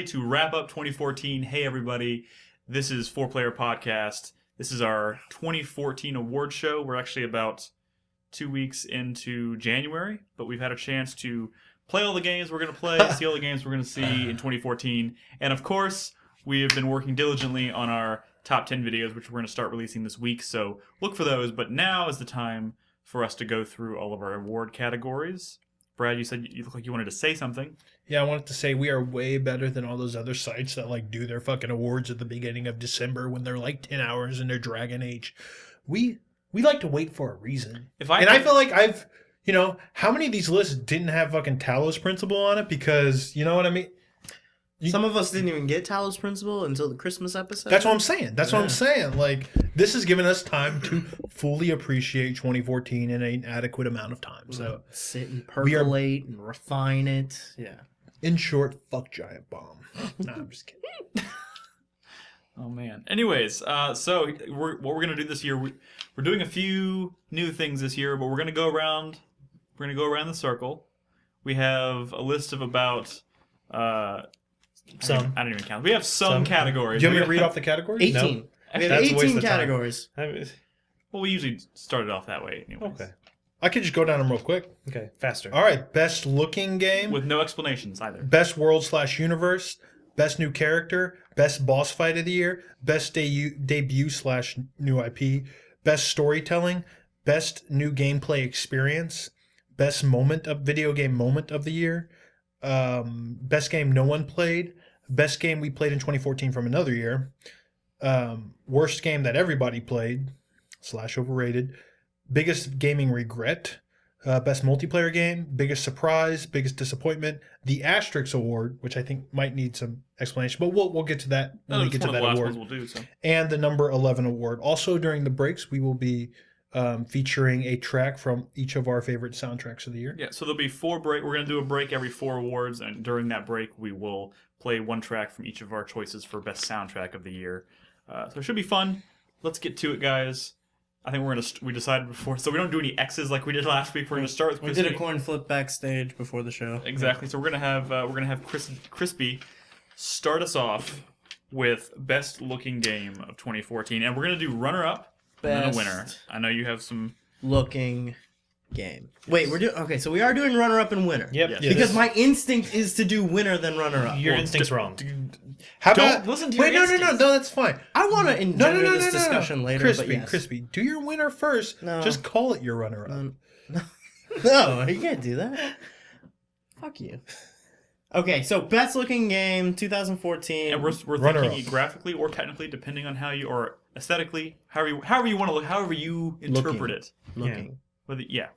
ready to wrap up 2014. Hey, everybody. This is 4Player Podcast. This is our 2014 award show. We're actually about 2 weeks into January, but we've had a chance to play all the games we're going to play, see all the games we're going to see in 2014. And, of course, we have been working diligently on our top 10 videos, which we're going to start releasing this week. So look for those. But now is the time for us to go through all of our award categories. Brad, you said you look like you wanted to say something. Yeah, I wanted to say we are way better than all those other sites that like do their fucking awards at the beginning of December when they're like 10 hours in their Dragon Age. We like to wait for a reason. I feel like I've, how many of these lists didn't have fucking Talos Principle on it? Because, you know what I mean? Some of us didn't even get Talos Principle until the Christmas episode. That's what I'm saying. What I'm saying. Like, this has given us time to fully appreciate 2014 in an adequate amount of time. So sit and percolate and refine it. Yeah. In short, fuck Giant Bomb. Nah, I'm just kidding. Oh, man. Anyways, so what we're going to do this year, we're doing a few new things this year, but we're going to go around the circle. We have a list of about... Some. I don't even count. We have some categories. Do you want me to read off the categories? 18. No. We have 18 categories. Well, we usually started off that way anyways. Okay. I could just go down them real quick. Okay, faster. All right. Best looking game. With no explanations either. Best world/universe. Best new character. Best boss fight of the year. Best debut/new IP. Best storytelling. Best new gameplay experience. Best video game moment of the year. Best game no one played. Best game we played in 2014 from another year. Worst game that everybody played / overrated. Biggest gaming regret. Best multiplayer game. Biggest surprise. Biggest disappointment. The Asterisk Award, which I think might need some explanation, but we'll get to that when we get to that award. We'll do, so. And the number 11 award. Also during the breaks, we will be featuring a track from each of our favorite soundtracks of the year. Yeah, so there'll be 4 break. We're going to do a break every 4 awards, and during that break, we will play one track from each of our choices for best soundtrack of the year. So it should be fun. Let's get to it, guys. I think we decided before, so we don't do any X's like we did last week. We're going to start with Crispy. We did a coin flip backstage before the show. Exactly. So we're going to have Crispy start us off with best looking game of 2014, and we're going to do runner up. And then a winner. I know you have some... looking game. Wait, so we are doing runner-up and winner. Yep. Yes. Because my instinct is to do winner then runner-up. Your instinct's wrong. How Don't about... listen to your Wait, no, that's fine. I want to engender this discussion later, Crispy, but yes. Crispy, do your winner first. No. Just call it your runner-up. No, you can't do that. Fuck you. Okay, so best looking game 2014. And we're thinking it graphically or technically, depending on how you... or aesthetically, however you want to look, however you interpret it. Looking.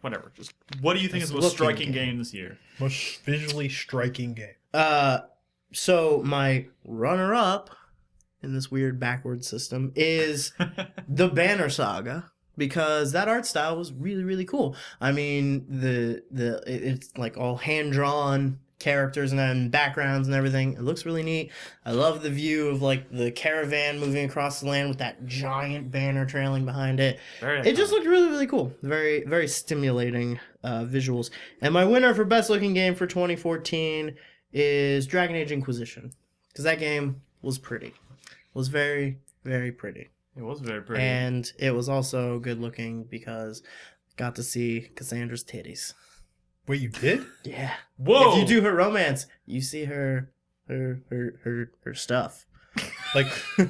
Whatever. Just what do you think is the most striking game this year? Most visually striking game. So my runner-up in this weird backward system is the Banner Saga, because that art style was really, really cool. I mean, it's like all hand-drawn characters and then backgrounds and everything. It looks really neat. I love the view of like the caravan moving across the land with that giant banner trailing behind it. It just looked really, really cool. Very, very stimulating visuals. And my winner for best looking game for 2014 is Dragon Age Inquisition, because that game was pretty. It was very, very pretty. It was very pretty. And it was also good looking because I got to see Cassandra's titties. Wait, you did? Yeah. Whoa! If you do her romance, you see her stuff. Like, I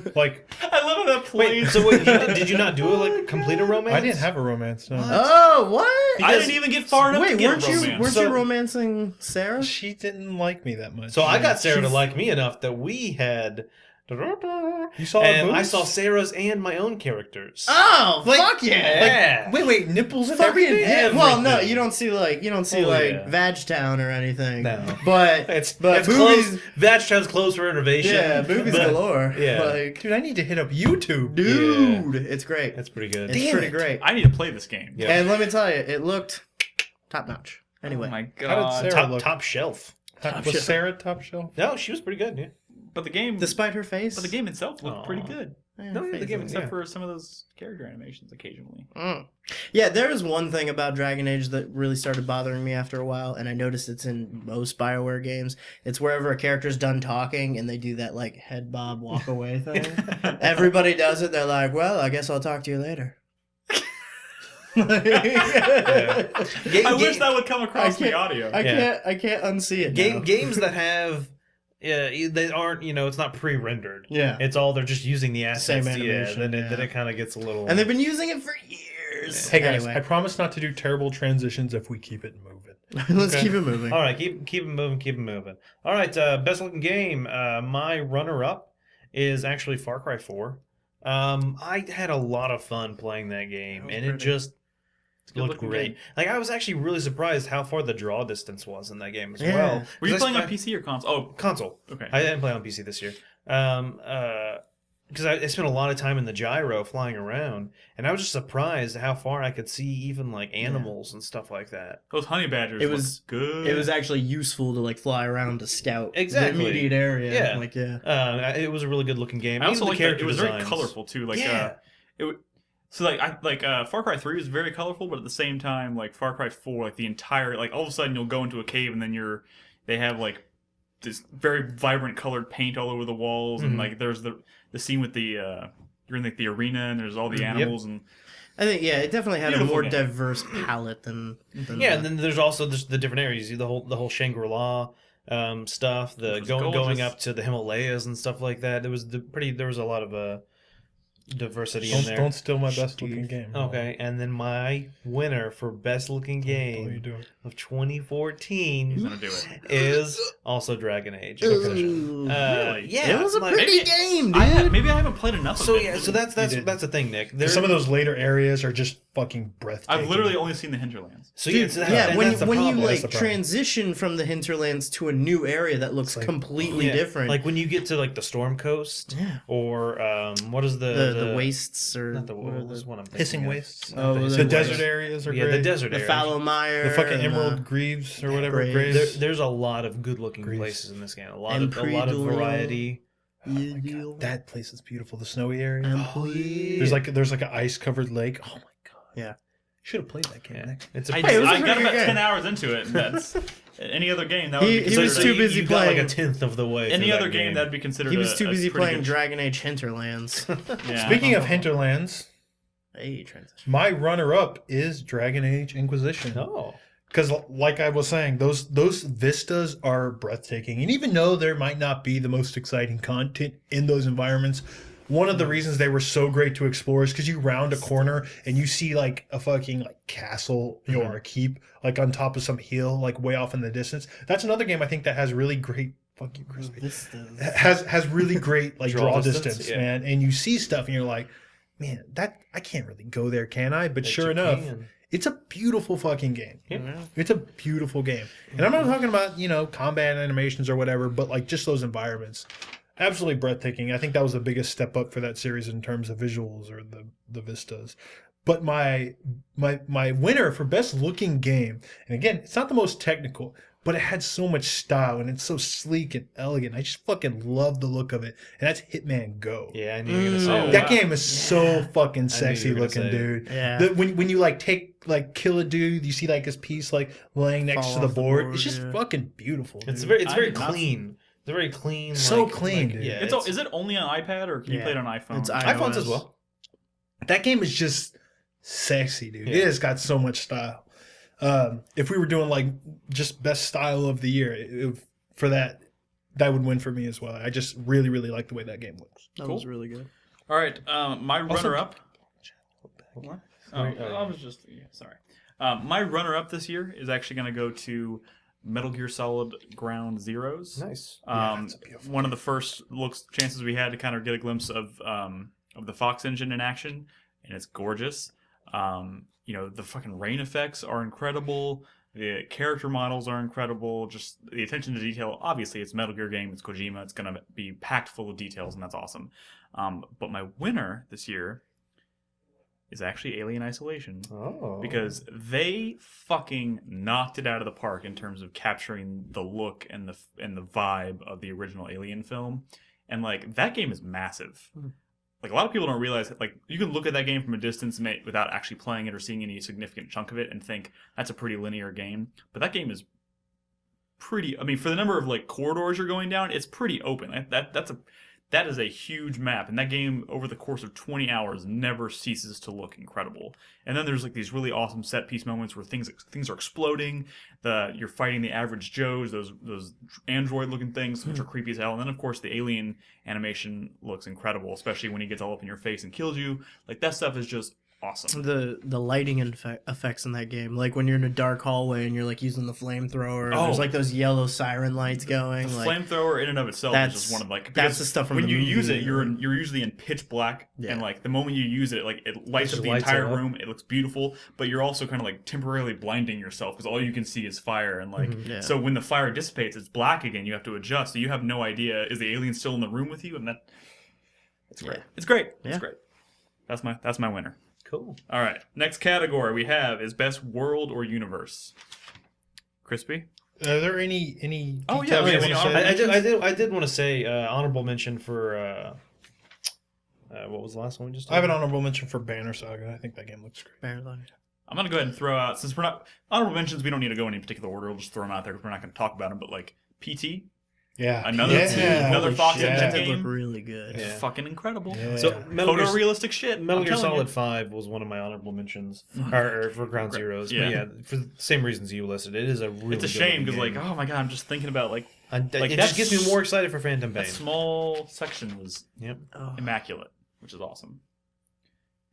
love how that plays. So wait, did you not do complete a romance? I didn't have a romance. No. Oh, what? I didn't even get far enough to get a romance. Weren't you romancing Sarah? She didn't like me that much. So I got Sarah to like me enough that we had... You saw and boobs? I saw Sarah's and my own characters. Oh, fuck yeah! Wait, nipples and Fucking everything? yeah. Well, no, you don't see Vagtown or anything. No, but it's boobies. closed. Vagtown's closed for renovation. Yeah, boobies galore. Yeah, dude, I need to hit up YouTube. Dude, it's great. That's pretty good. It's pretty great. I need to play this game. Yeah. And let me tell you, it looked top notch. Anyway, Oh my How god. did Sarah look? Top shelf. Was Sarah top shelf? No, she was pretty good. Yeah. But the game, despite her face, but the game itself looked pretty good. No, the game, Except for some of those character animations occasionally. Yeah, there is one thing about Dragon Age that really started bothering me after a while, and I noticed it's in most BioWare games. It's wherever a character's done talking and they do that like head bob walk away thing. Everybody does it. They're like, "Well, I guess I'll talk to you later." I wish that would come across the audio. I can't unsee it. Games that have. Yeah, they aren't. It's not pre-rendered. Yeah, it's all they're just using the assets. Same animation. Then it kind of gets a little. And they've been using it for years. Hey guys, Anyway. I promise not to do terrible transitions if we keep it moving. Let's keep it moving. All right, keep it moving. Keep it moving. All right, best looking game. My runner-up is actually Far Cry 4. I had a lot of fun playing that game, and it just looked great. Game. Like I was actually really surprised how far the draw distance was in that game as Yeah. well. Were you 'Cause playing on PC or console? Oh, console? okay. I didn't play on PC this year. Because I spent a lot of time in the gyro flying around, and I was just surprised how far I could see even like animals and stuff like that. Those honey badgers It was good. It was actually useful to like fly around to scout Exactly. the immediate area. Yeah. Like yeah. It was a really good looking game. I also Even like the that character it was very designs. colorful too. Like Yeah. Far Cry 3 was very colorful, but at the same time, like Far Cry 4, like the entire like all of a sudden you'll go into a cave and then they have like this very vibrant colored paint all over the walls, and like there's the scene with the you're in like the arena and there's all the animals and I think it definitely had a Beautiful more game. diverse palette than And then there's also the different areas. The whole Shangri-La stuff. The was going gorgeous. up to the Himalayas and stuff like that. There was a lot of diversity in there. Don't steal my best looking game. Okay, and then my winner for best looking What are you game doing? of 2014 he's gonna do it. is also Dragon Age. Ooh, Really? Yeah, it was a like- pretty game, dude. Maybe I haven't played enough. So of it. yeah, so that's the thing, Nick. Some of those later areas are just fucking breathtaking. I've literally only seen the hinterlands. So Dude, so yeah, when that's the you problem. That's like the problem. transition from the hinterlands to a new area that looks like- completely different, Like when you get to like the Storm Coast, Yeah. or what is the wastes or Not the what are what was one I'm thinking Hissing of? Wastes. Oh, Not the The Wastes. desert areas are Yeah, great. the desert the area. fallow mire, The fucking and, Emerald Greaves or whatever. Graves. Graves. There's a lot of good looking Greece. places in this game. A lot And of Pre-Dual. variety. Oh my God, that place is beautiful. The snowy area. Employee. There's like an ice covered lake. Oh my God. Yeah. Should have played that game. Yeah. Nick. It's a I Hey, it was a got pretty about good game. 10 hours into it, and that's any other game that would He be was considered too a- busy you got like playing- a tenth of the way. any through other that game that'd be considered. He was a too busy pretty playing good- Dragon Age Hinterlands. Yeah. Speaking of hinterlands, Hey, transition. my runner-up is Dragon Age Inquisition. Oh, Because, like I was saying, those vistas are breathtaking. And even though there might not be the most exciting content in those environments, one of the reasons they were so great to explore is because you round a corner and you see like a fucking like castle, or a keep like on top of some hill, like way off in the distance. That's another game I think that has really great. Fuck you, Crispy. Has really great like Draw draw distance, distance, yeah. man. And you see stuff and you're like, man, that I can't really go there, can I? But Bet sure you enough, can. it's a beautiful fucking game. Yeah. It's a beautiful game. And I'm not talking about, combat animations or whatever, but like just those environments. Absolutely breathtaking. I think that was the biggest step up for that series in terms of visuals or the vistas. But my winner for best looking game, and again, it's not the most technical, but it had so much style and it's so sleek and elegant. I just fucking love the look of it. And that's Hitman Go. Yeah, I knew you were gonna say Oh, that. That wow. game is so fucking sexy you were gonna looking, say it. dude. Yeah. When you like kill a dude, you see like his piece like laying next Fall to the off the board. board, It's just yeah. fucking beautiful. It's dude. very I very did not- clean. It's very clean. So clean, dude. Yeah, Is it only on iPad or can you Yeah. play it on iPhone? It's iPhones iOS. as well. That game is just sexy, dude. Yeah. It has got so much style. If we were doing like just best style of the year, for that would win for me as well. I just really, really like the way that game looks. That Cool. was really good. All right, my Also- runner-up. What? I was just sorry. My runner-up this year is actually going to go to Metal Gear Solid Ground Zeroes. Nice. that's a beautiful One of the first chances we had to kind of get a glimpse of the Fox engine in action, and it's gorgeous. The fucking rain effects are incredible. The character models are incredible. Just the attention to detail. Obviously, it's a Metal Gear game. It's Kojima. It's going to be packed full of details, and that's awesome. But my winner this year is actually Alien Isolation. Oh. Because they fucking knocked it out of the park in terms of capturing the look and the vibe of the original Alien film. And like that game is massive. like a lot of people don't realize that, like, you can look at that game from a distance without actually playing it or seeing any significant chunk of it and think that's a pretty linear game. But that game is pretty. I mean, for the number of like corridors you're going down, it's pretty open. That is a huge map, and that game over the course of 20 hours never ceases to look incredible. And then there's like these really awesome set piece moments where things are exploding. You're fighting the average Joes, those android looking things, which are creepy as hell. And then of course the alien animation looks incredible, especially when he gets all up in your face and kills you. Like that stuff is just awesome. The lighting effects in that game, like when you're in a dark hallway and you're like using the flamethrower, and there's like those yellow siren lights going. The like, flamethrower in and of itself is just one of like, that's the stuff from when the you movie. use it, you're usually in pitch black, and like the moment you use it, like it lights up the entire room. It looks beautiful, but you're also kind of like temporarily blinding yourself because all you can see is fire, and like so when the fire dissipates, it's black again. You have to adjust, so you have no idea is the alien still in the room with you, and it's great. It's great. It's great. That's my winner. Cool. All right. Next category we have is best world or universe. Crispy? Are there any? Oh yeah, I did want to say honorable mention for what was the last one we just? I have an honorable mention for Banner Saga. I think that game looks great. Banner Saga. I'm gonna go ahead and throw out, since we're not honorable mentions. We don't need to go in any particular order. We'll just throw them out there because we're not going to talk about them. But like PT. Yeah, another Fox Engine Engine game. game. Look really good. It's fucking incredible. Yeah. So photorealistic shit. Metal Gear Solid 5 was one of my honorable mentions, or for Ground Zeroes. Yeah. But yeah, for the same reasons you listed, it is a really. It's a shame because like, oh my god, I'm just thinking about like it just gets me more excited for Phantom Pain. That small section was Oh. immaculate, which is awesome.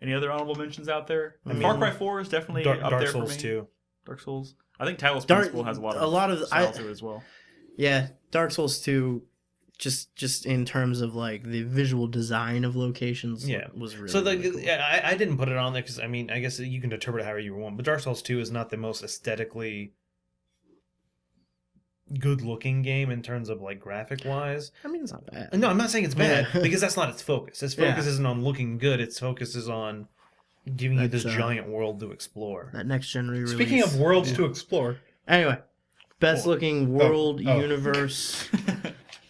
Any other honorable mentions out there? I mean, Far Cry 4 is definitely up Dark there Souls for me. 2. Dark Souls. I think Talos Principle has a lot of style to it as well. Yeah, Dark Souls 2. Just in terms of like the visual design of locations, was really. So really cool. I didn't put it on there because I mean I guess you can interpret it however you want, but Dark Souls 2 is not the most aesthetically good looking game in terms of like graphic wise. I mean, it's not bad. No, I'm not saying it's bad because that's not its focus. Its focus isn't on looking good. Its focus is on giving you this giant world to explore. That next gen re-release. Speaking of worlds to explore, anyway, best looking world universe.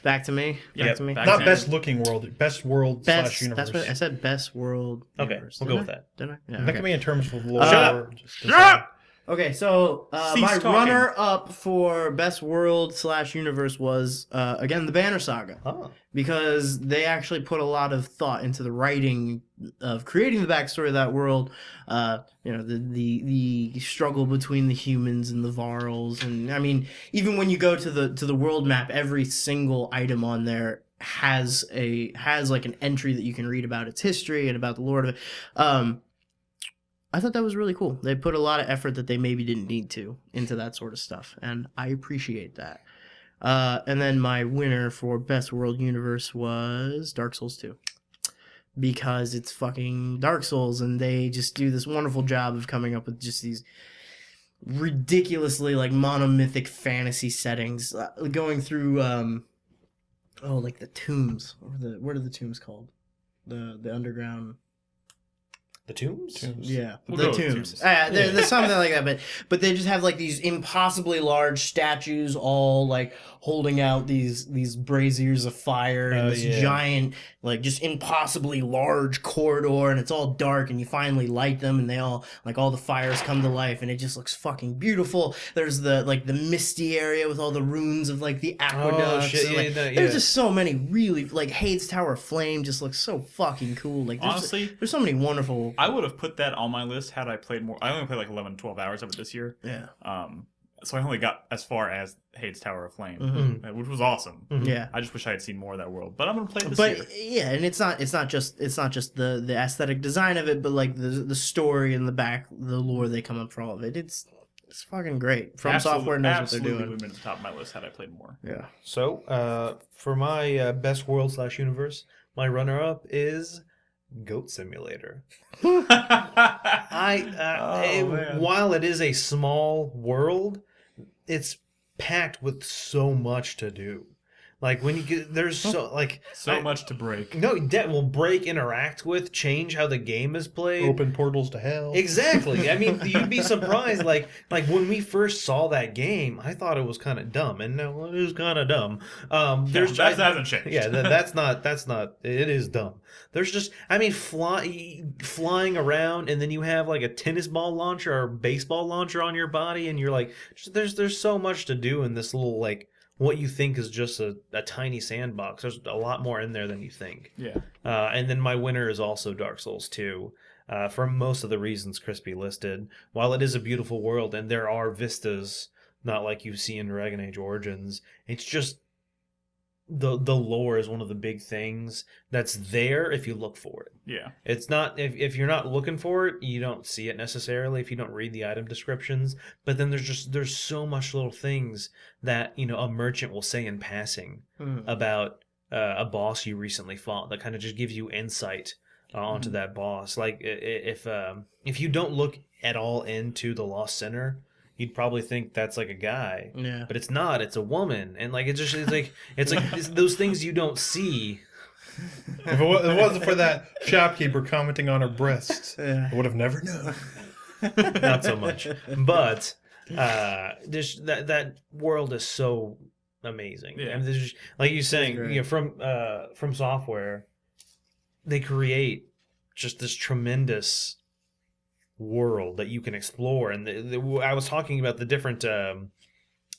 Back to me. Back to me. Not best looking world. Best world / universe. That's what I said. Best world. Okay, universe. we'll go with that. Didn't I? Yeah, that can be in terms of lore. Shut up! Okay, so my runner-up for best world / universe was again the Banner Saga, because they actually put a lot of thought into the writing of creating the backstory of that world. The struggle between the humans and the Varls, and I mean, even when you go to the world map, every single item on there has like an entry that you can read about its history and about the lore of it. I thought that was really cool. They put a lot of effort that they maybe didn't need to into that sort of stuff, and I appreciate that. And then my winner for Best World Universe was Dark Souls 2. Because it's fucking Dark Souls, and they just do this wonderful job of coming up with just these ridiculously, like, monomythic fantasy settings. Going through, like the tombs. What are the tombs called? The underground... The tombs? Yeah, We'll the tombs. There's something like that, but they just have like these impossibly large statues, all like holding out these braziers of fire and this giant, like just impossibly large corridor, and it's all dark, and you finally light them, and they all like all the fires come to life, and it just looks fucking beautiful. There's the misty area with all the runes of like the aqueducts. There's just so many really like Hades Tower of Flame just looks so fucking cool. Like honestly, there's so many wonderful. I would have put that on my list had I played more. I only played like 11, 12 hours of it this year. Yeah. So I only got as far as Hades Tower of Flame, which was awesome. Yeah. I just wish I had seen more of that world. But I'm gonna play it this year. Yeah, and it's not just the aesthetic design of it, but like the story and the lore they come up for all of it. It's fucking great. From Software knows what they're doing. Would have been at the top of my list had I played more. Yeah. So for my best world / universe, my runner up is Goat Simulator. While it is a small world, it's packed with so much to do. Like when you get there's so much to break. No, that will break, interact with, change how the game is played. Open portals to hell. Exactly. I mean, you'd be surprised. Like when we first saw that game, I thought it was kind of dumb, and no, it is kind of dumb. That hasn't changed. Yeah, that's not. It is dumb. There's just, I mean, flying around, and then you have like a tennis ball launcher or baseball launcher on your body, and you're like, there's so much to do in this little like. What you think is just a tiny sandbox. There's a lot more in there than you think. Yeah. And then my winner is also Dark Souls 2. For most of the reasons Crispy listed. While it is a beautiful world and there are vistas, not like you see in Dragon Age Origins, it's just the lore is one of the big things that's there if you look for it. Yeah. It's not if you're not looking for it, you don't see it necessarily if you don't read the item descriptions. But then there's so much little things that, you know, a merchant will say in passing about a boss you recently fought that kind of just gives you insight onto that boss. Like if you don't look at all into the Lost Sinner, you'd probably think that's like a guy. Yeah. But it's not. It's a woman. And like it's those things you don't see. If it wasn't for that shopkeeper commenting on her breasts, Yeah. I would have never known. Not so much. But that world is so amazing. Yeah. And there's, like you saying, great. you know, from software, they create just this tremendous world that you can explore. And I was talking about the different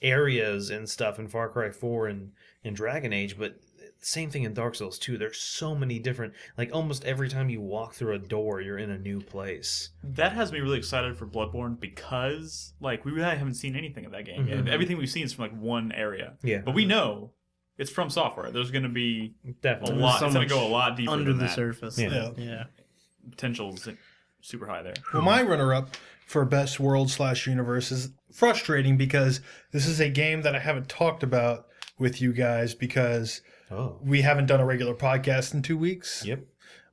areas and stuff in Far Cry 4 and in Dragon Age, but same thing in Dark Souls 2. There's so many different, like almost every time you walk through a door, you're in a new place. That has me really excited for Bloodborne because, like, we really haven't seen anything of that game yet. Everything we've seen is from, like, one area. Yeah. But we know it's from software. There's going to be Definitely. a lot. So It's going much to go a lot deeper under than the that. surface. Yeah. Potential's super high there. Well, my runner-up for best world/universe is frustrating because this is a game that I haven't talked about with you guys because we haven't done a regular podcast in 2 weeks. Yep.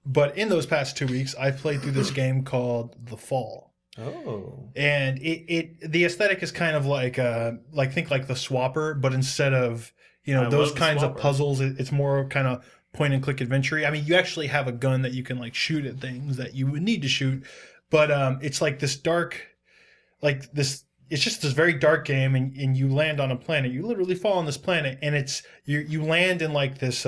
But in those past 2 weeks, I played through this game called The Fall. Oh. And the aesthetic is kind of like think like the Swapper, but instead of, you know, I those love the kinds of Swapper. puzzles, it's more kind of point and click adventure. I mean, you actually have a gun that you can like shoot at things that you would need to shoot, but it's like this dark, like this. It's just this very dark game, and you land on a planet. You literally fall on this planet, and it's you land in like this.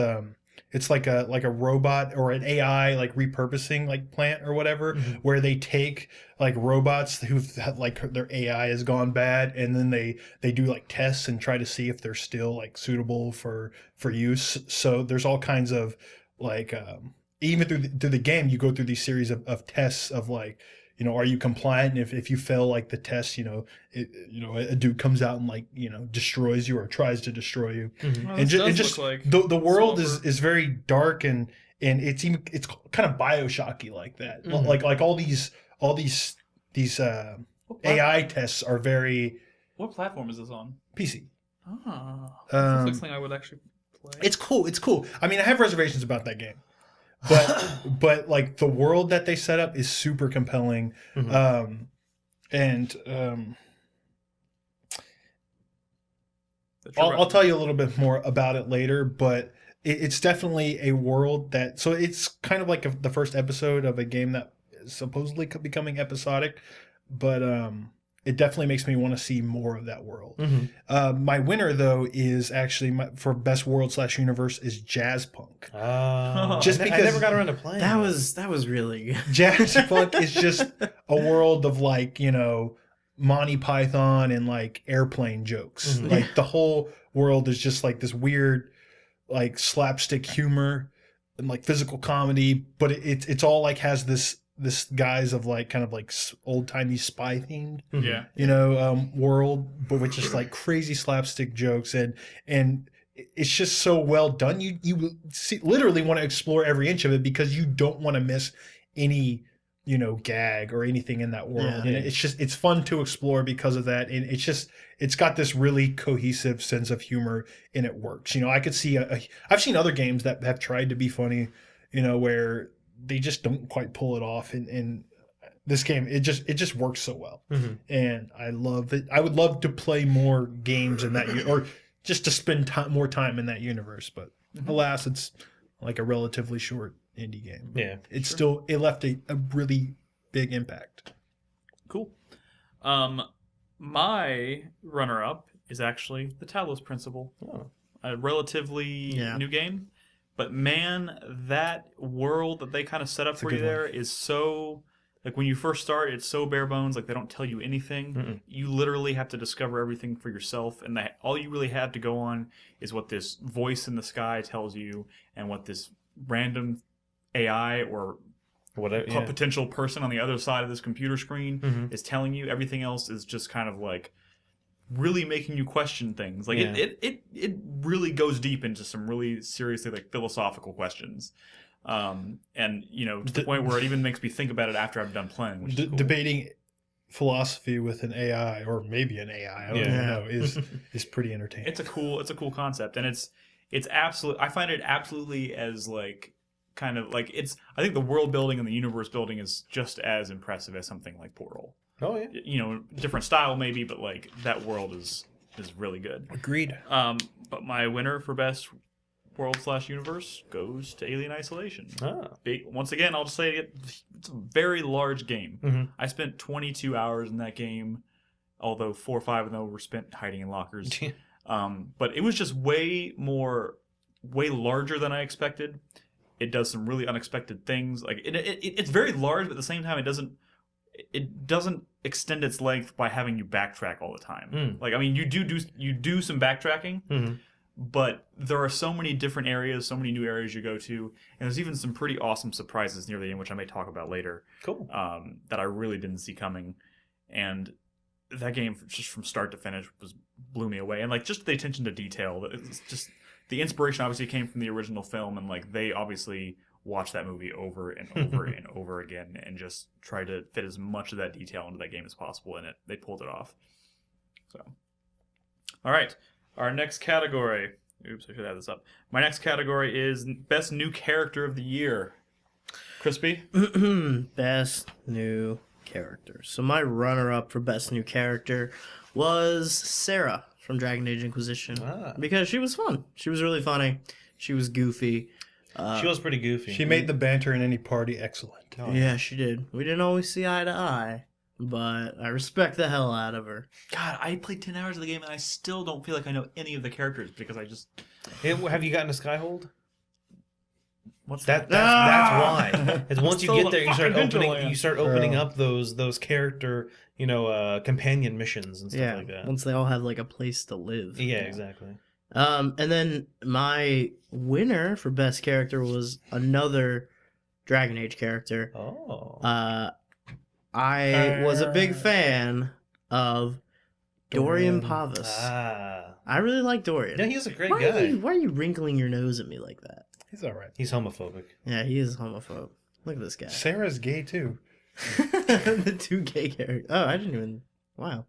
It's like a robot or an AI like repurposing like plant or whatever, where they take like robots who've had, like their AI has gone bad, and then they do like tests and try to see if they're still like suitable for use. So there's all kinds of like even through the game, you go through these series of tests of like, you know, are you compliant? And if you fail like the test, you know, a dude comes out and like, you know, destroys you or tries to destroy you. And just the world is very dark and it's kind of BioShocky like that. Like all these AI tests are very What platform is this on? PC. Oh, that's the next thing I would actually play. It's cool. I mean, I have reservations about that game. But like the world that they set up is super compelling. I'll tell you a little bit more about it later, but it's definitely a world that, so it's kind of like the first episode of a game that is supposedly becoming episodic, but it definitely makes me want to see more of that world. My winner, though, is actually for best world/universe is Jazzpunk. Just because I never got around to playing. That was really good. Jazzpunk is just a world of like, you know, Monty Python and like airplane jokes. Like the whole world is just like this weird, like slapstick humor and like physical comedy, but it's all like has this guise of like kind of like old timey spy themed, Yeah. you know, world, but with just like crazy slapstick jokes and it's just so well done. You literally want to explore every inch of it because you don't want to miss any, you know, gag or anything in that world. Yeah. And it's fun to explore because of that. And it's got this really cohesive sense of humor and it works. You know, I could see I've seen other games that have tried to be funny, you know, where they just don't quite pull it off. And this game, it just works so well. And I love it. I would love to play more games in that, or just to spend more time in that universe. But alas, it's like a relatively short indie game. Yeah. It left a really big impact. Cool. My runner-up is actually the Talos Principle. Oh. A relatively new game, but man, that world that they kind of set up for you there is so, like, when you first start, it's so bare bones. Like, they don't tell you anything. Mm-mm. You literally have to discover everything for yourself, and all you really have to go on is what this voice in the sky tells you, and what this random AI or Whatever. potential person on the other side of this computer screen is telling you. Everything else is just kind of like really making you question things. Like it really goes deep into some really seriously like philosophical questions. And to the point where it even makes me think about it after I'm done playing, which is cool. Debating philosophy with an AI, or maybe an AI, I don't even know, is pretty entertaining. It's a cool concept, and it's absolute. I find it absolutely as like kind of like I think the world building and the universe building is just as impressive as something like Portal. Oh yeah. Different style maybe, but like that world is really good. Agreed. But my winner for best world/universe goes to Alien Isolation. Once again, I'll just say it's a very large game. I spent 22 hours in that game, although 4 or 5 of them were spent hiding in lockers. But it was just way larger than I expected. It does some really unexpected things. Like it's very large, but at the same time, it doesn't extend its length by having you backtrack all the time. Like, I mean, you do some backtracking, but there are so many different areas, so many new areas you go to, and there's even some pretty awesome surprises near the end, which I may talk about later. Cool. That I really didn't see coming, and that game, just from start to finish, blew me away. And like just the attention to detail, it's just the inspiration obviously came from the original film, and like they obviously watched that movie over and over and over again, and just tried to fit as much of that detail into that game as possible, and they pulled it off. So, all right, our next category. Oops, I should have this up. My next category is best new character of the year. Crispy? Best new character. So my runner-up for best new character was Sarah from Dragon Age Inquisition, because she was fun. She was really funny. She was goofy. She was pretty goofy. She made the banter in any party excellent. Yeah, she did. We didn't always see eye to eye, but I respect the hell out of her. God, I played 10 hours of the game, and I still don't feel like I know any of the characters, because I just... Have you gotten to Skyhold? What's that? that? That's why. It's once you get there, you start opening up those character, companion missions and stuff like that. Once they all have like a place to live. Yeah, exactly. And then my winner for best character was another Dragon Age character. I was a big fan of Dorian Pavus. I really like Dorian. Yeah, he's a great guy. Why are you wrinkling your nose at me like that? He's all right. He's homophobic. Yeah, he is homophobe. Look at this guy. Sarah's gay too. The 2 gay characters. Oh, I didn't even... Wow.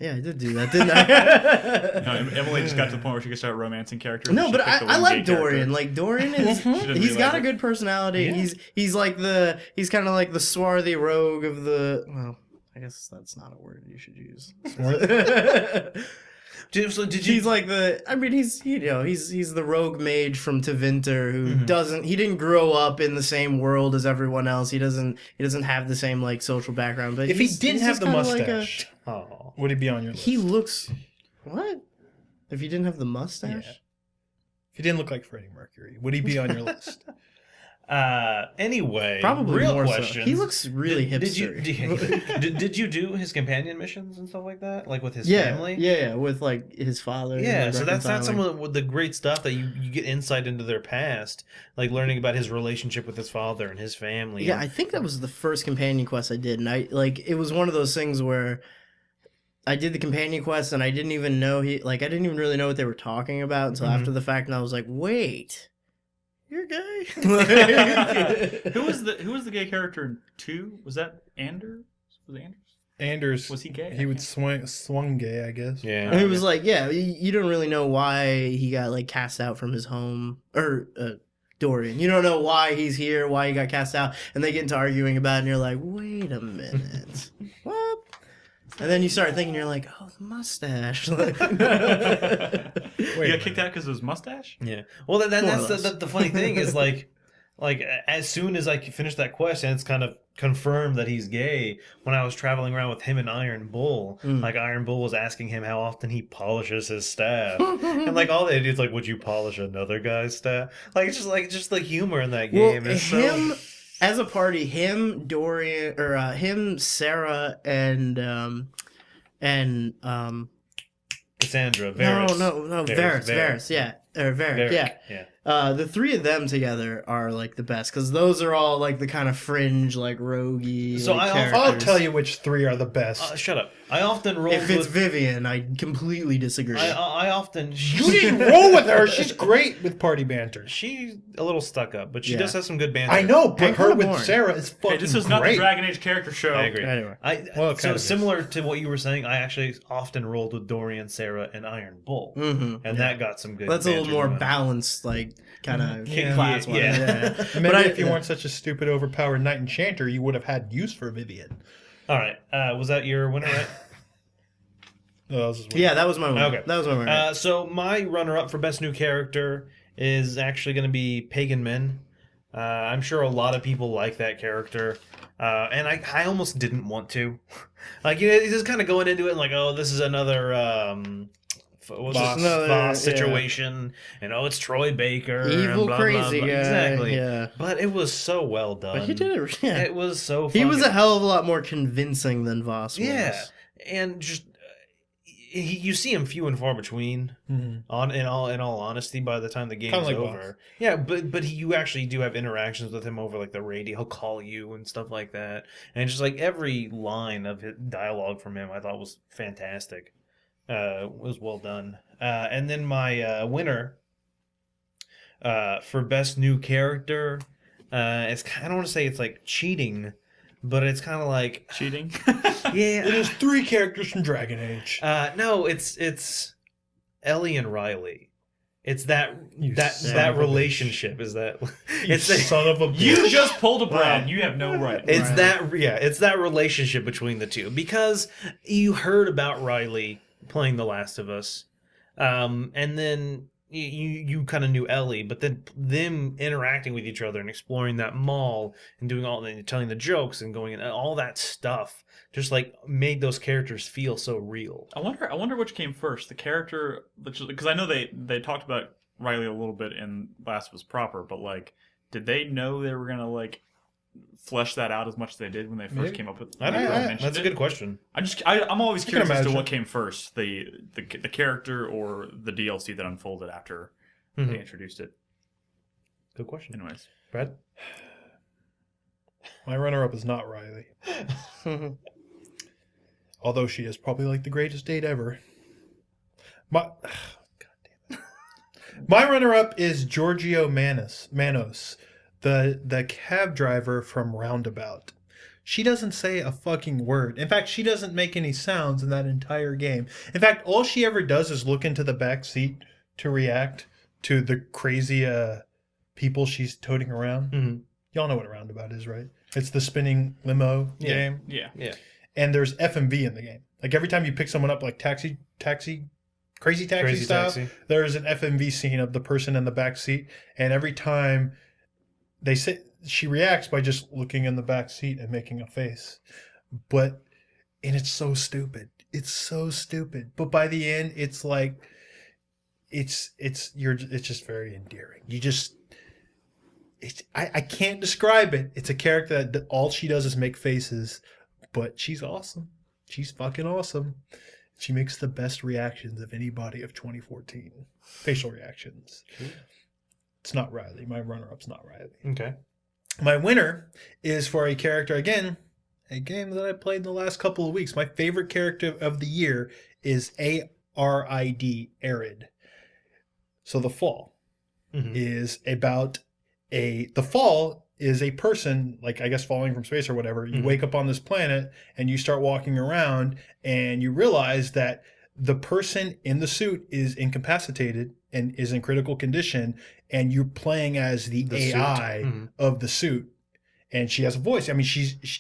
Yeah, I did do that, didn't I? No, Emily just got to the point where she could start romancing characters. No, but I like Dorian. Like, Dorian is... he's got a good personality. Yeah. He's kind of like the swarthy rogue of the... Well, I guess that's not a word you should use. He's like the... I mean, he's the rogue mage from Tevinter who he didn't grow up in the same world as everyone else. He doesn't have the same like social background. But if he didn't have the mustache, would he be on your list? He looks... What? If he didn't have the mustache? Yeah. If he didn't look like Freddie Mercury, would he be on your list? Anyway, probably real more question. So. He looks really hipster. Did you do his companion missions and stuff like that, like with his yeah, family? Yeah, with like his father. Yeah, like, so that's not some of the great stuff that you get insight into their past, like learning about his relationship with his father and his family. Yeah, I think that was the first companion quest I did, and it was one of those things where I did the companion quest and I didn't even know I didn't even really know what they were talking about until after the fact, and I was like, wait. You're gay. Who was the gay character in 2? Was that Anders? Was it Anders? Anders. Was he gay? He would swung gay, I guess. Yeah. And he was like, yeah, you don't really know why he got like cast out from his home, or Dorian. You don't know why he's here, why he got cast out, and they get into arguing about it, and you're like, wait a minute, what? And then you start thinking, you're like, oh, the mustache. You Wait a got minute. kicked out because of his mustache? Yeah. Well, then More or that's less. the funny thing is like as soon as I finish that quest and it's kind of confirmed that he's gay, when I was traveling around with him and Iron Bull, like Iron Bull was asking him how often he polishes his staff. And like all they do is like, would you polish another guy's staff? Like it's just the humor in that game is him so as a party, him, Dorian, or him, Sarah, and Cassandra, Varys. no, Varys, yeah, or Varric, yeah. The three of them together are like the best because those are all like the kind of fringe, like roguey. So like, I'll I'll characters. tell you which 3 are the best. Shut up. I often roll If it's with. Vivian, I completely disagree. I often. You didn't roll with her. She's great with party banter. She's a little stuck up, but she Yeah. does have some good banter. I know, but And her kinda with boring. Sarah is fucking Hey, this is not the great. Dragon Age character show. I agree. Anyway. Well, it So kind of is. similar to what you were saying, I actually often rolled with Dorian, Sarah, and Iron Bull, Mm-hmm. and that got some good. That's a little banter more going on. balanced, like kind of Yeah. class. Yeah. Maybe if you weren't such a stupid, overpowered knight enchanter, you would have had use for Vivian. All right, was that your winner? Right? Oh, this is Yeah, that was my one. Okay. That was my one. So my runner-up for best new character is actually going to be Pagan Min. I'm sure a lot of people like that character, and I almost didn't want to. Like, you know, just kind of going into it and like, oh, this is another Boss. boss Yeah. situation, and oh, it's Troy Baker, Evil, and blah, crazy blah, blah. guy. Exactly. Yeah. But it was so well done. But he did it. Yeah. It was so. He was a fucking- hell of a lot more convincing than Voss was. yeah, and just. You see him few and far between. Mhm. In all honesty, by the time the game's Kinda like over, Boss. yeah, but you actually do have interactions with him over like the radio. He'll call you and stuff like that, and just like every line of his dialogue from him, I thought was fantastic. Was well done. And then my winner for best new character, it's I don't want to say it's like cheating, but it's kind of like Cheating? yeah. It is 3 characters from Dragon Age. No, it's Ellie and Riley. It's that You that son that of a relationship is that You it's that, son of a bitch. You just pulled a Brad. You have no right. it's Right. it's that relationship between the two because you heard about Riley playing The Last of Us, and then you kind of knew Ellie, but then them interacting with each other and exploring that mall and doing all and telling the jokes and going and all that stuff just like made those characters feel so real. I wonder which came first, the character, because I know they talked about Riley a little bit in Last of Us proper, but like, did they know they were gonna like flesh that out as much as they did when they first Maybe. came up with? I don't know. mentioned That's a it? good question. I'm always can curious as to imagine. what came first, the character or the DLC that unfolded after Mhm. they introduced it. Good question. Anyways, Brad? My runner-up is not Riley. Although she is probably like the greatest date ever. God damn it. My runner-up is Giorgio Manos, the cab driver from Roundabout. She doesn't say a fucking word. In fact, she doesn't make any sounds in that entire game. In fact, all she ever does is look into the back seat to react to the crazy people she's toting around. Mm-hmm. Y'all know what a Roundabout is, right? It's the spinning limo Yeah. game. yeah. Yeah. And there's FMV in the game. Like every time you pick someone up, like crazy taxi style, there's an FMV scene of the person in the back seat. And every time they say, she reacts by just looking in the back seat and making a face. And it's so stupid. It's so stupid. But by the end, it's like, it's just very endearing. I can't describe it. It's a character that all she does is make faces, but she's awesome. She's fucking awesome. She makes the best reactions of anybody of 2014. Facial reactions. It's not Riley. My runner-up's not Riley. Okay. My winner is for a character, again, a game that I played in the last couple of weeks. My favorite character of the year is ARID, Arid. So The Fall is about the Fall is a person, like I guess falling from space or whatever. You wake up on this planet and you start walking around and you realize that the person in the suit is incapacitated and is in critical condition, and you're playing as the AI of the suit, and she has a voice. I mean,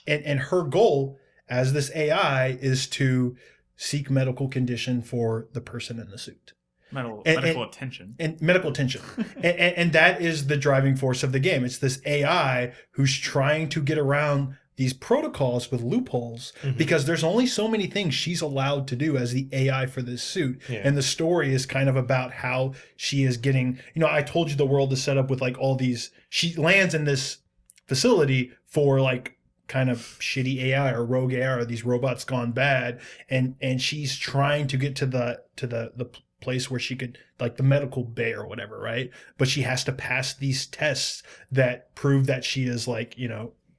and her goal as this AI is to seek medical condition for the person in the suit. Medical attention. And medical attention. and that is the driving force of the game. It's this AI who's trying to get around these protocols with loopholes because there's only so many things she's allowed to do as the AI for this suit. Yeah. And the story is kind of about how she is getting, I told you the world is set up with like all these, she lands in this facility for like kind of shitty AI or rogue AI or these robots gone bad. And she's trying to get to the place where she could, like the medical bay or whatever, right? But she has to pass these tests that prove that she is like,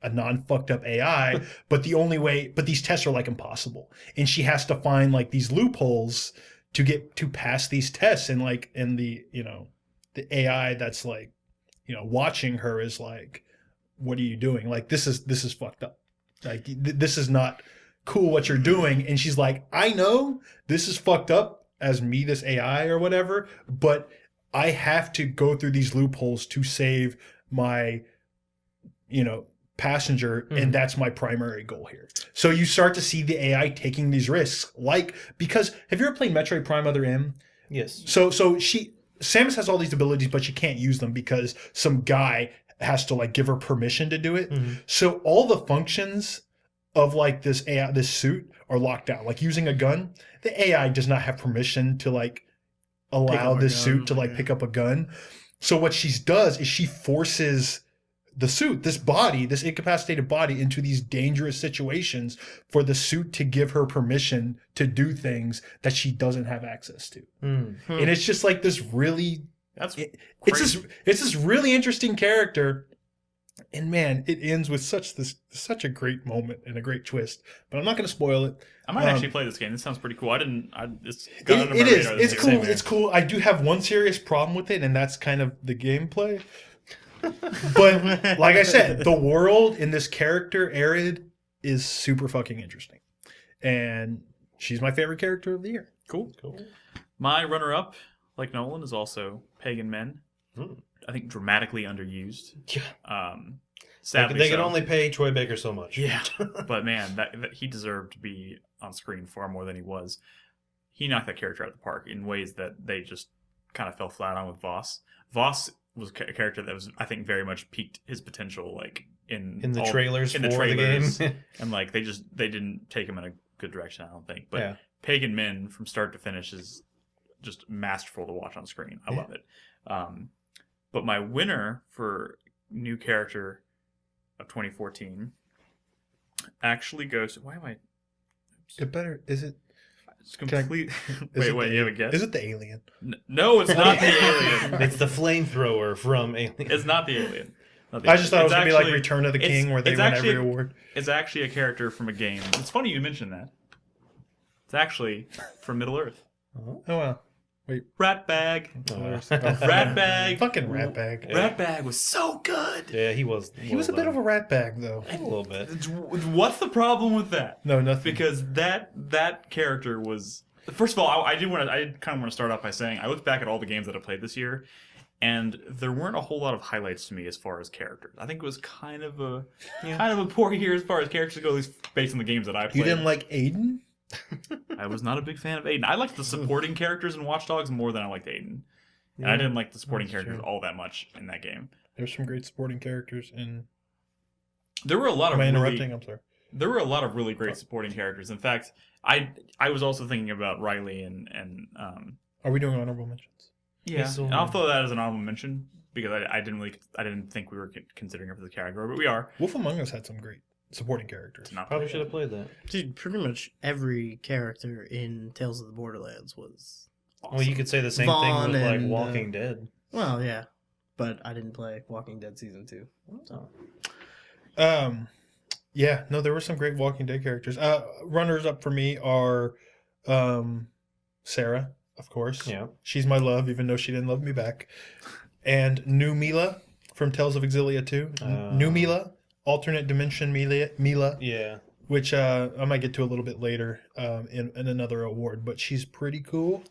a non-fucked up AI, but these tests are like impossible. And she has to find like these loopholes to pass these tests. And like, the AI that's like, watching her is like, what are you doing? Like, this is fucked up. Like, this is not cool what you're doing. And she's like, I know this is fucked up as me, this AI or whatever, but I have to go through these loopholes to save my, passenger, and that's my primary goal here. So you start to see the AI taking these risks, because have you ever played Metroid Prime Other M? Yes. So Samus has all these abilities, but she can't use them because some guy has to like give her permission to do it. So all the functions of like this AI, this suit, are locked down. Like using a gun, the AI does not have permission to like allow this suit to like pick up a gun. So what she does is she forces the suit, this body, this incapacitated body, into these dangerous situations for the suit to give her permission to do things that she doesn't have access to. And it's just like this really, it's this really interesting character. And man, it ends with such a great moment and a great twist. But I'm not going to spoil it. I might actually play this game. This sounds pretty cool. It's cool. It's cool. I do have one serious problem with it, and that's kind of the gameplay. But like I said, the world in this character, Arid, is super fucking interesting. And she's my favorite character of the year. Cool. My runner-up, like Nolan, is also Pagan Men. I think dramatically underused. Yeah. Sadly, they could only pay Troy Baker so much. Yeah. But man, that he deserved to be on screen far more than he was. He knocked that character out of the park in ways that they just kind of fell flat on with Voss. Voss was a character that was, I think, very much peaked his potential, like in the trailers, the game, and like they didn't take him in a good direction, I don't think. But Pagan Men from start to finish is just masterful to watch on screen. I love it. But my winner for new character of 2014 actually goes. Why am I? Is it? It's complete. Wait, you have a guess? Is it the alien? No, it's not the alien. It's the flamethrower from Alien. It's not the alien. I just thought it was going to be like Return of the King, where they win every award. It's actually a character from a game. It's funny you mentioned that. It's actually from Middle Earth. Oh, wow. Wait. Ratbag. Ratbag. Fucking Ratbag. Ratbag was so good. Yeah, he was. He was a bit of a ratbag, though. A little bit. What's the problem with that? No, nothing. Because that character was. First of all, I kind of want to start off by saying I looked back at all the games that I played this year, and there weren't a whole lot of highlights to me as far as characters. I think it was kind of a poor year as far as characters go, at least based on the games that I played. You didn't like Aiden? I was not a big fan of Aiden. I liked the supporting characters in Watch Dogs more than I liked Aiden. And I didn't like the supporting characters all that much in that game. There's some great supporting characters in. There were a lot of. Am I interrupting? I'm sorry. There were a lot of really great supporting characters. In fact, I was also thinking about Riley and. Are we doing honorable mentions? Yeah, and I'll throw that as an honorable mention because I didn't think we were considering her for the category, but we are. Wolf Among Us had some great supporting characters. Probably should have played that. Dude, pretty much every character in Tales of the Borderlands was awesome. Well, you could say the same Vaughn thing with and, Walking Dead. Well, yeah, but I didn't play Walking Dead Season 2. So. Yeah, no, there were some great Walking Dead characters. Runners up for me are Sarah, of course. Yeah. She's my love, even though she didn't love me back. And New Mila from Tales of Exilia 2. New Mila. Alternate dimension Mila, yeah, which I might get to a little bit later in another award, but she's pretty cool.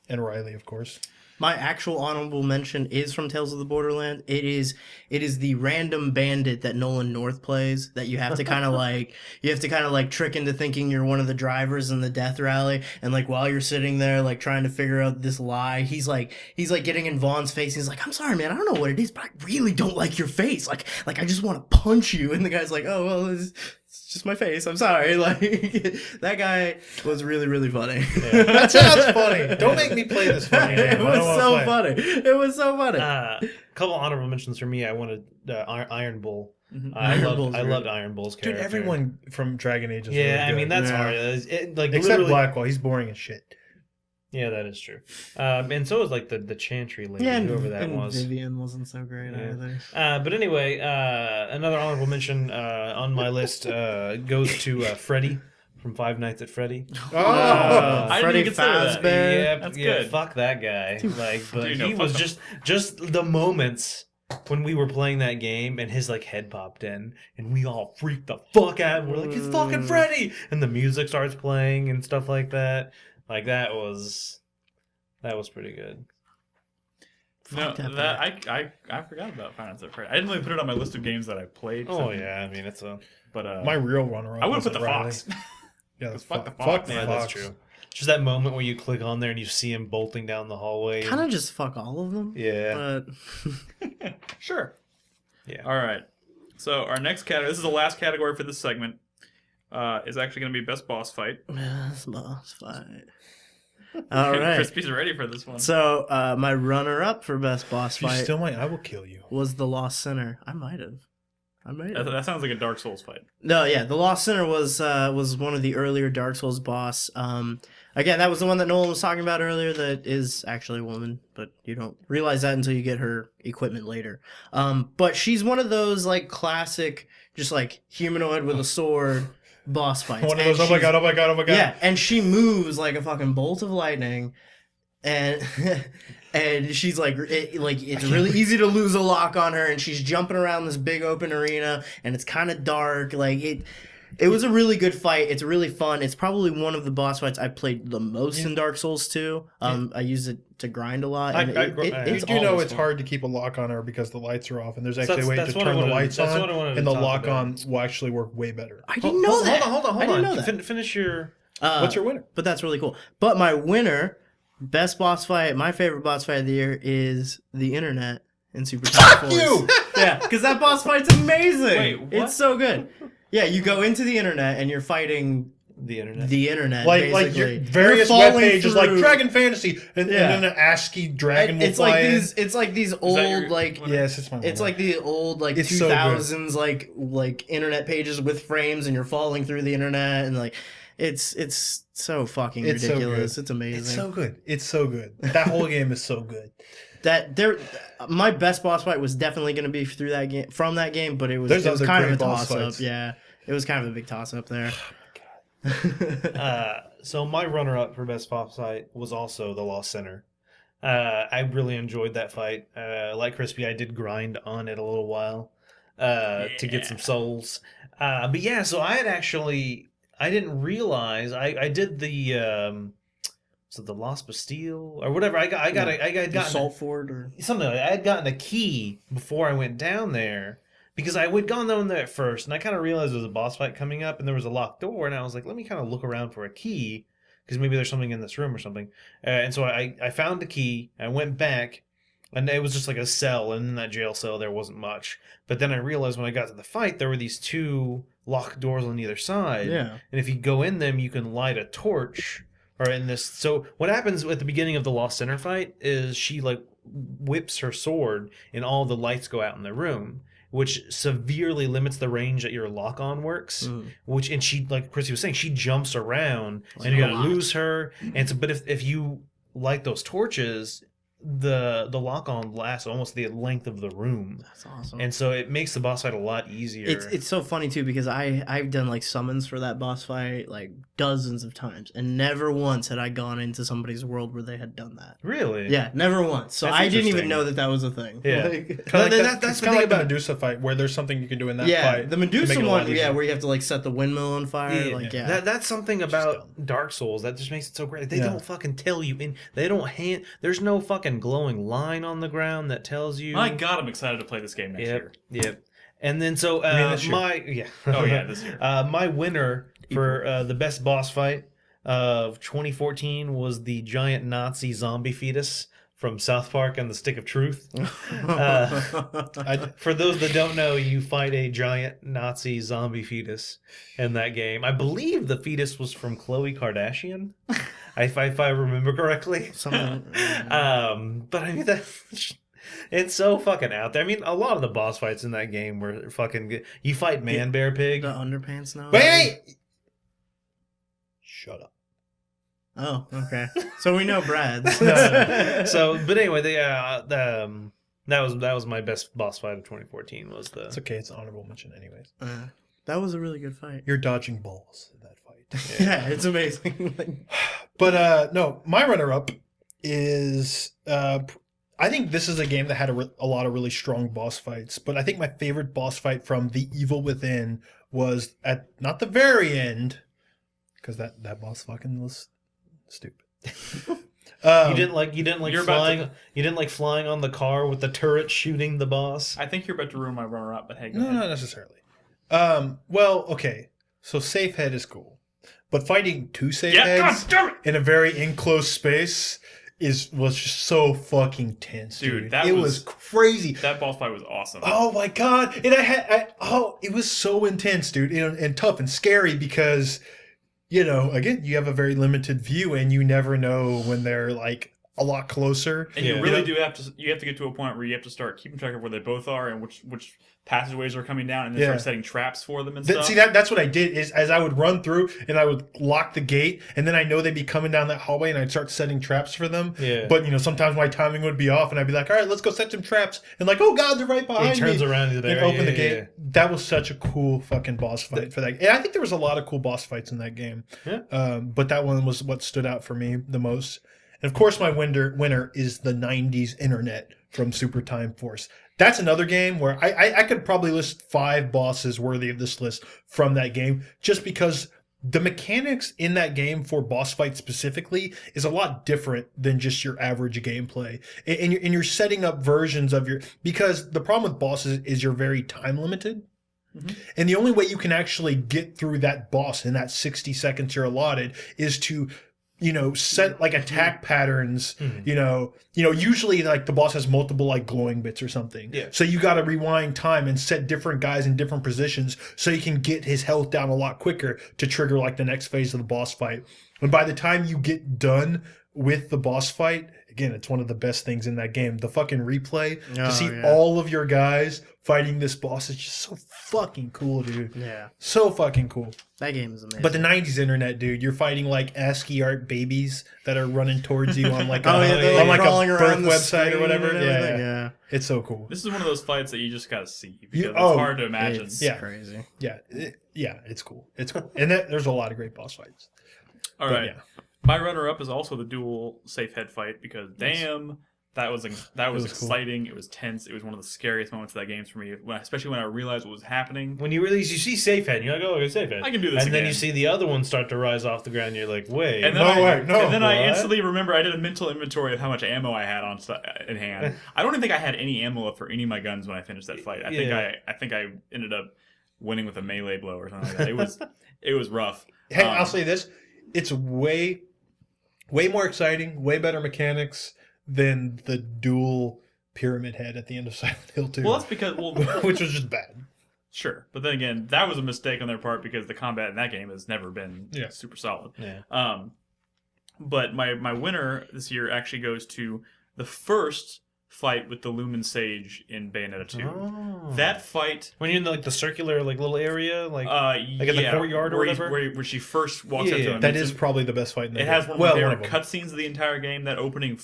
And Riley, of course. My actual honorable mention is from Tales of the Borderland. It is the random bandit that Nolan North plays that you have to kind of like trick into thinking you're one of the drivers in the death rally, and like while you're sitting there like trying to figure out this lie, he's like getting in Vaughn's face. He's like, "I'm sorry, man, I don't know what it is, but I really don't like your face. Like I just want to punch you." And the guy's like, "Oh well, it's just my face. I'm sorry." Like that guy was really, really funny. Yeah. That sounds funny. Don't make me play this funny game. It was so funny. It was so funny. A couple honorable mentions for me. I wanted Iron Bull. Mm-hmm. I loved Iron Bull's character. Dude, everyone from Dragon Age is yeah, really good. I mean that's Yeah. hard. Like Except literally- Blackwell, he's boring as shit. Yeah, that is true. And so is like the Chantry lady, Yeah, whoever that and was. Vivian wasn't so great Yeah. either. But anyway, another honorable mention on my list goes to Freddy from Five Nights at Freddy. Oh, I didn't Freddy even consider that. Fazbear. Yeah, That's yeah, good. fuck that guy. Like, but Dude, no, he fuck was him. just the moments when we were playing that game and his like head popped in and we all freaked the fuck out and we're like, it's fucking Freddy, and the music starts playing and stuff like that. Like that was pretty good. No, Fuck that I forgot about Five Nights at Freddy. I didn't really put it on my list of games that I played. Oh yeah, I mean it's a But my real runner-up. I would have put was the Riley. Fox. Yeah, Fuck fuck the the Fox. Fox. yeah, that's true. Just that moment where you click on there and you see him bolting down the hallway. Kind of just fuck all of them. Yeah. But Sure. Yeah. All right. So our next category. This is the last category for this segment. Is actually going to be best boss fight. best boss fight. All right. Crispy's ready for this one. So my runner-up for best boss If you fight still might, I will kill you. was the Lost Sinner. I might have. That sounds like a Dark Souls fight. No, yeah, the Lost Sinner was one of the earlier Dark Souls boss. Again, that was the one that Nolan was talking about earlier. That is actually a woman, but you don't realize that until you get her equipment later. But she's one of those like classic, just like humanoid with a sword boss fights. One of And those, oh my she's- god, oh my god, oh my god. Yeah, and she moves like a fucking bolt of lightning, and and she's like, it's really easy to lose a lock on her, and she's jumping around this big open arena, and it's kind of dark. Like it was a really good fight. It's really fun. It's probably one of the boss fights I played the most in Dark Souls 2. I use it to grind a lot. And You it's do know always it's fun. hard to keep a lock on her because the lights are off, and there's So actually a way that's to what I turn the wanted- lights that's what I on, wanted to and the talk lock about. on will actually work way better. I didn't know that. Hold on. I didn't know that. Finish your. What's your winner? But that's really cool. But my winner, best boss fight, my favorite boss fight of the year is the internet in Super Smash Bros. You! Yeah, because that boss fight's amazing. Wait, what? It's so good. Yeah, you go into the internet and you're fighting The internet. the internet. Like your basically. various You're web falling pages, like through- Dragon Fantasy, and Yeah. then an ASCII dragon And will it's fly like in. these. It's like these old your- like. Yes, it's my It's winner. like the old like It's so good. 2000s like internet pages with frames, and you're falling through the internet, and like it's so fucking It's so ridiculous. good. It's amazing. It's so good. It's so good. That whole game is so good. My best boss fight was definitely going to be through that game, from that game, but it was There's other kind of a great boss toss up. fights. Yeah, it was kind of a big toss up there. So my runner-up for best boss fight was also the Lost Sinner. I really enjoyed that fight. Like Crispy, I did grind on it a little while to get some souls. But yeah, so I didn't realize I did the the Lost Bastille or whatever. I got Saltford or something like that. I had gotten a key before I went down there because I would gone down there at first, and I kind of realized there was a boss fight coming up, and there was a locked door, and I was like, let me kind of look around for a key because maybe there's something in this room or something. And so I found the key. I went back, and it was just like a cell, and in that jail cell there wasn't much. But then I realized when I got to the fight, there were these two locked doors on either side. Yeah. And if you go in them, you can light a torch. Or in this, so what happens at the beginning of the Lost Sinner fight is she like whips her sword and all the lights go out in the room, which severely limits the range that your lock on works. Which, and she, like Chrissy was saying, she jumps around Like and you're a gonna lot. lose her. And so, but if you light those torches, the lock on lasts almost the length of the room. That's awesome. And so it makes the boss fight a lot easier. It's so funny too because I've done like summons for that boss fight like dozens of times, and never once had I gone into somebody's world where they had done that. Really? Yeah, never once. So That's I didn't even interesting. know that was a thing. Yeah. Like- Kinda like Then that- that's it's the kind of thing like the about- Medusa fight, where there's something you can do in that yeah, fight. the to make Medusa it a lot one, easier. yeah, where you have to like set the windmill on fire. Yeah. Like, yeah. That's something about Dark Souls that just makes it so great. They Yeah. don't fucking tell you, and they don't hand. There's no fucking fucking glowing line on the ground that tells you. My God, I'm excited to play this game next year. Yep. And then so this year? This year. My winner for the best boss fight of 2014 was the giant Nazi zombie fetus from South Park and the Stick of Truth. For those that don't know, you fight a giant Nazi zombie fetus in that game. I believe the fetus was from Khloe Kardashian, if I remember correctly. Something. But I mean, it's so fucking out there. I mean, a lot of the boss fights in that game were fucking good. You fight Man Bear Pig. The underpants now. Wait! Shut up. Oh, okay. So we know Brad's. So, but anyway, that was my best boss fight of 2014. Was the It's okay. It's an honorable mention, anyways. That was a really good fight. You're dodging balls in that fight. Yeah, it's amazing. But no, my runner-up is. I think this is a game that had a lot of really strong boss fights. But I think my favorite boss fight from The Evil Within was at not the very end, because that boss fucking was stupid. you didn't like flying. You didn't like flying on the car with the turret shooting the boss. I think you're about to ruin my runner-up, but hey, go No, ahead. not necessarily. Well, okay. So safe head is cool, but fighting two safe heads God damn it! in a very enclosed space was just so fucking tense, dude. That it was crazy. That boss fight was awesome. Oh my God! And it was so intense, dude, and tough and scary because, again, you have a very limited view and you never know when they're like a lot closer. And you really do have to get to a point where you have to start keeping track of where they both are and which passageways are coming down, and then start setting traps for them and stuff. See, that's what I did is as I would run through and I would lock the gate, and then I know they'd be coming down that hallway and I'd start setting traps for them. Yeah. But sometimes my timing would be off and I'd be like, all right, let's go set some traps. And like, oh God, they're right behind me. He turns around and open the gate. Yeah. That was such a cool fucking boss fight for that. And I think there was a lot of cool boss fights in that game. Yeah. But that one was what stood out for me the most. And of course, my winner is the 90s internet from Super Time Force. That's another game where I could probably list 5 bosses worthy of this list from that game, just because the mechanics in that game for boss fights specifically is a lot different than just your average gameplay. And you're setting up versions of because the problem with bosses is you're very time limited. Mm-hmm. And the only way you can actually get through that boss in that 60 seconds you're allotted is to set like attack patterns. Usually like the boss has multiple like glowing bits or something. Yeah. So you got to rewind time and set different guys in different positions so you can get his health down a lot quicker to trigger like the next phase of the boss fight. And by the time you get done with the boss fight, again, it's one of the best things in that game. The fucking replay to see all of your guys fighting this boss is just so fucking cool, dude. Yeah. So fucking cool. That game is amazing. But the 90s internet, dude, you're fighting like ASCII art babies that are running towards you on like on like a crawling birth around the website or whatever. screen and Yeah. It's so cool. This is one of those fights that you just gotta see because it's oh, hard to imagine. It's crazy. Yeah. It's cool. It's cool. And there's a lot of great boss fights. All right. My runner-up is also the dual safe head fight because damn, that was exciting. Cool. It was tense. It was one of the scariest moments of that game for me, especially when I realized what was happening. When you see safe head, you're like, oh, okay, safe head. I can do this. And again. then you see the other one start to rise off the ground. And you're like, wait, And then I instantly remember I did a mental inventory of how much ammo I had in hand. I don't even think I had any ammo left for any of my guns when I finished that fight. I think I ended up winning with a melee blow or something like that. It was rough. Hey, I'll say this: it's way more exciting, way better mechanics than the dual pyramid head at the end of Silent Hill 2. Well, that's because which was just bad. Sure, but then again, that was a mistake on their part because the combat in that game has never been super solid. Yeah. But my winner this year actually goes to the first fight with the Lumen Sage in Bayonetta 2. Oh. That fight, when you're in the circular little area, in the courtyard or whatever, where she first walks up to him. That is probably the best fight in the game. It has one of my favorite cutscenes of the entire game. That opening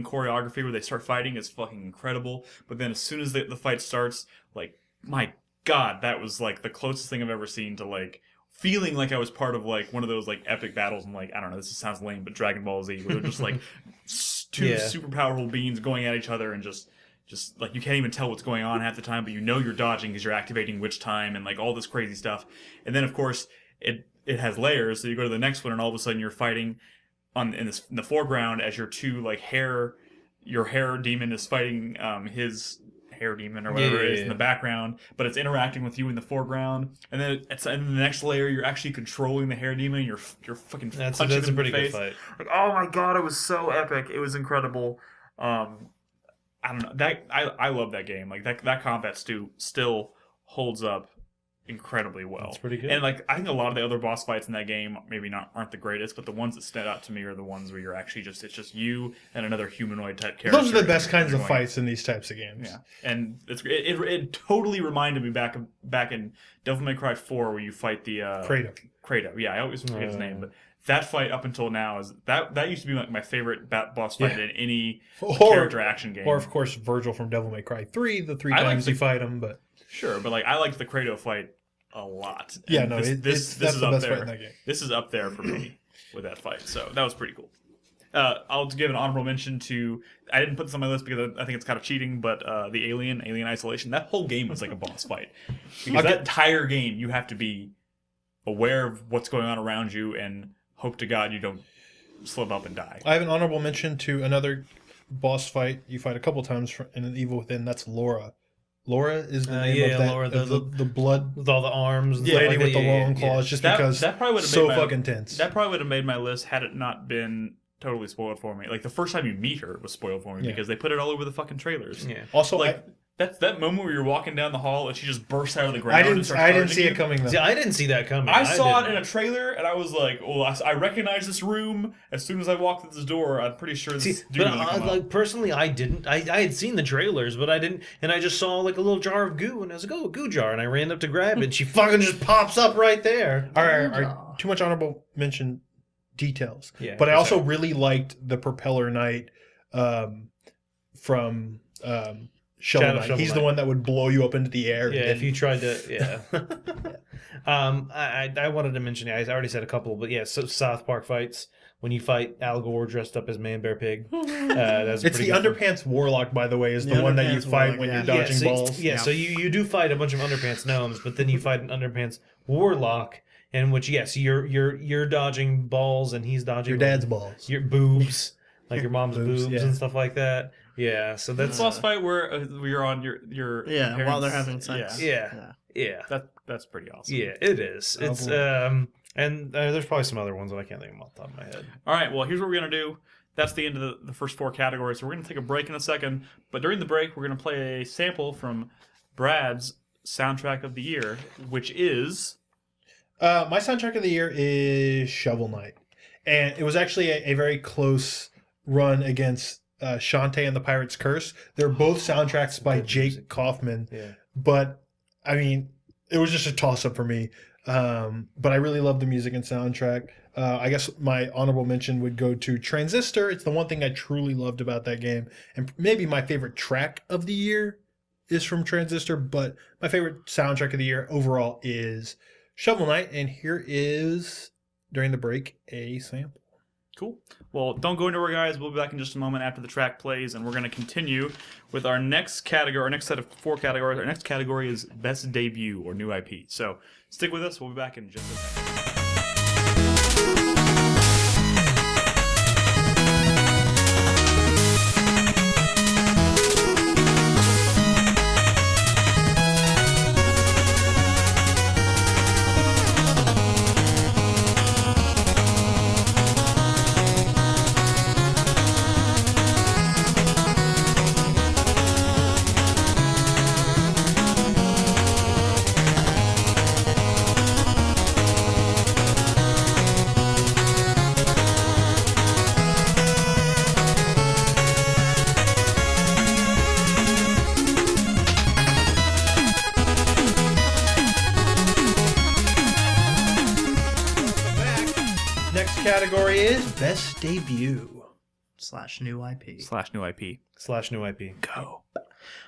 choreography where they start fighting is fucking incredible. But then as soon as the fight starts, like, my God, that was like the closest thing I've ever seen to like feeling like I was part of like one of those like epic battles and like, I don't know, this sounds lame, but Dragon Ball Z, where they're just like two super powerful beings going at each other and just like you can't even tell what's going on half the time, but you know you're dodging because you're activating which time and like all this crazy stuff. And then of course it has layers, so you go to the next one and all of a sudden you're fighting in the foreground as your two like hair your hair demon is fighting his hair demon or whatever it is in the background, but it's interacting with you in the foreground. And then in the next layer, you're actually controlling the hair demon. You're fucking punching That's him a pretty in the good face. fight. Like, oh my god, it was so epic. It was incredible. I don't know. I love that game. Like that combat still holds up incredibly well. That's pretty good. And like I think a lot of the other boss fights in that game aren't the greatest, but the ones that stand out to me are the ones where you're actually it's just you and another humanoid type character. Those are the best kinds of fights in these types of games. Yeah, and it totally reminded me back in Devil May Cry 4 where you fight the Kratos. Yeah, I always forget his name, but that fight up until now is that used to be like my favorite boss fight in any character action game. Or of course Virgil from Devil May Cry 3, the three times you fight him, but sure, but like I liked the Kratos fight a lot. And yeah, no, this that's is the up best there. fight in that game. This is up there for me with that fight. So that was pretty cool. I'll give an honorable mention to. I didn't put this on my list because I think it's kind of cheating, but the Alien Isolation. That whole game was like a boss fight. Because that entire game, you have to be aware of what's going on around you and hope to God you don't slip up and die. I have an honorable mention to another boss fight you fight a couple times in an Evil Within. That's Laura. Laura is the name of that. Laura, the blood with all the arms, the lady with the long claws. Just because that probably would have so made fucking tense. That probably would have made my list had it not been totally spoiled for me. Like the first time you meet her was spoiled for me because they put it all over the fucking trailers. Yeah. Also, like that moment where you're walking down the hall and she just bursts out of the ground. I didn't see it coming. Though. See, I didn't see that coming. I saw it in a trailer and I was like, "Well, I recognize this room." As soon as I walked through this door, I'm pretty sure this. But personally, I didn't. I had seen the trailers, but I didn't, and I just saw like a little jar of goo, and I was like, "Oh, a goo jar," and I ran up to grab it. And she fucking just pops up right there. All right. Too much honorable mention details. Yeah, but I also really liked the Propeller Knight from Shovel Knight. He's the one that would blow you up into the air. Yeah, if you tried to. Yeah. I wanted to mention. I already said a couple, but yeah. So South Park fights when you fight Al Gore dressed up as Man Bear Pig. That's it's the Underpants Warlock, by the way, is the one that you fight when you're dodging balls. So you do fight a bunch of Underpants gnomes, but then you fight an Underpants Warlock. In which, yes, you're dodging balls and he's dodging your dad's balls, your boobs, like your mom's boobs yeah. and stuff like that. Yeah, so that's boss fight where you're on your parents, while they're having sex. Yeah. That's pretty awesome. Yeah, it is. It's and there's probably some other ones that I can't think of off the top of my head. All right, well, here's what we're gonna do. That's the end of the first four categories. So we're gonna take a break in a second, but during the break, we're gonna play a sample from Brad's soundtrack of the year, which is. My soundtrack of the year is Shovel Knight. And it was actually a very close run against Shantae and the Pirate's Curse. They're both soundtracks by Jake Kaufman. Yeah. But, I mean, it was just a toss-up for me. But I really love the music and soundtrack. I guess my honorable mention would go to Transistor. It's the one thing I truly loved about that game. And maybe my favorite track of the year is from Transistor. But my favorite soundtrack of the year overall is Shovel Knight, and here is, during the break, a sample. Cool. Well, don't go anywhere, guys. We'll be back in just a moment after the track plays, and we're going to continue with our next category, our next set of four categories. Our next category is Best Debut or New IP. So stick with us. We'll be back in just a second. Category is Best Debut / New IP. / New IP. / New IP. Go.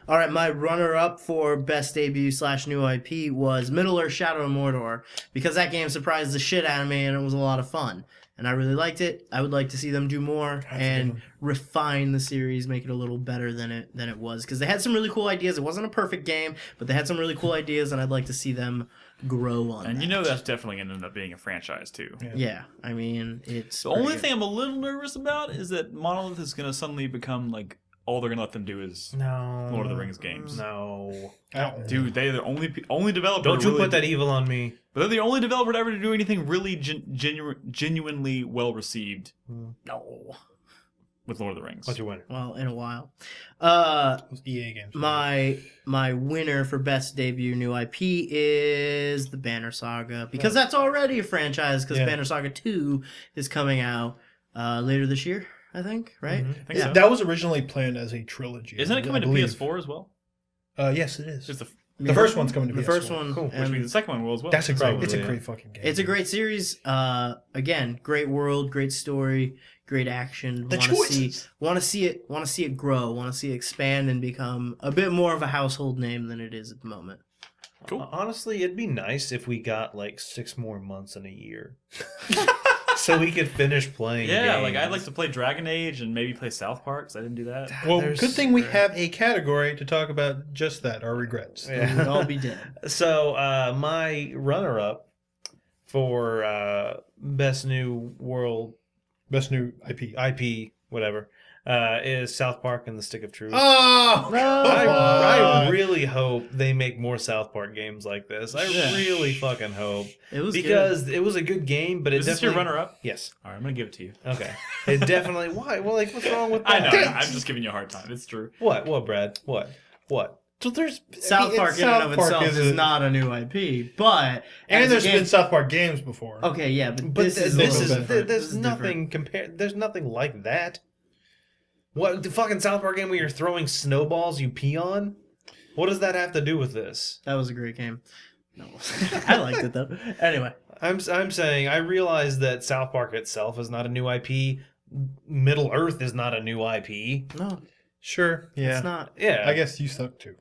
All right, my runner-up for Best Debut / New IP was Middle-earth: Shadow of Mordor, because that game surprised the shit out of me and it was a lot of fun. And I really liked it. I would like to see them do more and refine the series, make it a little better than it was. Because they had some really cool ideas. It wasn't a perfect game, but they had some really cool ideas, and I'd like to see them grow on And that. you know that's definitely going to end up being a franchise, too. Yeah, I mean, it's... The only thing I'm a little nervous about is that Monolith is going to suddenly become, like, all they're gonna let them do is No. Lord of the Rings games. No. Dude, they're the only developer. Don't you really put that evil on me. But they're the only developer to ever do anything really genuinely well received No. with Lord of the Rings. What's your winner? Well, in a while. Those EA games. My winner for best debut new IP is the Banner Saga, because that's already a franchise, because Yeah. Banner Saga 2 is coming out later this year, I think, right? I think so. That was originally planned as a trilogy. Isn't it I coming to believe. PS4 as well? Yes, it is. Just The first one's coming to The PS4. first one, Cool. which and means the second one will as well. That's a great. Probably, It's a yeah. great fucking game. it's a great series. Again, great world, great story, great action. The choices. Want to see it grow. Want to see it expand and become a bit more of a household name than it is at the moment. Cool. Honestly, it'd be nice if we got like 6 more months in a year. So we could finish playing. Yeah, games. like I'd like to play Dragon Age and maybe play South Park, because I didn't do that. Well, There's- good thing we have a category to talk about just that, our regrets. We would all be dead. So my runner-up for best new world Best new IP. IP, whatever, is South Park and the Stick of Truth. Oh, I really hope they make more South Park games like this. I Yeah. really fucking hope, It was because it was a good game, but it Is this your definitely runner-up? Yes. All right, I'm gonna give it to you. Okay. It definitely. Why? Well, like, what's wrong with I that? know. I'm just giving you a hard time. It's true. What? What, Brad? What? So there's South Park in and of itself is a- not a new IP, but And as a there's game- been South Park games before. okay, yeah, but But this is a this little is- different. there's This is nothing compared. There's nothing like that. What, the fucking South Park game where you're throwing snowballs you pee on? What does that have to do with this? That was a great game. No, I liked it though. Anyway, I'm saying I realize that South Park itself is not a new IP. Middle Earth is not a new IP. no, Sure. Yeah. it's not. Yeah, I guess you suck too.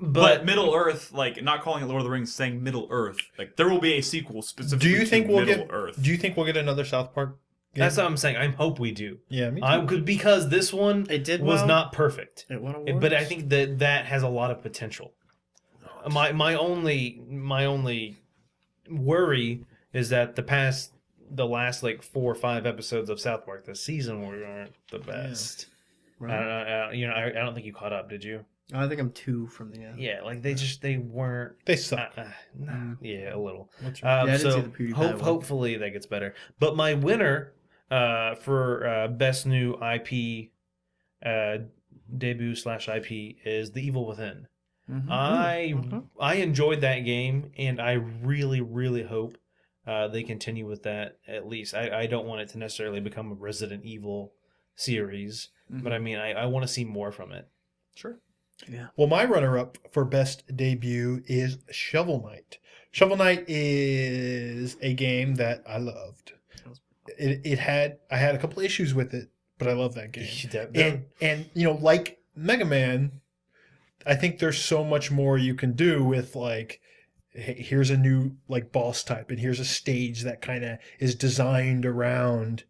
But Middle Earth, like not calling it Lord of the Rings, saying Middle Earth, like there will be a sequel specifically. Do you think to we'll Middle get? Earth? Do you think we'll get another South Park game? that's what I'm saying. I hope we do. Yeah, me too. Because this one It did was well. not perfect. It won awards. But I think that has a lot of potential. My only worry is that the last like 4 or 5 episodes of South Park this season weren't the best. Right. I don't think you caught up, did you? I think I'm 2 from the end. Yeah, like they weren't. They suck. Yeah, a little. What's your- I didn't So see the PewDiePie one. hopefully that gets better. But my winner for best new IP debut / IP is The Evil Within. Mhm. I enjoyed that game, and I really hope they continue with that. At least I don't want it to necessarily become a Resident Evil series, but I mean I want to see more from it. Sure. Yeah. Well, my runner-up for best debut is Shovel Knight. Shovel Knight is a game that I loved. I had a couple issues with it, but I love that game. And like Mega Man, I think there's so much more you can do with like, hey, here's a new like boss type, and here's a stage that kind of is designed around,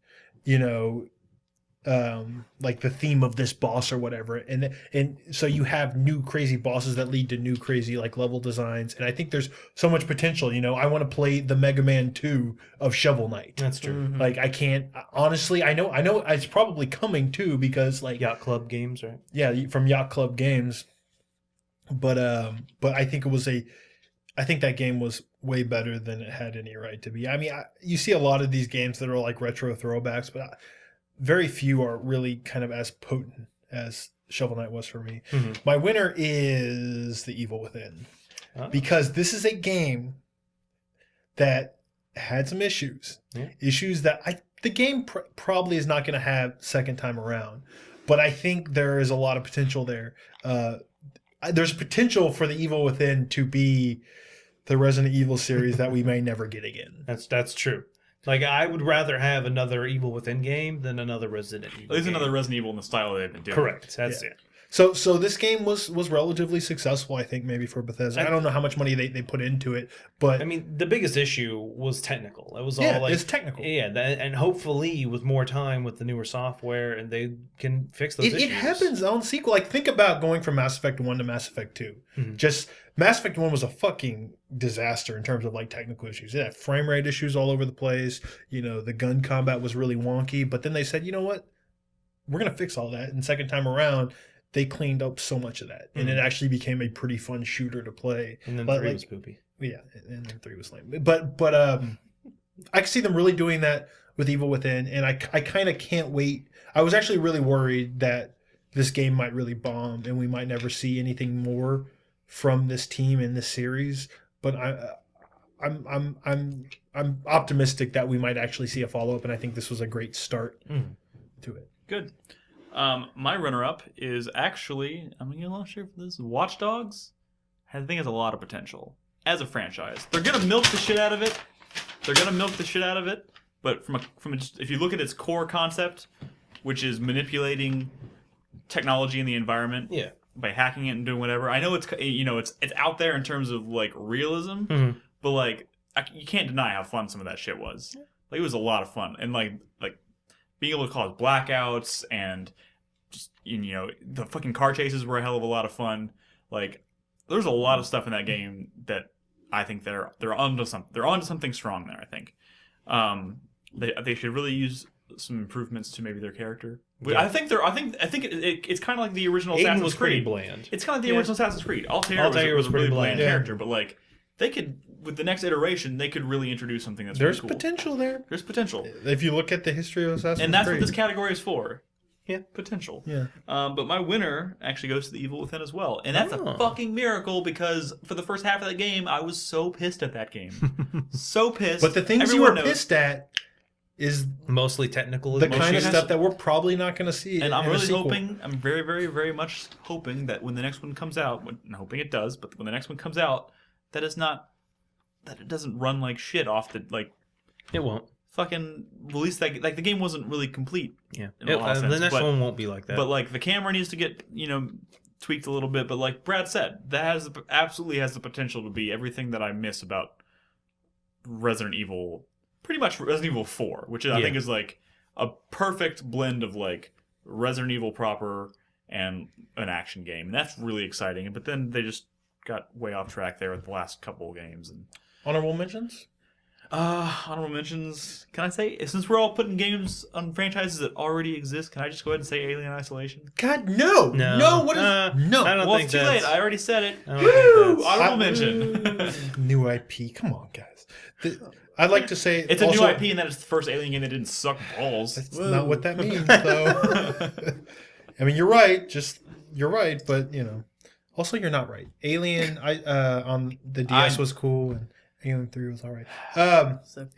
like the theme of this boss or whatever, and so you have new crazy bosses that lead to new crazy like level designs, and I think there's so much potential. I want to play the Mega Man 2 of Shovel Knight. That's true. Mhm. Like I can't honestly. I know it's probably coming too because like Yacht Club games, right? yeah, from Yacht Club Games. But I think I think that game was way better than it had any right to be. I mean, you see a lot of these games that are like retro throwbacks, but very few are really kind of as potent as Shovel Knight was for me. Mhm. My winner is The Evil Within because this is a game that had some issues. Yeah. Issues that the game probably is not going to have second time around, but I think there is a lot of potential there. There's potential for The Evil Within to be the Resident Evil series that we may never get again. That's true. Like I would rather have another Evil Within game than another Resident Evil. There's game. another Resident Evil in the style they've been doing. Correct. That's Yeah. it. So this game was relatively successful, I think, maybe for Bethesda. I don't know how much money they put into it, but I mean, the biggest issue was technical. It was yeah, all like it's technical. Yeah, and hopefully with more time with the newer software, and they can fix those issues. It happens on sequel. Like think about going from Mass Effect 1 to Mass Effect 2. Mhm. Just Mass Effect 1 was a fucking disaster in terms of like technical issues. It had frame rate issues all over the place. The gun combat was really wonky. But then they said, you know what? we're gonna fix all that. And second time around, they cleaned up so much of that, and it actually became a pretty fun shooter to play. And then But, 3 like, was poopy. Yeah, and then 3 was lame. But I can see them really doing that with Evil Within, and I kind of can't wait. I was actually really worried that this game might really bomb and we might never see anything more from this team in this series. But I'm optimistic that we might actually see a follow up, and I think this was a great start to it. Good. My runner-up is actually, I'm gonna get a lot for this. Watch Dogs. I think has a lot of potential as a franchise. They're gonna milk the shit out of it. But if you look at its core concept, which is manipulating technology in the environment, by hacking it and doing whatever. I know it's out there in terms of like realism, but like you can't deny how fun some of that shit was. Like it was a lot of fun, and like being able to cause blackouts and just the fucking car chases were a hell of a lot of fun. Like there's a lot of stuff in that game that I think they're onto something. They're onto something strong there. I think they should really use some improvements to maybe their character. Yeah. I think it's kind of like the original Aiden Assassin's was Creed. pretty bland. It's kind of like the original Assassin's Creed. Altair was a pretty really bland bland. character, but like they could, with the next iteration, they could really introduce something that's There's really cool. potential there. There's potential, If you look at the history of Assassin's Creed. and that's what this category is for. Yeah. Potential. Yeah. But my winner actually goes to the Evil Within as well, and that's a fucking miracle because for the first half of that game, I was so pissed at that game, so pissed. But the things Everyone you were knows. pissed at is Mostly technical. the kind of Mostly stuff that we're probably not going to see. And in I'm a really sequel. hoping, I'm very, very, very much hoping that when the next one comes out, I'm hoping it does, but when the next one comes out, that it doesn't run like shit off the, like, It won't. fucking release that, like, the game wasn't really complete. Yeah. In a lot of The sense, next but- one won't be like that. But, like, the camera needs to get, tweaked a little bit, but like Brad said, that absolutely has the potential to be everything that I miss about Resident Evil, pretty much Resident Evil 4, which I think is like a perfect blend of like Resident Evil proper and an action game, and that's really exciting. But then they just got way off track there with the last couple of games. And Honorable mentions? honorable mentions. Can I say, since we're all putting games on franchises that already exist, can I just go ahead and say Alien Isolation? God, no. No. What is... No. I don't Well, think it's too that's- late. I already said it. I don't think that's- Honorable mention. New IP. Come on, guys. I'd like to say... It's a also, new IP in that it's the first Alien game that didn't suck balls. That's not what that means, though. I mean, you're right. You're right, but, Also, you're not right. Alien on the DS was cool, and Alien 3 was all right.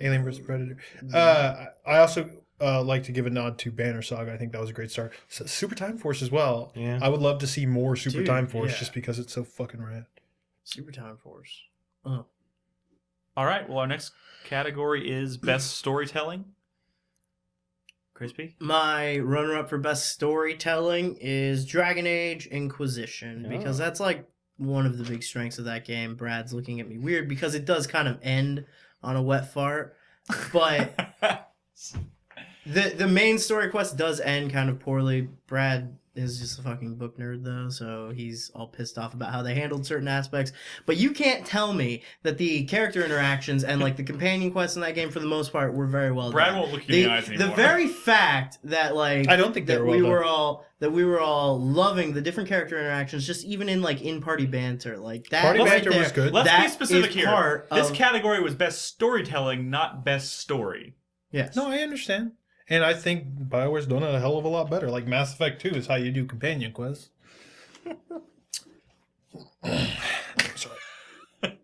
Alien vs. Predator. I also like to give a nod to Banner Saga. I think that was a great start. Super Time Force as well. Yeah. I would love to see more Super Time Force yeah. just because it's so fucking rad. Super Time Force. All right. Well, our next category is best storytelling. Crispy. My runner-up for best storytelling is Dragon Age Inquisition, because that's like one of the big strengths of that game. Brad's looking at me weird because it does kind of end on a wet fart, but the main story quest does end kind of poorly. Brad is just a fucking book nerd though, so he's all pissed off about how they handled certain aspects. But you can't tell me that the character interactions and like the companion quests in that game for the most part were very well Brad done. won't look you in the eyes anymore. The very fact that like I don't think they that were well we were all loving the different character interactions, just even in like in-party banter, like that. Party right banter there, was good. Let's that be specific is here. part This of- category was best storytelling, not best story. Yes. No, I understand. And I think BioWare's done it a hell of a lot better. Like Mass Effect 2 is how you do companion quests. Sorry.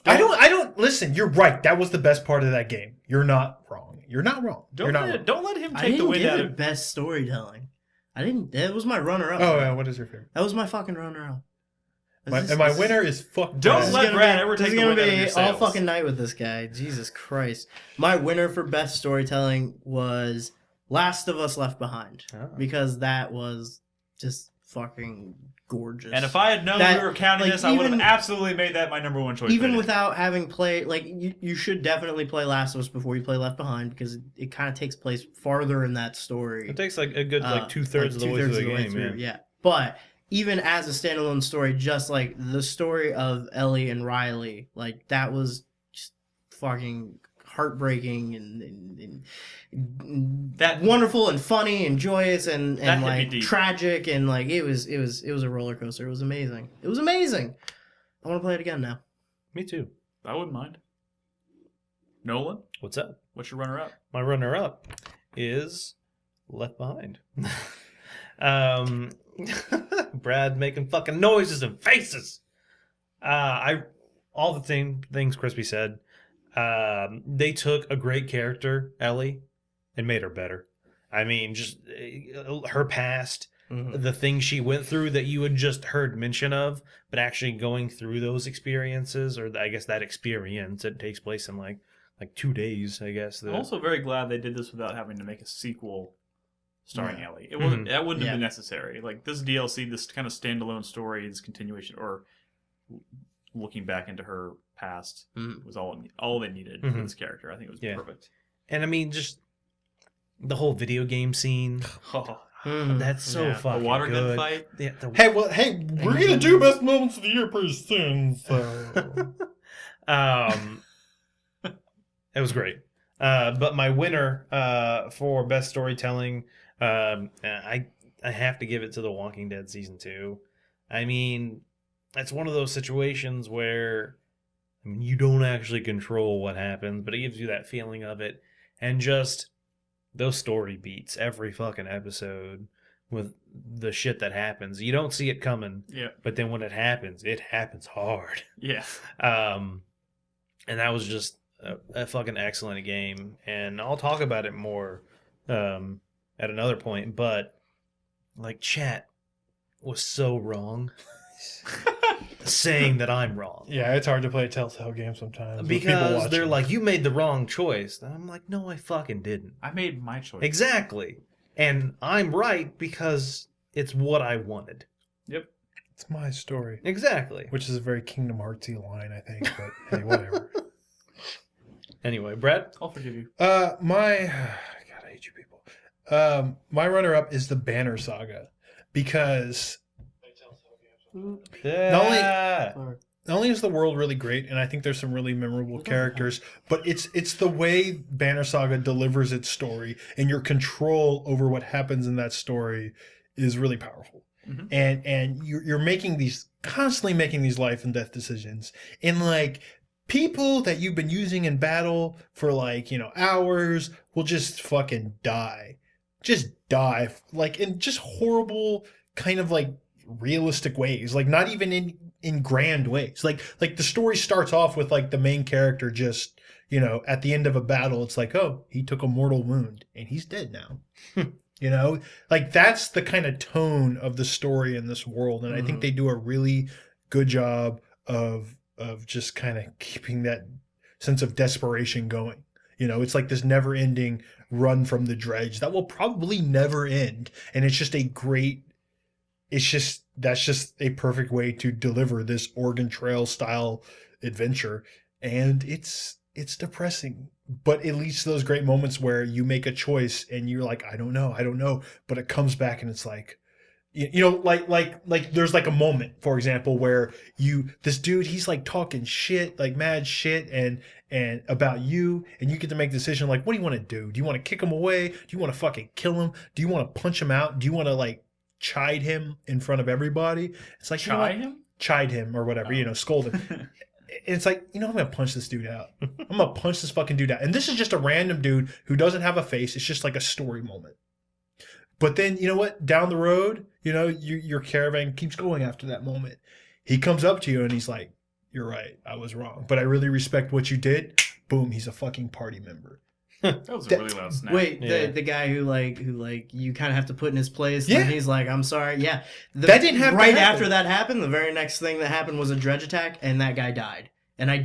I don't listen, you're right. That was the best part of that game. You're not wrong. You're not wrong. You're not wrong. Don't let him I take the didn't wind give out it of. best storytelling. I didn't. That was my runner-up. Oh, yeah, what is your favorite? That was my fucking runner-up. My winner is fuck. Don't Brad. let Brad ever take the wind out of your all sails. fucking night with this guy. Jesus Christ. My winner for best storytelling was Last of Us Left Behind, because that was just fucking gorgeous. And if I had known That- we were counting like, this, I would have even- absolutely made that my number one choice. even but I without having played, like, you should definitely play Last of Us before you play Left Behind, because it kind of takes place farther in that story. It takes like a good like 2/3 of the way through the game, yeah. But even as a standalone story, just like the story of Ellie and Riley, like that was just fucking heartbreaking and That- wonderful and funny and joyous and That hit me like deep. tragic and like it was a roller coaster. It was amazing. It was amazing. I want to play it again now. Me too. I wouldn't mind. Nolan, What's up? what's your runner-up? My runner-up is Left Behind. Brad making fucking noises and faces. All the things Crispy said. They took a great character, Ellie, and made her better. I mean, just her past, the things she went through that you had just heard mention of, but actually going through those experiences, or I guess that experience, it takes place in like 2 days, I guess. I'm also very glad they did this without having to make a sequel starring Yeah. Ellie. It wasn't. That wouldn't have Yeah. been necessary. Like this DLC, this kind of standalone story, this continuation, or looking back into her past was all they needed for this character. I think it was perfect. And I mean, just the whole video game scene. Oh, That's so fucking the water gun good. fight. Yeah, Hey, we're gonna do best moments of the year pretty soon. So it was great. But my winner for best storytelling, I have to give it to The Walking Dead season 2. I mean, it's one of those situations where you don't actually control what happens, but it gives you that feeling of it, and just those story beats every fucking episode with the shit that happens. You don't see it coming, but then when it happens hard. Yeah. And that was just a fucking excellent game, and I'll talk about it more at another point, but like chat was so wrong saying that I'm wrong. yeah, it's hard to play a Telltale game sometimes with people Because watching. they're like, you made the wrong choice. And I'm like, no, I fucking didn't. I made my choice. Exactly. And I'm right because it's what I wanted. Yep. It's my story. Exactly. Which is a very Kingdom Heartsy line, I think, but hey, whatever. Anyway, Brett? I'll forgive you. God, I hate you people. My runner-up is the Banner Saga, because Yeah. not only is the world really great, and I think there's some really memorable characters, but it's the way Banner Saga delivers its story, and your control over what happens in that story is really powerful. Mhm. And you're constantly making these life and death decisions, and like people that you've been using in battle for like hours will just fucking die, like in just horrible kind of like realistic ways, like not even in grand ways. Like the story starts off with like the main character just at the end of a battle, it's like, oh, he took a mortal wound and he's dead now. Like that's the kind of tone of the story in this world, and I think they do a really good job of just kind of keeping that sense of desperation going. It's like this never ending run from the dredge that will probably never end, and it's just that's just a perfect way to deliver this Oregon Trail style adventure. And it's depressing, but it leads to those great moments where you make a choice and you're like, I don't know, but it comes back and it's like, like there's like a moment, for example, where this dude, he's like talking shit, like mad shit and about you, and you get to make a decision like, what do you want to do? Do you want to kick him away? Do you want to fucking kill him? Do you want to punch him out? Do you want to like chide him in front of everybody? It's like, chide him or whatever, scold him. And it's like, I'm gonna punch this dude out. I'm gonna punch this fucking dude out. And this is just a random dude who doesn't have a face. It's just like a story moment. But then, you know what? Down the road, your caravan keeps going after that moment. He comes up to you and he's like, you're right, I was wrong, but I really respect what you did. Boom, he's a fucking party member. That was a really loud snap. Wait, the guy who you kind of have to put in his place. Yeah. And he's like, I'm sorry. Yeah. That didn't have to right happen. after that happened. The very next thing that happened was a dredge attack, and that guy died. And I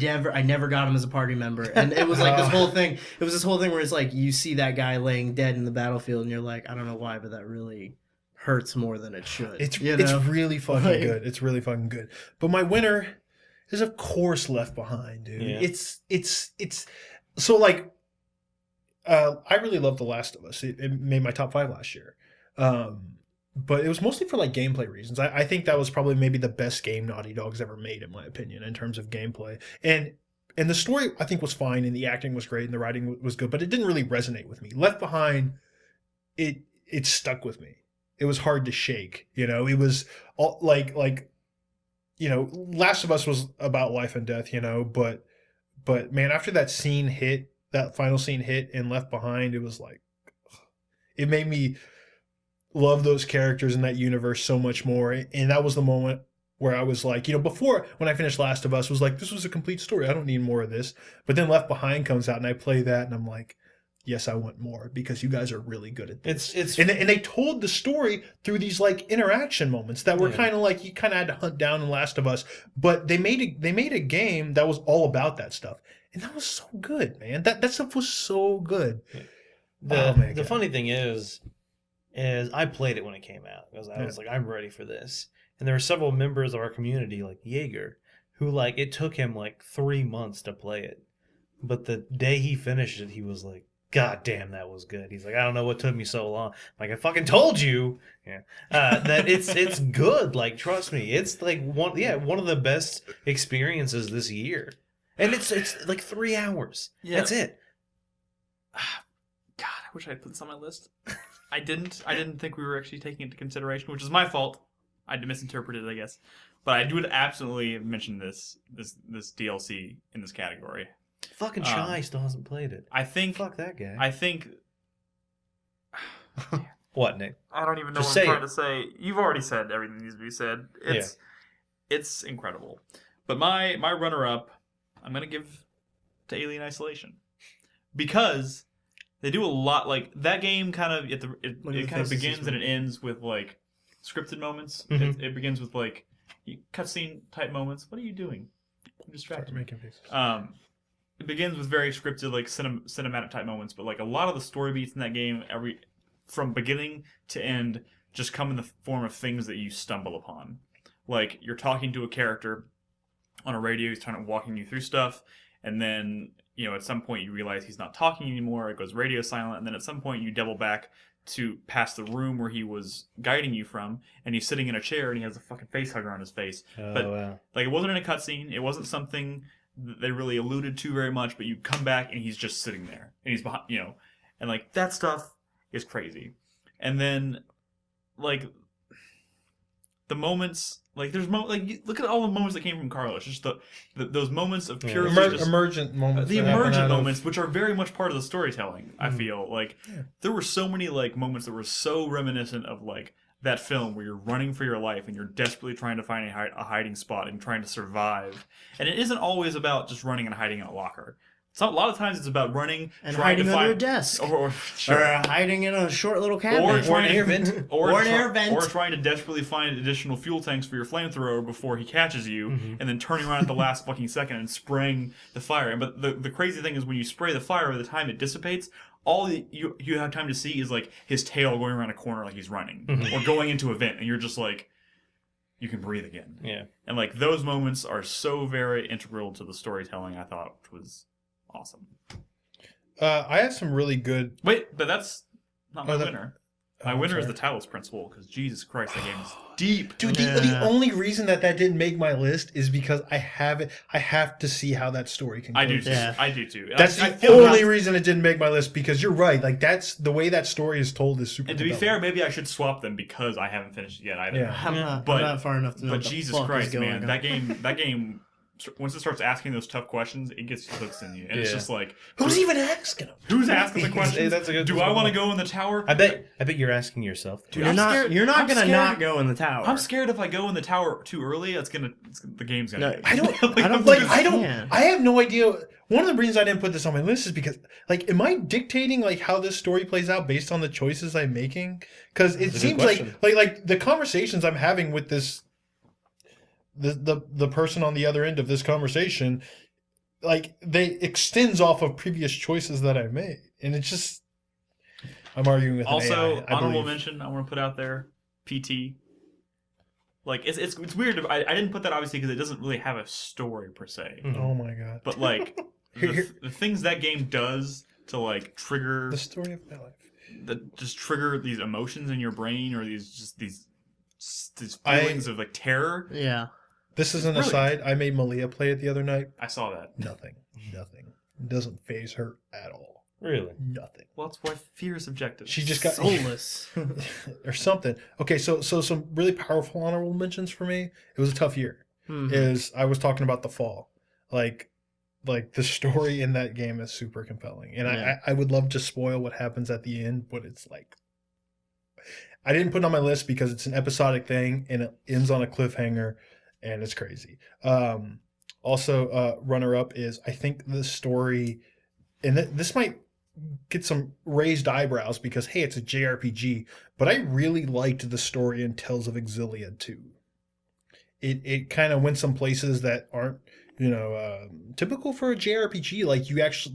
never got him as a party member. And it was like this whole thing. It was this whole thing where it's like you see that guy laying dead in the battlefield, and you're like, I don't know why, but that really hurts more than it should. It's really fucking good. It's really fucking good. But my winner is of course Left Behind, dude. Yeah. It's so like I really love The Last of Us. It made my top 5 last year. But it was mostly for like gameplay reasons. I think that was probably maybe the best game Naughty Dog's ever made, in my opinion, in terms of gameplay. And and the story I think was fine, and the acting was great, and the writing was good, but it didn't really resonate with me. Left Behind, it stuck with me. It was hard to shake. It was all, like Last of Us was about life and death. But man, after that final scene hit in Left Behind, it was like, it made me love those characters in that universe so much more. And that was the moment where I was like, before, when I finished Last of Us, was like, this was a complete story. I don't need more of this. But then Left Behind comes out and I play that and I'm like, yes, I want more, because you guys are really good at this. And they told the story through these like interaction moments that were kind of like, you kind of had to hunt down in Last of Us, but they made a game that was all about that stuff. And that was so good, man. That stuff was so good. The funny thing is I played it when it came out, because I was like, I'm ready for this. And there were several members of our community, like Jaeger, who like, it took him like 3 months to play it. But the day he finished it, he was like, God damn, that was good. He's like, I don't know what took me so long. I'm like, I fucking told you, that it's good. Like, trust me, it's like one of the best experiences this year, and it's like 3 hours. Yeah. That's it. God, I wish I had put this on my list. I didn't think we were actually taking it into consideration, which is my fault. I misinterpreted it, I guess. But I would absolutely mention this DLC in this category. Fucking Shy still hasn't played it. Fuck that guy. I think. What, Nick? I don't even know Just what I'm trying to say. You've already said everything that needs to be said. It's incredible. But my runner-up, I'm gonna give to Alien Isolation, because they do a lot. Like, that game kind of it kind of begins and it ends with like scripted moments. Mm-hmm. It begins with like cutscene type moments. What are you doing? I'm distracted. Making faces. It begins with very scripted, like cinematic type moments, but like a lot of the story beats in that game, from beginning to end, just come in the form of things that you stumble upon. Like, you're talking to a character on a radio, he's walking you through stuff, and then at some point you realize he's not talking anymore. It goes radio silent, and then at some point you double back to past the room where he was guiding you from, and he's sitting in a chair and he has a fucking face hugger on his face. Wow. Like, it wasn't in a cutscene. It wasn't something they really alluded to very much, but you come back and he's just sitting there, and he's behind, and like, that stuff is crazy. And then like the moments, like there's look at all the moments that came from Carlos, just those moments of pure emergent moments, the emergent moments, which are very much part of the storytelling. I feel like there were so many like moments that were so reminiscent of like that film where you're running for your life and you're desperately trying to find a hiding spot and trying to survive. And it isn't always about just running and hiding in a locker. So a lot of times it's about running and hiding under a desk, or hiding in a short little cabin, or an air vent, or an air vent, or trying to desperately find additional fuel tanks for your flamethrower before he catches you, and then turning around at the last fucking second and spraying the fire. But the crazy thing is, when you spray the fire, by the time it dissipates, all you have time to see is like his tail going around a corner like he's running, or going into a vent, and you're just like, you can breathe again. Yeah. And like, those moments are so very integral to the storytelling, I thought, which was awesome. I have some really good. Wait, but that's not my winner. My winner is the Talos Principle, because Jesus Christ, that game is deep. Dude, the only reason that didn't make my list is because I have to see how that story can go. I do too. Yeah. I do too. That's the only reason it didn't make my list, because you're right. Like, that's the way that story is told is super. And to be fair, maybe I should swap them because I haven't finished it yet either. Yeah. I'm not far enough to know. But Jesus Christ, man, that game. Once it starts asking those tough questions, it gets hooks in you, and it's just like, who's even asking them? Who's asking the questions? That's a good. Do I want to go in the tower? I bet you're asking yourself. Dude, you're not gonna not go in the tower. I'm scared if I go in the tower too early, the game's gonna. No, I have no idea. One of the reasons I didn't put this on my list is because, like, am I dictating like how this story plays out based on the choices I'm making? Because it seems like the conversations I'm having with this. The person on the other end of this conversation, like, they extends off of previous choices that I've made, and it's just, I'm arguing with also an AI, honorable mention I want to put out there, PT. Like, it's weird. I didn't put that obviously because it doesn't really have a story per se. Oh my god! But like the things that game does to like trigger the story of my life, that just trigger these emotions in your brain, or these feelings of like terror. Yeah. This is an aside. I made Malia play it the other night. I saw that. Nothing. It doesn't phase her at all. Really? Nothing. Well, that's why fear is subjective. She just got soulless. or something. Okay, so some really powerful honorable mentions for me. It was a tough year. Mhm. Is I was talking about The Fall. Like the story in that game is super compelling. And Yeah. I would love to spoil what happens at the end, but it's like I didn't put it on my list because it's an episodic thing and it ends on a cliffhanger and it's crazy. Also, runner up is I think the story, and this might get some raised eyebrows because hey, it's a JRPG, but I really liked the story in Tales of Exilia 2. It kind of went some places that aren't typical for a JRPG. Like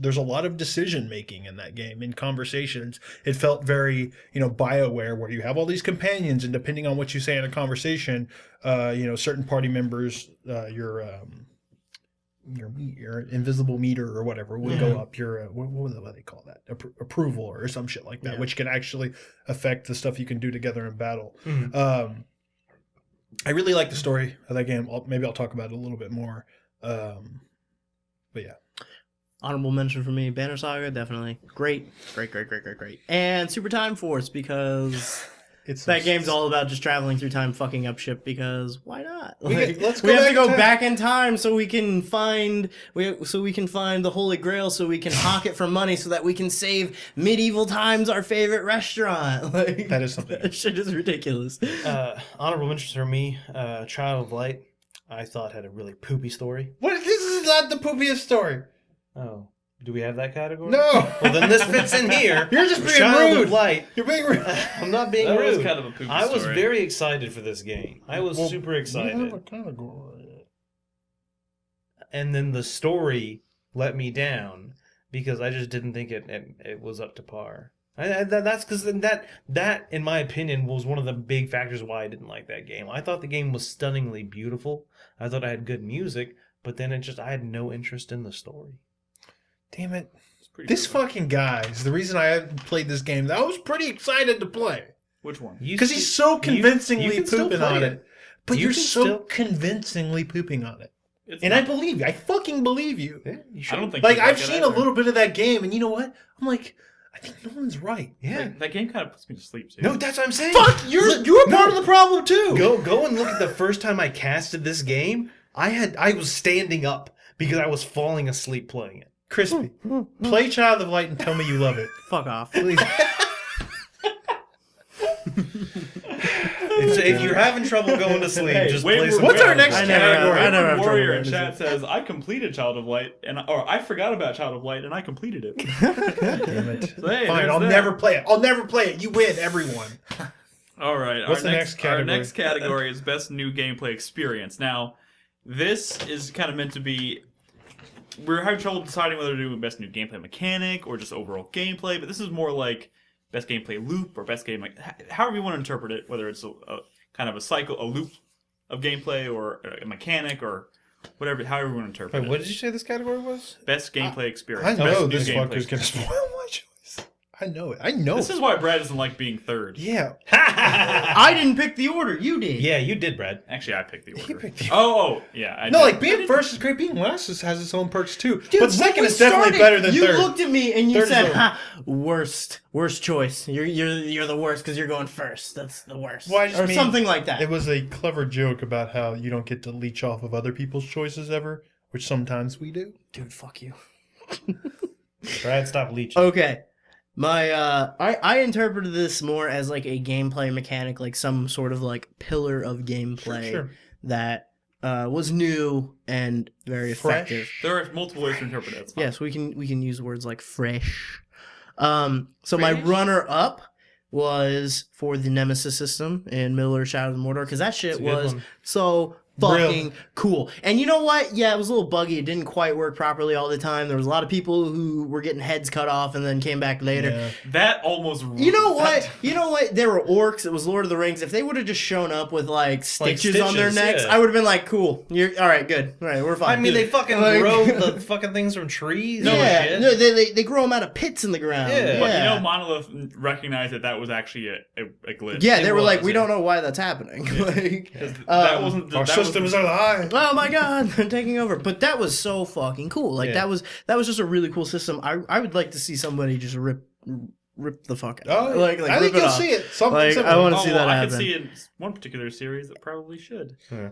there's a lot of decision making in that game, in conversations. It felt very BioWare, where you have all these companions, and depending on what you say in a conversation, certain party members, your invisible meter or whatever would go up. Your what do they call that? Approval or some shit like that, which can actually affect the stuff you can do together in battle. Mhm. I really like the story of that game. Maybe I'll talk about it a little bit more. But yeah. Honorable mention for me, Banner Saga, definitely. Great. And Super Time Force, because that game's all about just traveling through time, fucking up shit, because why not? Let's we have to go back back in time so we can find the Holy Grail, so we can hawk it for money, so that we can save Medieval Times, our favorite restaurant. That is something. That shit is ridiculous. Honorable mentions for me, Child of Light, I thought had a really poopy story. What? This is not the poopiest story. Oh, do we have that category? No. Well, then this fits in here. You're just being Child rude. of Light. You're being rude. I'm not being That rude. was kind of a poopy I was story. very excited for this game. I was super excited. And then the story let me down because I just didn't think it was up to par. That's because that, in my opinion, was one of the big factors why I didn't like that game. I thought the game was stunningly beautiful. I thought I had good music, but then I had no interest in the story. Damn it. This fucking guy is the reason I haven't played this game that I was pretty excited to play. Which one? Because he's so convincingly you can still pooping play on it. it. But You you're can so still- convincingly pooping on it. It's And not- I believe you. I fucking believe you. Yeah, you I don't think Like, you I've it seen a either. little bit of that game, and you know what? I'm like, I think Nolan's right. Yeah. Like, that game kind of puts me to sleep too. No, that's what I'm saying. Fuck! You're part of the problem, too! Go and look at the first time I casted this game. I was standing up because I was falling asleep playing it. Crispy. Play Child of Light and tell me you love it. Fuck off. Please. If you're having trouble going to sleep, Hey, just wait, play some what's our Child of next Light. I never- category? I never have trouble Warrior in with chat it. says, I completed Child of Light, or I forgot about Child of Light, and I completed it. Damn it. So, hey, Fine, there's I'll that. never play it. I'll never play it. You win, everyone. All right. What's the next Our category? next category is Best New Gameplay Experience. Now, this is kind of meant to be... We're having trouble deciding whether to do Best New Gameplay Mechanic or just overall gameplay, but this is more like Best Gameplay Loop or Best Game... However you want to interpret it, whether it's a kind of a cycle, a loop of gameplay or a mechanic or whatever, however you want to interpret Wait, it. what did you say this category was? Best Gameplay Experience. I Best know New this Gameplay fucker's going to Experience. spoil my choice. I know it. I know This it. is why Brad doesn't like being third. Yeah. I didn't pick the order. You did. Yeah, you did, Brad. Actually, I picked the order. He picked the Yeah. I No, did. like being first is great. Being last has its own perks too. Dude, but second when we is definitely started, better than you third. looked at me and you Third is said, lower. "Ha, worst choice. You're the worst because you're going first. That's the worst." Well, I just or mean, something like that. It was a clever joke about how you don't get to leech off of other people's choices ever, which sometimes we do. Dude, fuck you. Brad, stop leeching. Okay. My I interpreted this more as like a gameplay mechanic, like some sort of like pillar of gameplay Sure. that was new and very Fresh. effective. There are multiple ways to interpret it. It's fine. Yes, we can use words like fresh. So my Fresh? runner up was for the Nemesis system in Middle Earth Shadow of Mordor, because that shit It's a good was one. so fucking cool. And you know what? Yeah, it was a little buggy. It didn't quite work properly all the time. There was a lot of people who were getting heads cut off and then came back later. Yeah. That almost. You know what? You know what? There were orcs. It was Lord of the Rings. If they would have just shown up with like stitches on their stitches, necks, yeah. I would have been like, "Cool, you're all right, good, all right, we're fine." I mean, they fucking Like- grow the fucking things from trees. Yeah, and shit. no, they grow them out of pits in the ground. Yeah. But you know, Monolith recognized that was actually a glitch. Yeah, they It were like, was, we yeah. don't know why that's happening. Like, that wasn't. Our That system systems are lying. Oh my god, they're taking over. But that was so fucking cool. Like that was just a really cool system. I would like to see somebody just rip the fuck out. Oh, like I rip think it you'll off. see it. Something Like, similar. I want to see that I happen. could see in one particular series that probably should. Yeah.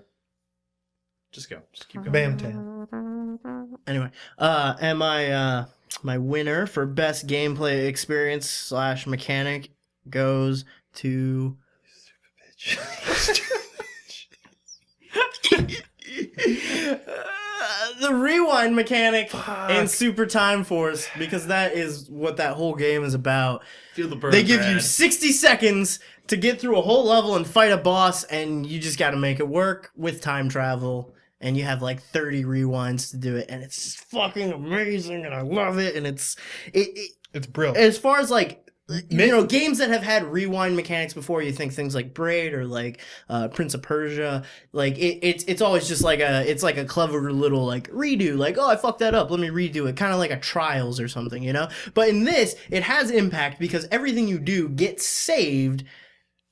Just go. Just keep going. Bam-tan. Anyway, and my winner for best gameplay experience / mechanic goes to the rewind mechanic in Super Time Force, because that is what that whole game is about. Feel the burn. They give you Brad. 60 seconds to get through a whole level and fight a boss, and you just got to make it work with time travel. And you have like 30 rewinds to do it, and it's just fucking amazing, and I love it. And it's brilliant. as far as like, you know, games that have had rewind mechanics before, you think things like Braid or like Prince of Persia, like it's always just like a clever little like redo, like, oh, I fucked that up, let me redo it, kind of like a Trials or something, you know. But in this, it has impact because everything you do gets saved,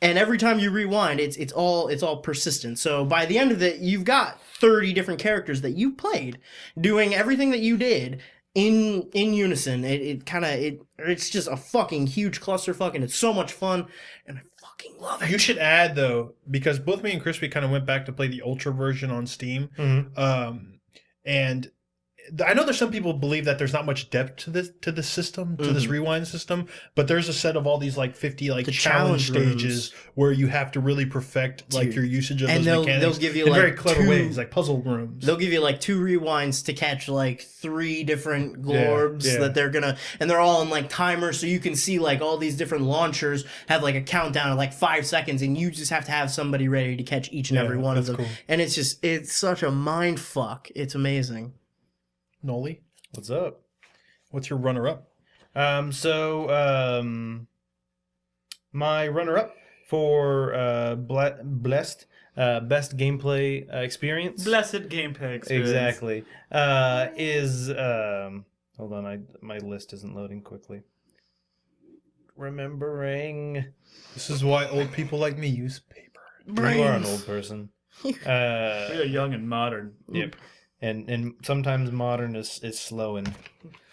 and every time you rewind, it's all persistent. So by the end of it, you've got 30 different characters that you played doing everything that you did in unison. It's just a fucking huge clusterfuck, and it's so much fun, and I fucking love it. You should add though, because both me and Chris, we kind of went back to play the Ultra version on Steam, and I know there's some people believe that there's not much depth to this system, to this rewind system, but there's a set of all these like 50 like challenge stages where you have to really perfect like your usage of those mechanics. They'll give you in like very clever ways, like puzzle rooms. They'll give you like 2 rewinds to catch like 3 different glorbs Yeah. that they're gonna, and they're all in like timers, so you can see like all these different launchers have like a countdown of like 5 seconds, and you just have to have somebody ready to catch each and every one of them. Cool. And it's such a mind fuck. It's amazing. Noli, What's up? what's your runner-up? My runner-up for Blessed best gameplay experience. Blessed gameplay experience. Exactly. Is hold on, my list isn't loading quickly. Remembering. This is why old people like me use paper. You are an old person. We are young and modern. Yep. And sometimes modern is slow and.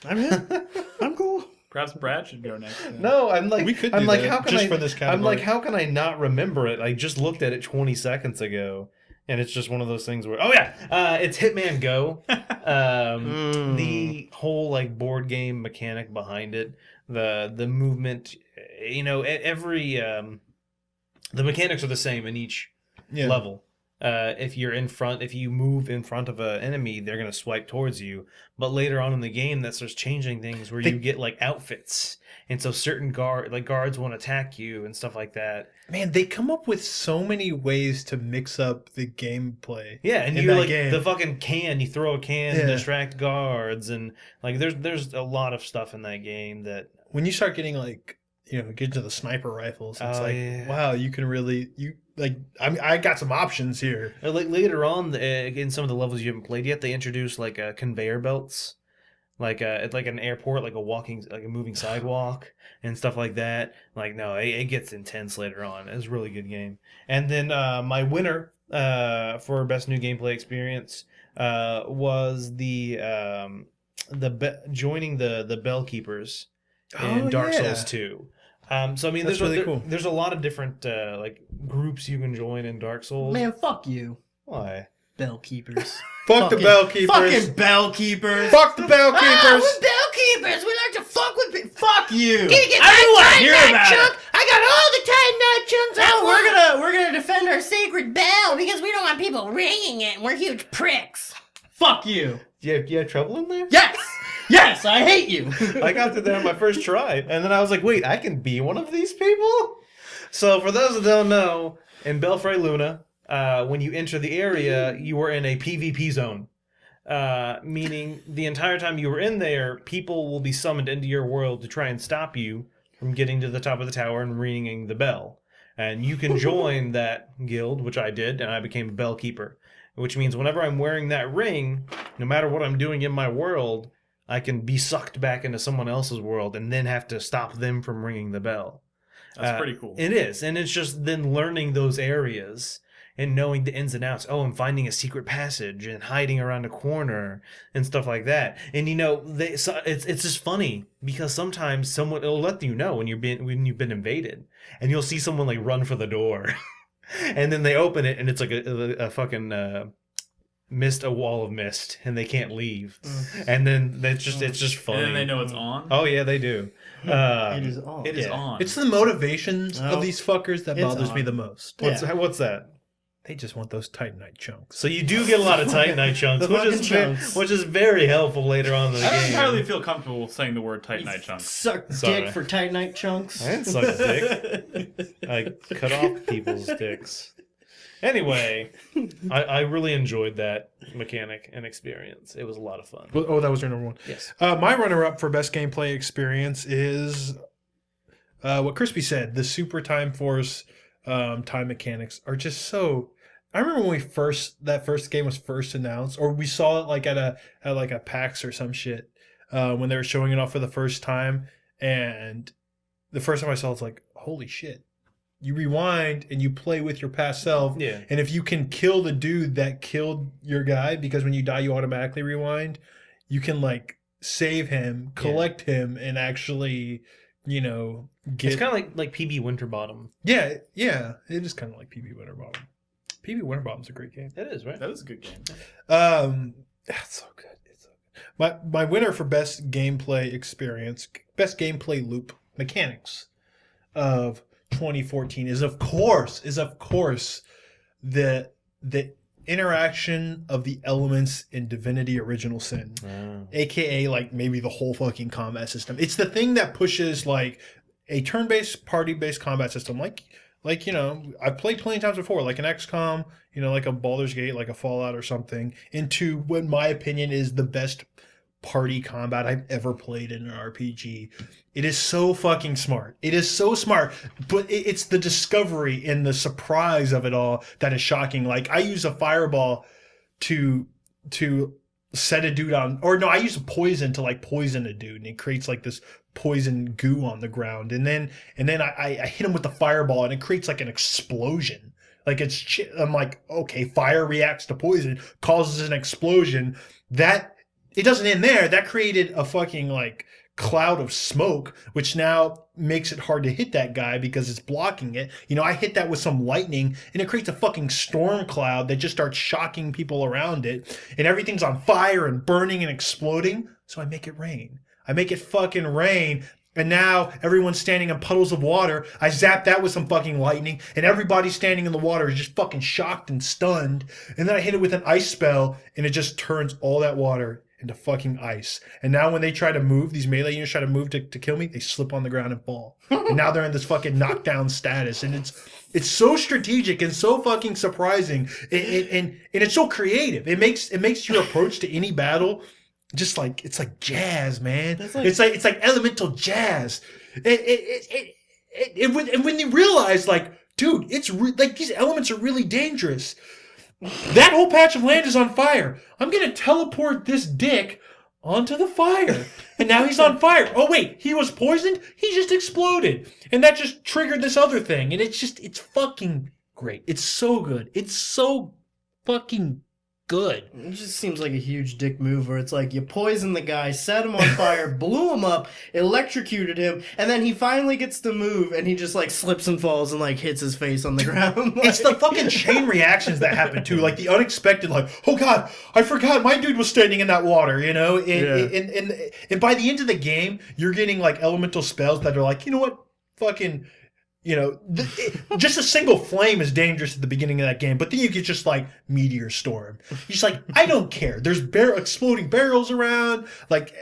I'm cool. Perhaps Brad should go next. No, I'm like, We could I'm do like, that how can just I? for this I'm like, category. how can I not remember it? I just looked at it 20 seconds ago, and it's just one of those things where, oh yeah, it's Hitman Go. The whole like board game mechanic behind it, the movement, you know, every the mechanics are the same in each level. If you move in front of an enemy, they're gonna swipe towards you. But later on in the game, that starts changing things where you get like outfits, and so certain guards won't attack you and stuff like that. Man, they come up with so many ways to mix up the gameplay. Yeah, and in you that like game. the fucking can. You throw a can to distract guards, and like there's a lot of stuff in that game that When you start getting like, you know, get to the sniper rifles, it's wow, you can really I got some options here. like later on in some of the levels you haven't played yet, they introduce like conveyor belts, like an airport, like a moving sidewalk and stuff like that. Like no, it gets intense later on. It's a really good game. And then my winner for best new gameplay experience was joining the Bell Keepers in Dark Souls 2. So I mean, That's really cool. There's a lot of different like groups you can join in Dark Souls. Man, fuck you. Why? Bell keepers. Fuck the bell keepers. Fucking bell keepers. Fuck the bell keepers. We're bell keepers. We like to fuck with fuck you. Can you get I don't my want to time hear back, about Chuck? it. I got all the time now, chunks. We're gonna defend our sacred bell because we don't want people ringing it. We're huge pricks. fuck you. You have trouble in there? Yes. Yes, I hate you. I got to there on my first try, and then I was like, wait, I can be one of these people? So for those that don't know, in Belfry Luna, when you enter the area, you are in a PvP zone. Meaning the entire time you were in there, people will be summoned into your world to try and stop you from getting to the top of the tower and ringing the bell. And you can join that guild, which I did, and I became a bell keeper. Which means whenever I'm wearing that ring, no matter what I'm doing in my world, I can be sucked back into someone else's world and then have to stop them from ringing the bell. That's pretty cool. It is, and it's just then learning those areas and knowing the ins and outs. Oh, and finding a secret passage and hiding around a corner and stuff like that. And it's just funny because sometimes someone will let you know when you've been invaded, and you'll see someone like run for the door, and then they open it and it's like a fucking a wall of mist, and they can't leave. And then it's just funny. And then they know it's on. Oh yeah, they do. It is on. It is on. It's the motivations of these fuckers that It's bothers me on. the most. What's that? They just want those Titanite chunks. So you do get a lot of Titanite chunks, The fucking chunks. which is very helpful later on in the I don't game. entirely feel comfortable saying the word Titanite chunks. Suck Sorry. dick for Titanite chunks. I didn't suck a dick. I cut off people's dicks. Anyway, I really enjoyed that mechanic and experience. It was a lot of fun. Well, oh, that was your number one. Yes. My runner-up for best gameplay experience is what Crispy said. The Super Time Force time mechanics are just so. I remember when that first game was first announced, or we saw it like at a PAX or some shit when they were showing it off for the first time, and the first time I saw it, it's like, holy shit. You rewind and you play with your past self. Yeah. And if you can kill the dude that killed your guy, because when you die, you automatically rewind, you can like save him, collect him, and actually, get. It's kind of like PB Winterbottom. Yeah. It is kind of like PB Winterbottom. PB Winterbottom's a great game. It is, right? That is a good game. That's so good. It's so good. My winner for best gameplay experience, best gameplay loop mechanics of 2014 is of course the interaction of the elements in Divinity Original Sin, aka like maybe the whole fucking combat system. It's the thing that pushes like a turn-based party-based combat system like I've played plenty of times before, like an XCOM, like a Baldur's Gate, like a Fallout or something, into what in my opinion is the best party combat I've ever played in an RPG. It is so fucking smart. It is so smart, but it's the discovery and the surprise of it all that is shocking. Like I use a fireball to set a dude on, or no, I use a poison to like poison a dude, and it creates like this poison goo on the ground, and then I hit him with the fireball, and it creates like an explosion. Like I'm like, okay, fire reacts to poison, causes an explosion. That it doesn't end there. That created a fucking like cloud of smoke, which now makes it hard to hit that guy because it's blocking it. I hit that with some lightning, and it creates a fucking storm cloud that just starts shocking people around it, and everything's on fire and burning and exploding. So I make it rain. I make it fucking rain. And now everyone's standing in puddles of water. I zap that with some fucking lightning, and everybody standing in the water is just fucking shocked and stunned. And then I hit it with an ice spell, and it just turns all that water into fucking ice. And now when they try to move, these melee units try to move to kill me, they slip on the ground and fall. And now they're in this fucking knockdown status. And it's so strategic and so fucking surprising. And it's so creative. It makes your approach to any battle just like, it's like jazz, man. It's like elemental jazz. And when you realize, like, dude, like these elements are really dangerous. That whole patch of land is on fire. I'm going to teleport this dick onto the fire. And now he's on fire. Oh, wait, he was poisoned? He just exploded. And that just triggered this other thing. And it's fucking great. It's so good. It's so fucking good. It just seems like a huge dick move where it's like you poisoned the guy, set him on fire, blew him up, electrocuted him, and then he finally gets to move and he just like slips and falls and like hits his face on the ground. It's the fucking chain reactions that happen too, like the unexpected, like, oh god, I forgot my dude was standing in that water, and by the end of the game, you're getting like elemental spells that are like, you know what, fucking, just a single flame is dangerous at the beginning of that game, but then you get just like meteor storm. You're just like, I don't care. There's exploding barrels around, like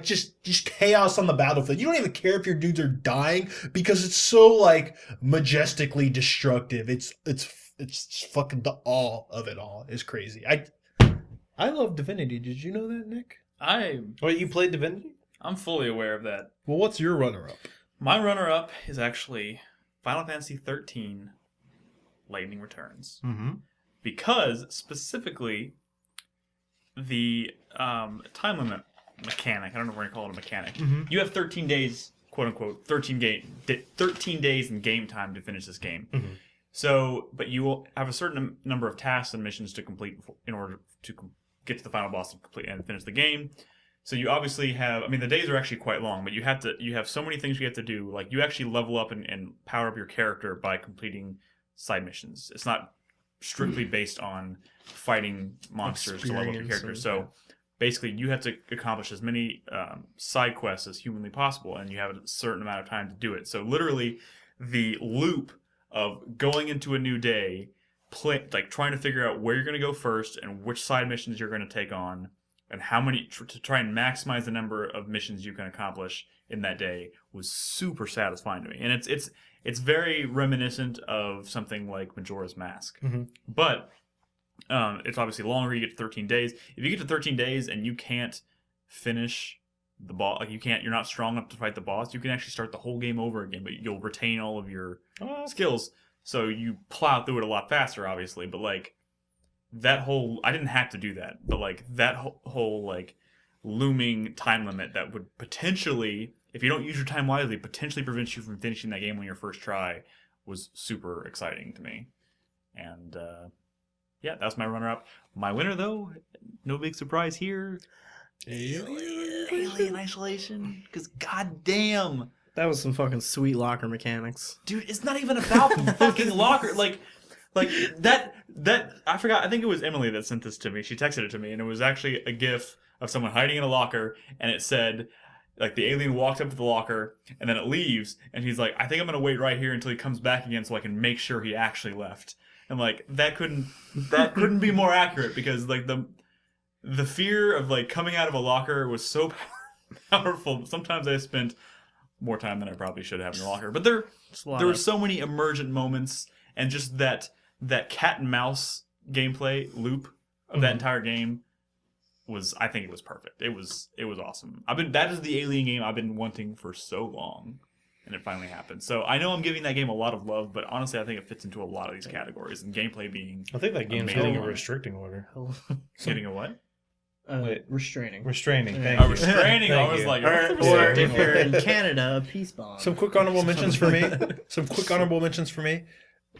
just chaos on the battlefield. You don't even care if your dudes are dying because it's so like majestically destructive. It's fucking the awe of it all is crazy. I love Divinity. Did you know that, Nick? You played Divinity? I'm fully aware of that. Well, what's your runner-up? My runner-up is actually Final Fantasy 13 Lightning Returns. Mm-hmm. Because, specifically, the time limit mechanic, I don't know if we're going to call it a mechanic. Mm-hmm. You have 13 days, quote-unquote, 13 days in game time to finish this game. Mm-hmm. So, but you will have a certain number of tasks and missions to complete in order to get to the final boss and complete and finish the game. So you obviously have, I mean, the days are actually quite long, but you have so many things you have to do. Like, you actually level up and power up your character by completing side missions. It's not strictly based on fighting monsters to level up your character. So basically, you have to accomplish as many side quests as humanly possible, and you have a certain amount of time to do it. So literally, the loop of going into a new day, trying to figure out where you're going to go first and which side missions you're going to take on, and how many to try and maximize the number of missions you can accomplish in that day was super satisfying to me. And it's very reminiscent of something like Majora's Mask. Mm-hmm. But it's obviously longer. You get to 13 days. If you get to 13 days and you can't finish the boss, like you're not strong enough to fight the boss, you can actually start the whole game over again, but you'll retain all of your skills. So you plow through it a lot faster, obviously. But like, that whole, I didn't have to do that, but like that whole like looming time limit that would potentially, if you don't use your time wisely, potentially prevent you from finishing that game on your first try was super exciting to me. And yeah, that's my runner-up. My winner, though, no big surprise here. Alien Isolation. Because goddamn, That was some fucking sweet locker mechanics. dude, it's not even about the fucking locker. Like that I forgot. I think it was Emily that sent this to me. She texted it to me, and it was actually a GIF of someone hiding in a locker, and it said, like, the alien walked up to the locker, and then it leaves, and he's like, I think I'm gonna wait right here until he comes back again so I can make sure he actually left. And like, that couldn't be more accurate, because like the fear of like coming out of a locker was so powerful. Sometimes I spent more time than I probably should have in the locker. But there were so many emergent moments, and just that cat and mouse gameplay loop of that entire game I think it was perfect. It was awesome. That is the Alien game I've been wanting for so long, and it finally happened. So I know I'm giving that game a lot of love, but honestly, I think it fits into a lot of these categories, and gameplay being. I think that game's amazing. getting a restricting order. Getting a what? Wait. Restraining. Restraining. Yeah. Thank you. Restraining. Thank I was you. like, Or if you're in Canada, a peace bond. Some quick honorable mentions for me.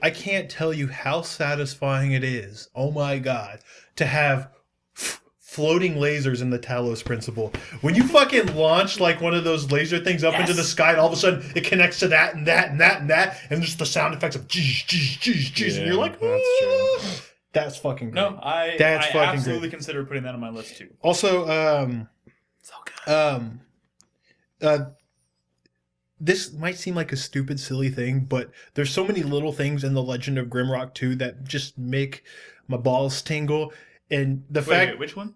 I can't tell you how satisfying it is. Oh my god, to have floating lasers in the Talos Principle. When you fucking launch like one of those laser things up into the sky, and all of a sudden it connects to that and that and that and that, and just the sound effects of and you're like, that's true. That's fucking great. No, I absolutely consider putting that on my list too. Also, So good. this might seem like a stupid, silly thing, but there's so many little things in The Legend of Grimrock 2 that just make my balls tingle. And the Wait, which one?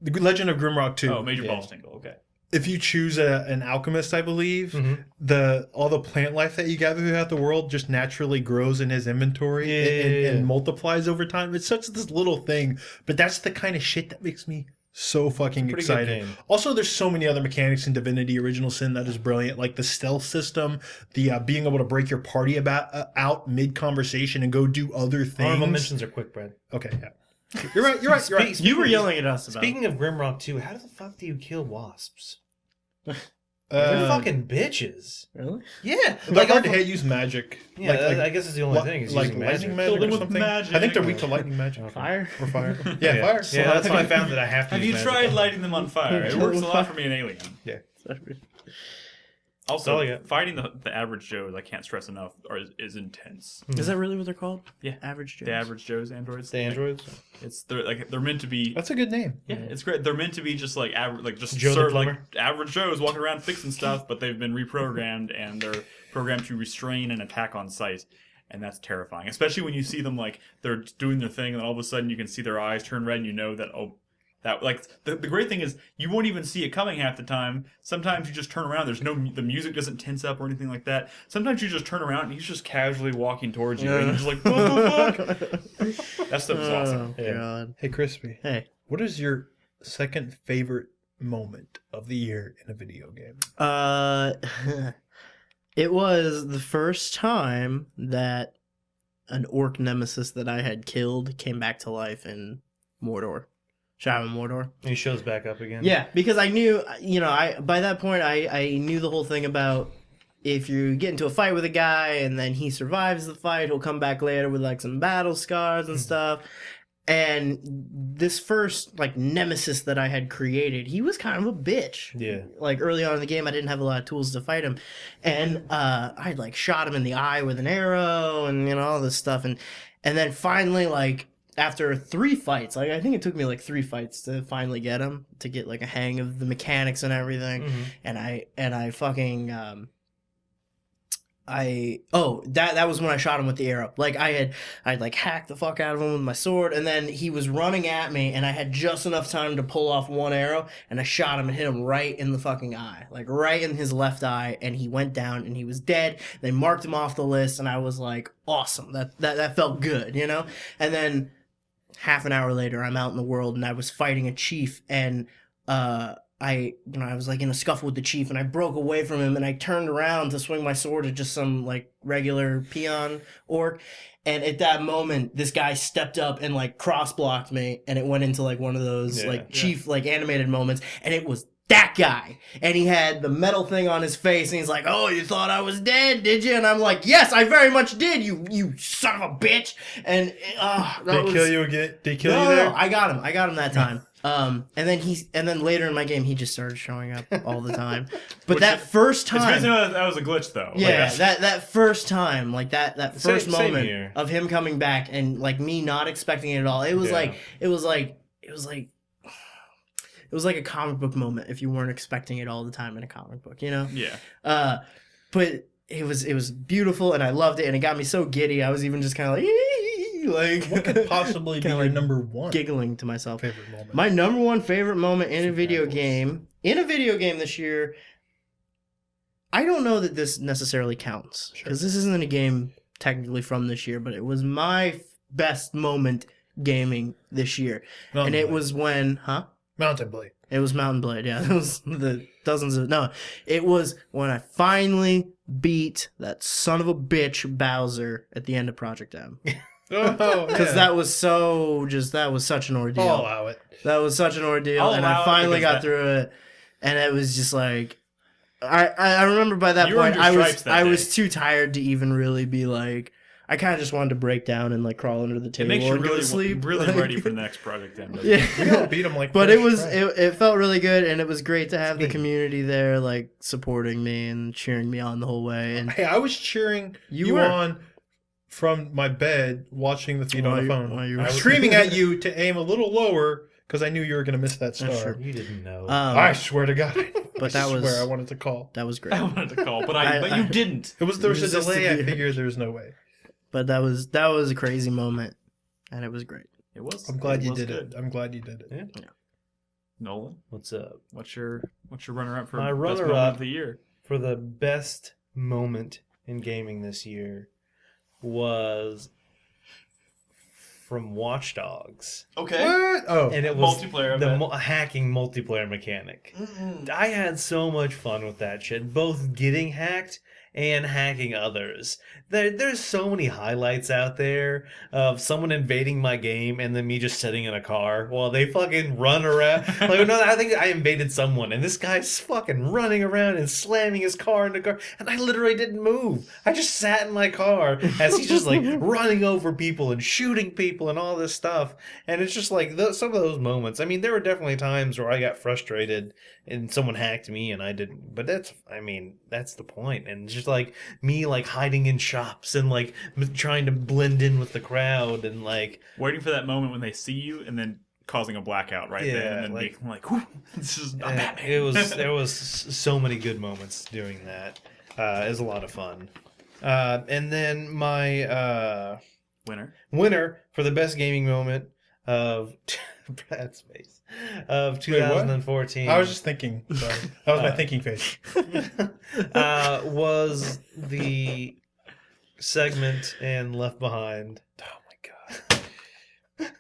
The Legend of Grimrock 2. Oh, Major Balls Tingle. Okay. If you choose an alchemist, I believe, all the plant life that you gather throughout the world just naturally grows in his inventory and multiplies over time. It's such this little thing, but that's the kind of shit that makes me so fucking excited. Also, there's so many other mechanics in Divinity Original Sin that is brilliant, like the stealth system, the being able to break your party out mid-conversation and go do other things. Honorable mentions are quick, Brad. Okay, yeah. You're right. You were yelling at us about. Speaking of Grimrock 2, how the fuck do you kill wasps? They're fucking bitches. Really? Yeah, They're hard to hit. Use magic. Yeah, I guess it's the only thing. Is like using lightning magic. magic or something. I think they're weak to lightning magic. Fire? Or fire. Yeah, fire. Yeah, that's why I found that I have to. Have use you magic. tried lighting them on fire? It works a lot for me in Alien. Yeah. Also, Oh, yeah. fighting the average Joes, I can't stress enough, is intense. Is that really what they're called? Yeah. Average Joes. The average Joes, androids. The androids? They're meant to be. That's a good name. Yeah, it's great. They're meant to be just like just Joe the plumber? average Joes walking around fixing stuff, but they've been reprogrammed, and they're programmed to restrain and attack on sight, and that's terrifying. Especially when you see them like they're doing their thing, and all of a sudden you can see their eyes turn red, and you know that the great thing is you won't even see it coming half the time. Sometimes you just turn around. The music doesn't tense up or anything like that. Sometimes you just turn around and he's just casually walking towards you, and you're just like, what the fuck? That stuff is awesome. Oh, God. Hey, Crispy. Hey. What is your second favorite moment of the year in a video game? It was the first time that an orc nemesis that I had killed came back to life in Mordor. Shadow of Mordor. He shows back up again. Yeah, because I knew, by that point, I knew the whole thing about if you get into a fight with a guy and then he survives the fight, he'll come back later with like some battle scars and stuff. And this first like nemesis that I had created, he was kind of a bitch. Yeah. Like early on in the game, I didn't have a lot of tools to fight him, and I like shot him in the eye with an arrow, and all this stuff, and then finally, like after 3 fights, like I think it took me like 3 fights to finally get him, to get like a hang of the mechanics and everything, and I fucking that was when I shot him with the arrow. Like I'd like hacked the fuck out of him with my sword, and then he was running at me, and I had just enough time to pull off one arrow, and I shot him and hit him right in the fucking eye, like right in his left eye, and he went down and he was dead. They marked him off the list, and I was like, awesome. That felt good, And then half an hour later, I'm out in the world, and I was fighting a chief, and I was like in a scuffle with the chief, and I broke away from him, and I turned around to swing my sword at just some like regular peon orc, and at that moment this guy stepped up and like cross blocked me, and it went into like one of those chief like animated moments, and it was that guy, and he had the metal thing on his face, and he's like, "Oh, you thought I was dead, did you?" And I'm like, "Yes, I very much did, you son of a bitch." And Did he kill you again? Did he kill you there? No, I got him that time. And then later in my game, he just started showing up all the time. But that first time, it's good to know that was a glitch, though. yeah, Like, that first time, like that first Same moment here. of him coming back and like me not expecting it at all, it was like a comic book moment if you weren't expecting it all the time in a comic book, Yeah. But it was beautiful, and I loved it, and it got me so giddy. I was even just kind of like What could possibly be Kinda your like number one giggling to myself. favorite moment? My number one favorite moment in a video Examples. game this year, I don't know that this necessarily counts, because this isn't a game technically from this year, but it was my best moment gaming this year. Mountain And it Blade. was when, Mountain Blade. It was Mountain Blade, yeah. It was the dozens of, no, it was when I finally beat that son of a bitch Bowser at the end of Project M. Oh, Because that was such an ordeal. I'll allow it. That was such an ordeal, I'll and allow I it finally because got through it, and it was just like, I remember by that You earned point your stripes that I day. was too tired to even really be like, I kind of just wanted to break down and like crawl under the It table makes you and go really, to sleep. really Like, ready for the next project then. doesn't yeah. it? We all beat him like But first it was try. it felt really good, and it was great to have the Sweet. community there, like supporting me and cheering me on the whole way. And Hey, I was cheering You you, were. on from my bed, watching the feed While on the you- phone. while you were- I was screaming at you to aim a little lower because I knew you were going to miss that star. That's true. You didn't know. I swear to God. but I that was swear I wanted to call. that was great. I wanted to call, but I- you didn't. There was a Resisted delay. I the- figured there was no way. But that was a crazy moment, and it was great. It was. I'm glad you was did good. it. I'm glad you did it. Yeah. Nolan, What's up? what's your runner up for My best runner-up- moment of the year? For the best moment in gaming this year was from Watch Dogs. Okay. What? Oh, And it was Multiplayer, I the bet. hacking multiplayer mechanic. I had so much fun with that shit, both getting hacked and hacking others. There's so many highlights out there of someone invading my game and then me just sitting in a car while they fucking run around. Like, no, I think I invaded someone and this guy's fucking running around and slamming his car into the car, and I literally didn't move. I just sat in my car as he's just like running over people and shooting people and all this stuff. And it's just like some of those moments. I mean, there were definitely times where I got frustrated and someone hacked me and I didn't, but that's the point. And it's just like me like hiding in shops and like trying to blend in with the crowd and like Waiting for that moment when they see you and then causing a blackout right there, Yeah, and then like- being like, "Whew, this is not Batman." there was so many good moments doing that. It was a lot of fun. And then my Winner. winner for the best gaming moment of Brad's face of 2014 I was just thinking. Sorry. That was my thinking face. was the segment in Left Behind. Oh my god.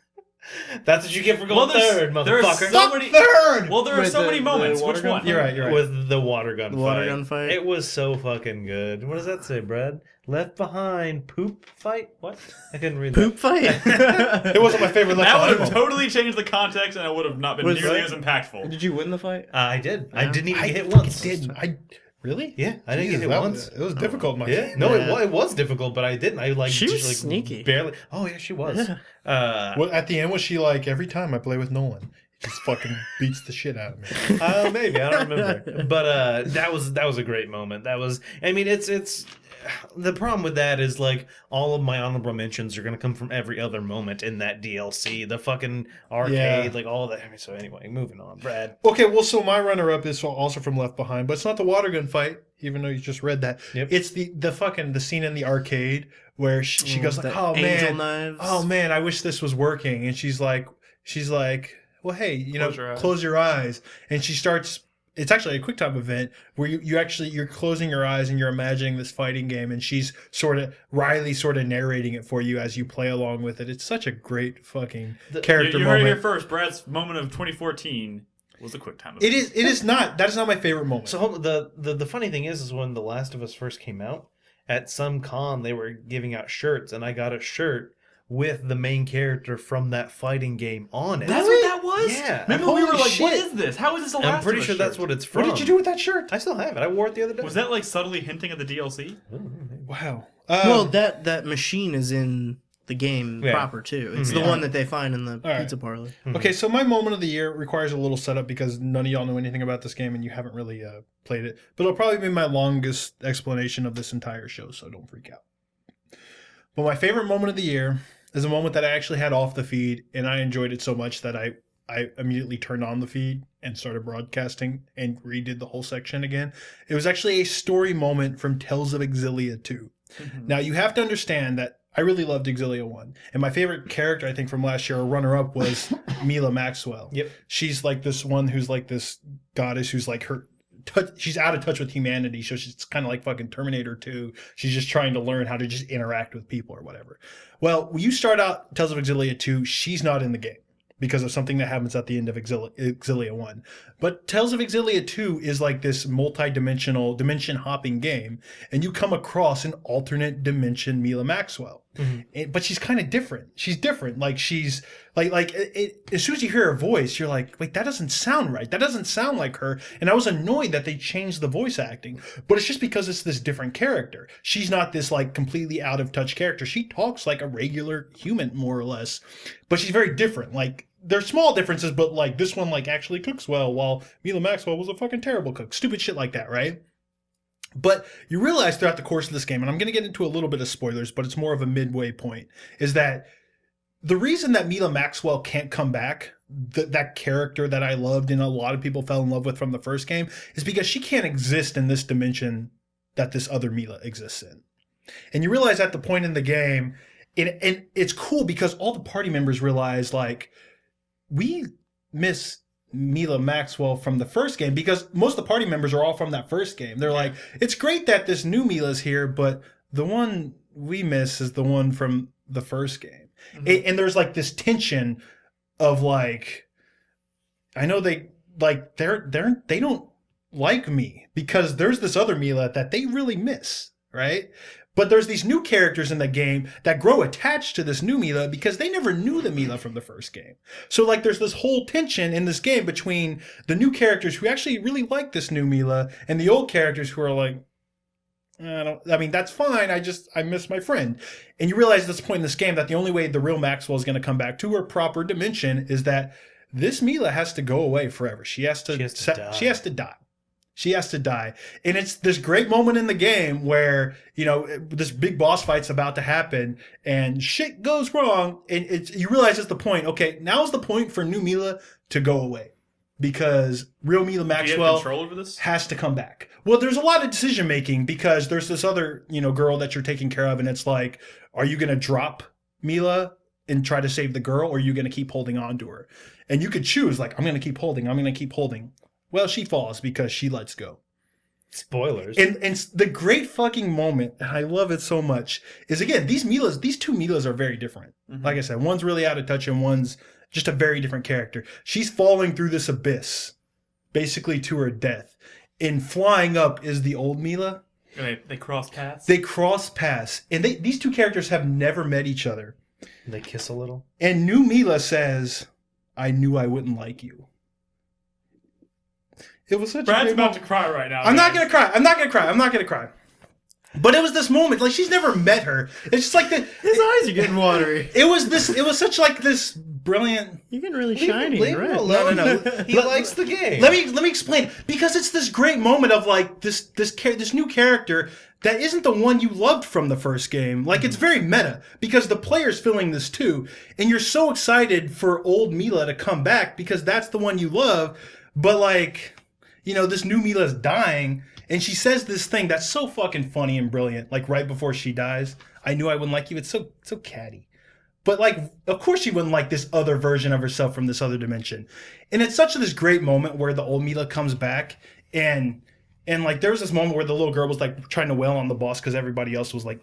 That's what you get for going third, there are motherfucker. so many. Third. Well, there are Wait, so the- many the moments. water Which gun one? fight? You're right. You're right. With the water gun The fight. water gun fight? It was so fucking good. What does that say, Brad? Left Behind poop fight? What? I couldn't read Poop fight. It wasn't my favorite Left That would Behind have moment. totally changed the context, and it would have not been Was nearly it- as impactful. Did you win the fight? I did. I Yeah. didn't even I get hit fucking once. didn't. Really? Yeah, I didn't Jesus, get hit that once. It was difficult, my Yeah, friend. no, Yeah. it was difficult, but I didn't. I like She was just, like, sneaky. barely. Oh yeah, she was. Yeah. Well, at the end, was she like, every time I play with Nolan, he just fucking beats the shit out of me? Maybe I don't remember, but that was a great moment. That was. I mean, it's the problem with that is like all of my honorable mentions are gonna come from every other moment in that DLC, the fucking arcade, Yeah. like all of that. I mean, so anyway, moving on, Brad. Okay, well, so my runner-up is also from Left Behind, but it's not the water gun fight, even though you just read that. Yep. It's the scene in the arcade where she goes like, The "Oh angel man, knives. oh man, I wish this was working," and she's like, "Well, hey, Close your eyes." and she starts. It's actually a QuickTime event where you're closing your eyes and you're imagining this fighting game, and Riley sort of narrating it for you as you play along with it. It's such a great fucking character You heard it moment. here first. Brad's moment of 2014 was a quick time. It is not. That is not my favorite moment. So the funny thing is when The Last of Us first came out, at some con they were giving out shirts, and I got a shirt with the main character from that fighting game on it. That's what that was? Yeah. Remember we were Holy like, what shit. is this? How is this a I'm Last pretty of Us sure that's shirt? what it's from. What did you do with that shirt? I still have it. I wore it the other day. Was that like subtly hinting at the DLC? Wow. Well, that machine is in the game Yeah. proper too. It's the Yeah. one that they find in the right. pizza parlor. Okay, so my moment of the year requires a little setup because none of y'all know anything about this game and you haven't really played it. But it'll probably be my longest explanation of this entire show, so don't freak out. But my favorite moment of the year is a moment that I actually had off the feed, and I enjoyed it so much that I immediately turned on the feed and started broadcasting and redid the whole section again. It was actually a story moment from Tales of Exilia 2. Now, you have to understand that I really loved Exilia 1. And my favorite character, I think, from last year, or runner-up, was Mila Maxwell. Yep. She's like this one who's like this goddess who's like she's out of touch with humanity. So she's kind of like fucking Terminator 2. She's just trying to learn how to just interact with people or whatever. Well, when you start out Tales of Exilia 2, she's not in the game because of something that happens at the end of Exilia 1. But Tales of Exilia 2 is like this multi-dimensional, dimension-hopping game, and you come across an alternate dimension Mila Maxwell. But she's kind of different. She's different. Like she's as soon as you hear her voice, you're like, wait, that doesn't sound right. That doesn't sound like her. And I was annoyed that they changed the voice acting. But it's just because it's this different character. She's not this like completely out of touch character. She talks like a regular human, more or less. But she's very different. Like there's small differences, but like this one like actually cooks well, while Mila Maxwell was a fucking terrible cook. Stupid shit like that, right? But you realize throughout the course of this game, and I'm going to get into a little bit of spoilers, but it's more of a midway point, is that the reason that Mila Maxwell can't come back, that character that I loved and a lot of people fell in love with from the first game, is because she can't exist in this dimension that this other Mila exists in. And you realize at the point in the game, and it's cool because all the party members realize, like, we miss Mila Maxwell from the first game because most of the party members are all from that first game. They're like, it's great that this new Mila's here, but the one we miss is the one from the first game. And there's like this tension of like, I know they don't like me because there's this other Mila that they really miss, right? But there's these new characters in the game that grow attached to this new Mila because they never knew the Mila from the first game. So like there's this whole tension in this game between the new characters who actually really like this new Mila and the old characters who are like, that's fine. I miss my friend. And you realize at this point in this game that the only way the real Maxwell is going to come back to her proper dimension is that this Mila has to go away forever. She has to die. She has to die. And it's this great moment in the game where, this big boss fight's about to happen and shit goes wrong. And you realize it's the point. Okay, now's the point for new Mila to go away because real Mila Maxwell Do you have control over this? has to come back. Well, there's a lot of decision making because there's this other, girl that you're taking care of. And it's like, are you going to drop Mila and try to save the girl? Or are you going to keep holding on to her? And you could choose like, I'm going to keep holding. Well, she falls because she lets go. Spoilers. And the great fucking moment, and I love it so much, is again, these two Milas are very different. Like I said, one's really out of touch and one's just a very different character. She's falling through this abyss, basically to her death. And flying up is the old Mila. And they cross paths? They cross paths. And these two characters have never met each other. They kiss a little. And new Mila says, I knew I wouldn't like you. It was such a Brad's great about moment. to cry right now. I'm not guys. gonna cry. But it was this moment, like she's never met her. It's just like His eyes are getting watery. it was such like this brilliant. You're getting really shiny Leave and him red. alone. No. He likes the game. Let me explain, because it's this great moment of like this new character that isn't the one you loved from the first game. Like it's very meta because the player's feeling this too, and you're so excited for old Mila to come back because that's the one you love. But like, this new Mila's dying, and she says this thing that's so fucking funny and brilliant. Like right before she dies, I knew I wouldn't like you. It's so catty. But like, of course she wouldn't like this other version of herself from this other dimension. And it's such this great moment where the old Mila comes back, and like there was this moment where the little girl was like trying to wail on the boss because everybody else was like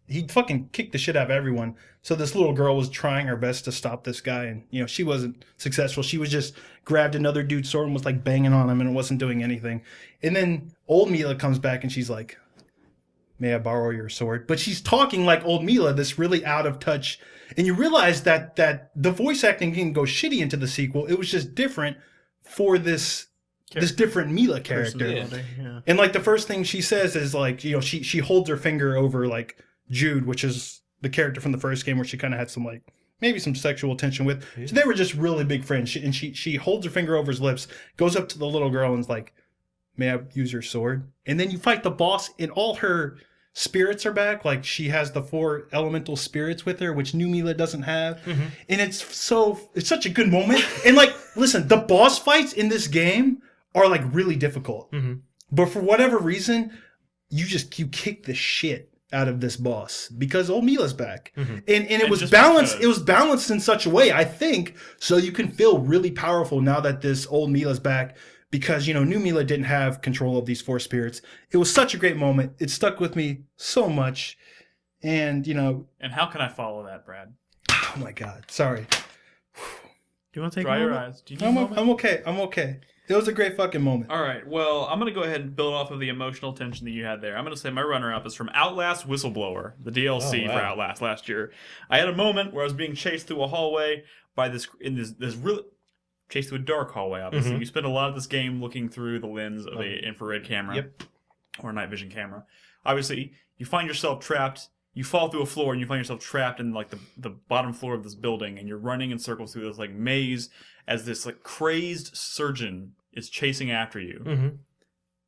he fucking kicked the shit out of everyone. So this little girl was trying her best to stop this guy, and she wasn't successful. She was just grabbed another dude's sword and was like banging on him, and it wasn't doing anything. And then old Mila comes back and she's like, "May I borrow your sword?" But she's talking like old Mila, this really out of touch. And you realize that the voice acting didn't go shitty into the sequel. It was just different for this different Mila character. Yeah. And like the first thing she says is like, she holds her finger over like Jude, which is the character from the first game where she kind of had some like maybe some sexual tension with. So they were just really big friends. She holds her finger over his lips, goes up to the little girl and is like, "May I use your sword?" And then you fight the boss, and all her spirits are back. Like she has the 4 elemental spirits with her, which New Mila doesn't have. Mm-hmm. And it's such a good moment. And like, listen, the boss fights in this game are like really difficult. Mm-hmm. But for whatever reason, you kick the shit out of this boss because old Mila's back. Mm-hmm. And it was just balanced. because- It was balanced in such a way, I think, so you can feel really powerful now that this old Mila's back. Because, New Mila didn't have control of these 4 spirits. It was such a great moment. It stuck with me so much. And, And how can I follow that, Brad? oh my God. Sorry. Do you want to take Dry a your moment? eyes. Do you need a moment? I'm okay. I'm okay. It was a great fucking moment. All right. Well, I'm going to go ahead and build off of the emotional tension that you had there. I'm going to say my runner-up is from Outlast Whistleblower, the DLC Oh, wow. for Outlast last year. I had a moment where I was being chased through a hallway by this really chased through a dark hallway, obviously. Mhm. You spend a lot of this game looking through the lens of a infrared camera. Yep. Or a night vision camera. Obviously, you find yourself trapped. You fall through a floor and you find yourself trapped in like the bottom floor of this building, and you're running in circles through this like maze as this like crazed surgeon is chasing after you. Mm-hmm.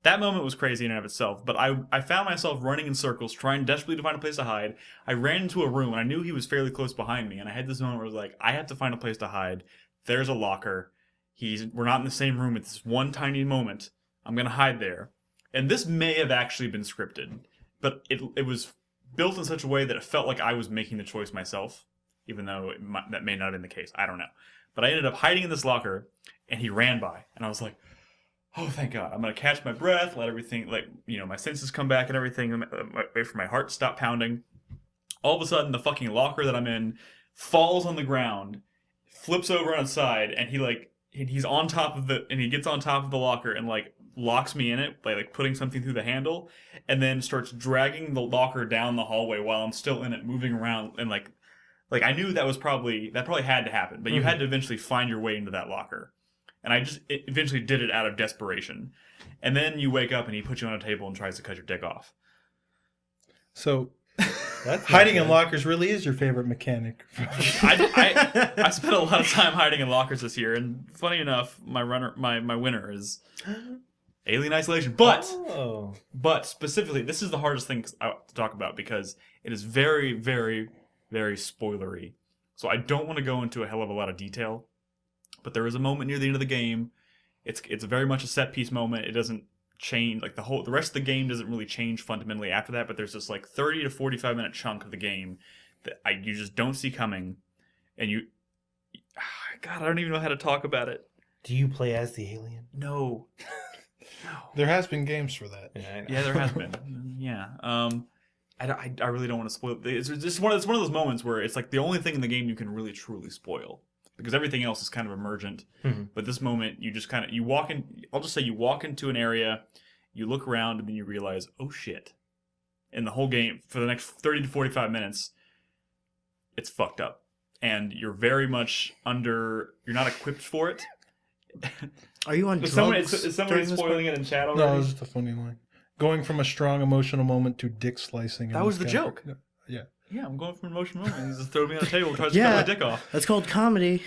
That moment was crazy in and of itself, but I found myself running in circles, trying desperately to find a place to hide. I ran into a room, and I knew he was fairly close behind me, and I had this moment where I was like, I have to find a place to hide. There's a locker. We're not in the same room at this one tiny moment. I'm going to hide there. And this may have actually been scripted, but it was built in such a way that it felt like I was making the choice myself, even though that may not have been the case. I don't know. But I ended up hiding in this locker, and he ran by, and I was like, oh, thank God. I'm going to catch my breath, let everything, my senses come back and everything, wait for my heart to stop pounding. All of a sudden, the fucking locker that I'm in falls on the ground, flips over on its side, and he's on top of and he gets on top of the locker and locks me in it by putting something through the handle, and then starts dragging the locker down the hallway while I'm still in it, moving around, and I knew that probably had to happen, but you had to eventually find your way into that locker. And I just eventually did it out of desperation. And then you wake up and he puts you on a table and tries to cut your dick off. So That's hiding not in bad. lockers really is your favorite mechanic. I spent a lot of time hiding in lockers this year, and funny enough, my winner is Alien Isolation. Oh. But specifically, this is the hardest thing to talk about because it is very, very, very spoilery. So I don't want to go into a hell of a lot of detail. But there is a moment near the end of the game. It's very much a set piece moment. It doesn't change the rest of the game doesn't really change fundamentally after that. But there's this 30 to 45 minute chunk of the game that you just don't see coming, and God, I don't even know how to talk about it. Do you play as the alien? No. There has been games for that. Yeah, I know. Yeah, there has been. Yeah. I really don't want to spoil it. It's just one of those moments where it's the only thing in the game you can really truly spoil. Because everything else is kind of emergent. Mm-hmm. But this moment, you just you walk in, I'll just say you walk into an area, you look around, and then you realize, oh shit. And the whole game, for the next 30 to 45 minutes, it's fucked up. And you're very much you're not equipped for it. Are you on Is drugs? somebody during this spoiling it in chat already? No, it was just a funny line. Going from a strong emotional moment to dick slicing. in That was this the character. joke. Yeah. Yeah, I'm going for an emotional moment. He just threw me on the table and tries Yeah. to cut my dick off. That's called comedy.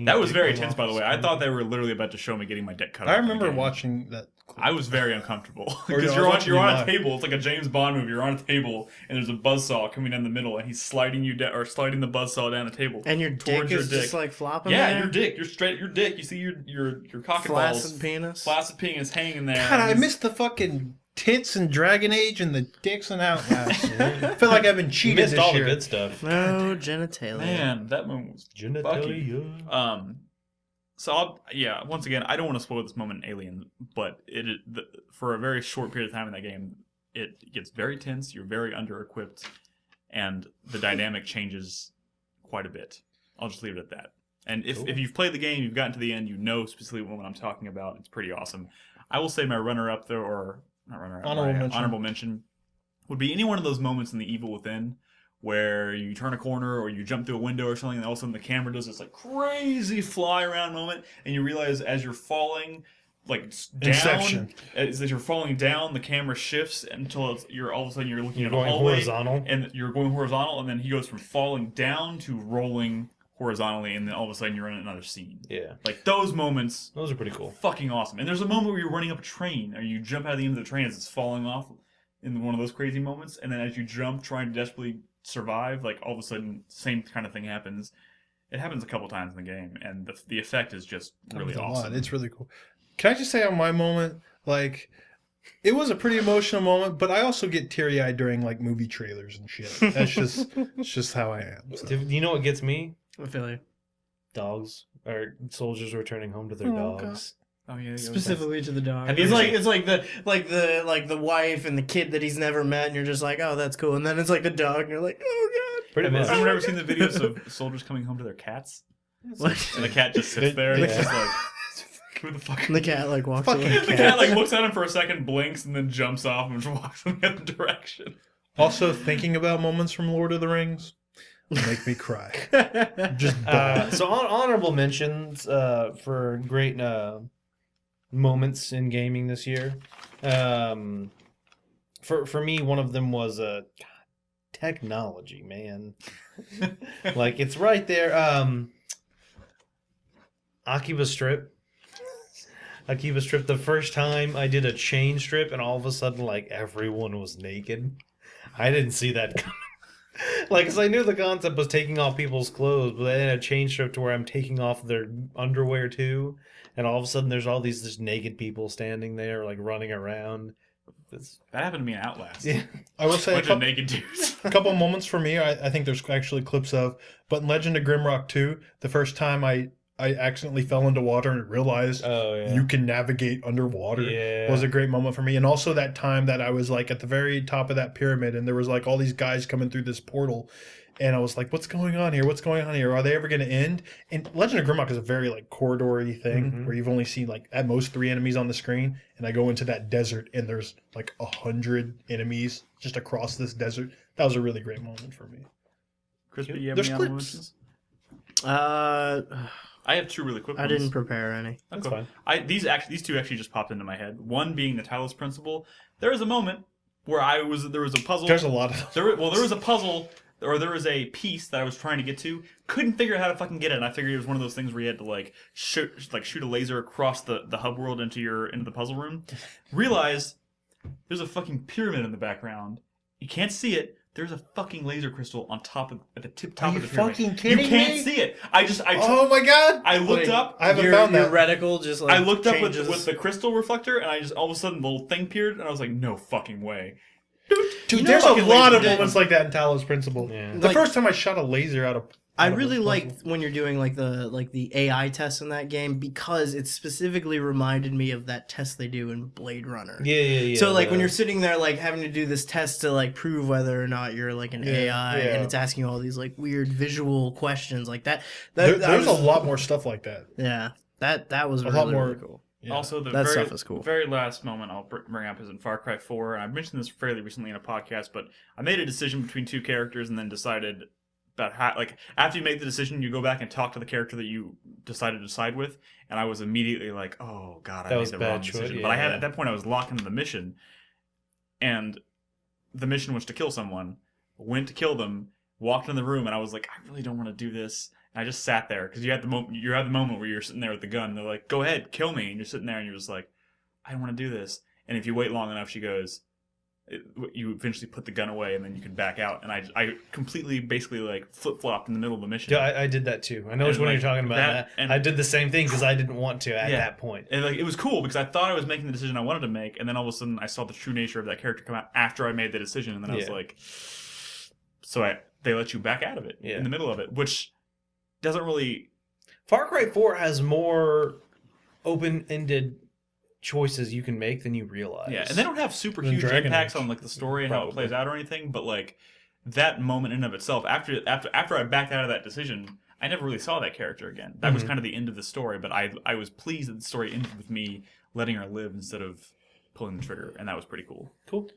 That was very tense, by the way. I thought they were literally about to show me getting my dick cut off. I in the remember game. watching that. Clip. I was very uncomfortable Or because no, I was you're on watching a you table. It's like a James Bond movie. You're on a table and there's a buzzsaw coming down the middle, and he's sliding you down or sliding the buzzsaw down the table. And your dick towards is just like flopping yeah, there? your dick. You're straight. Your dick. You see your cock and balls. Flaccid penis? Flaccid penis hanging there. God, I and missed the fucking tits in Dragon Age and the dicks in Outlast. I feel like I've been You cheated missed this all year. the good stuff. No genitalia. Man, that moment was Genitalia. So once again, I don't want to spoil this moment in Alien, but for a very short period of time in that game, it gets very tense. You're very under-equipped, and the dynamic changes quite a bit. I'll just leave it at that. And if you've played the game, you've gotten to the end, you know specifically what I'm talking about. It's pretty awesome. I will say my runner-up though, or not runner-up, honorable mention would be any one of those moments in The Evil Within where you turn a corner or you jump through a window or something, and all of a sudden the camera does this like crazy fly around moment, and you realize as you're falling like down, Inception. as you're falling down, the camera shifts until you're all of a sudden you're looking You're at a going hallway, horizontal. and you're going horizontal, and then he goes from falling down to rolling horizontally, and then all of a sudden you're in another scene. Yeah. Like those moments, Those are pretty cool. fucking awesome. And there's a moment where you're running up a train, or you jump out of the end of the train as it's falling off in one of those crazy moments, and then as you jump, trying to desperately survive, like all of a sudden, same kind of thing happens. It happens a couple times in the game, and the effect is just really Happens a awesome. lot. It's really cool. Can I just say on my moment, like, it was a pretty emotional moment, but I also get teary-eyed during like movie trailers and shit. It's just how I am. So. Do you know what gets me? I feel you. Dogs or soldiers returning home to their Oh, dogs. Oh yeah, Specifically to the dog. Have you It's ever like the wife and the kid that he's never met, and you're just like, oh, that's cool. And then it's like the dog, and you're like, oh god. Pretty Has much. anyone ever seen the videos of soldiers coming home to their cats? What? And the cat just sits there, and it's just like, who the fuck? And the cat like walks Fucking away. The cat like looks at him for a second, blinks, and then jumps off and walks in the other direction. Also, thinking about moments from Lord of the Rings make me cry. Just So honorable mentions for great moments in gaming this year. For me, one of them was technology, man. Like it's right there. Akiba Strip. Akiba Strip. The first time I did a chain strip, and all of a sudden, like everyone was naked. I didn't see that coming. Like, cause I knew the concept was taking off people's clothes, but then a chain strip to where I'm taking off their underwear too, and all of a sudden there's all these just naked people standing there, like running around. That happened to me in Outlast. Yeah. I will say Bunch of naked dudes. a couple moments for me. I think there's actually clips of, but in Legend of Grimrock 2, the first time I accidentally fell into water and realized you can navigate underwater was a great moment for me. And also that time that I was like at the very top of that pyramid, and there was like all these guys coming through this portal, and I was like, what's going on here? What's going on here? Are they ever going to end? And Legend of Grimrock is a very like corridory thing where you've only seen like at most 3 enemies on the screen, and I go into that desert and there's like 100 enemies just across this desert. That was a really great moment for me. Crispy, you have There's any clips. honorable mentions? I have 2 really quick I ones. didn't prepare any. That's Okay. fine. These 2 actually just popped into my head. One being the Talos Principle. There was a moment where there was a puzzle. There's a lot of There was a puzzle, or there was a piece that I was trying to get to. Couldn't figure out how to fucking get it. And I figured it was one of those things where you had to like shoot a laser across the hub world into the puzzle room. Realized there's a fucking pyramid in the background. You can't see it. There's a fucking laser crystal on top of at the top of the pyramid. fucking kidding You can't me? see it. Oh my god! I looked Like, up. I haven't your, found your that. reticle just like I looked up changes. with the crystal reflector, and I just all of a sudden the little thing appeared, and I was like, no fucking way. Dude, You know there's a fucking lot of laser moments like that in Talos Principle. Yeah. The Like- first time I shot a laser out of I out of a really puzzle. liked when you're doing like the AI tests in that game, because it specifically reminded me of that test they do in Blade Runner. Yeah. So like when you're sitting there like having to do this test to like prove whether or not you're like an AI, yeah. and it's asking you all these like weird visual questions like that. There's a lot more stuff like that. Yeah, that was A lot really, more- really cool. Yeah. Also, the That very, stuff is cool. very last moment I'll bring up is in Far Cry 4, and I mentioned this fairly recently in a podcast, but I made a decision between 2 characters and then decided about how, like, after you make the decision, you go back and talk to the character that you decided to side with, and I was immediately like, "Oh God, I That made was the bad wrong choice, decision." yeah, But I had yeah. at that point I was locked into the mission, and the mission was to kill someone. Went to kill them, walked in the room, and I was like, "I really don't want to do this." And I just sat there because you had the moment where you're sitting there with the gun. And they're like, "Go ahead, kill me," and you're sitting there and you're just like, "I don't want to do this." And if you wait long enough, she goes. You eventually put the gun away and then you can back out. And I completely, basically, like flip flopped in the middle of the mission. Yeah, I did that too. I know which And, one like, you're talking about. that- And and- I did the same thing because I didn't want to at that point. And like it was cool because I thought I was making the decision I wanted to make, and then all of a sudden I saw the true nature of that character come out after I made the decision, and then I was Yeah. like, they let you back out of it Yeah. in the middle of it, which doesn't really. Far Cry 4 has more open-ended choices you can make than you realize. Yeah, and they don't have super Than huge Dragon impacts Age. on like the story and how it Probably. plays out or anything, but like that moment in of itself, after I backed out of that decision, I never really saw that character again. That was Mhm. kind of the end of the story, but I was pleased that the story ended with me letting her live instead of pulling the trigger, and that was pretty cool. Cool.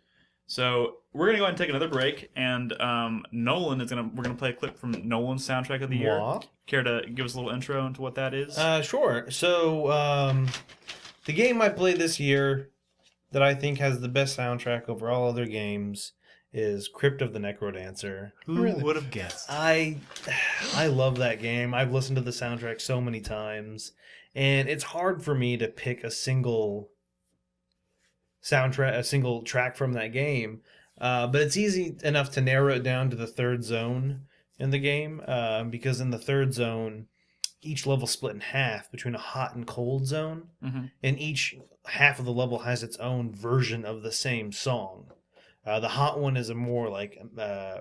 So we're gonna go ahead and take another break, and Nolan is we're gonna play a clip from Nolan's soundtrack of the year. Moi? Care to give us a little intro into what that is? Sure. So, the game I played this year that I think has the best soundtrack over all other games is Crypt of the Necrodancer. Who really? would have guessed? I love that game. I've listened to the soundtrack so many times, and it's hard for me to pick a single track from that game. But it's easy enough to narrow it down to the third zone in the game, because in the third zone, each level split in half between a hot and cold zone, and each half of the level has its own version of the same song. The hot one is a more like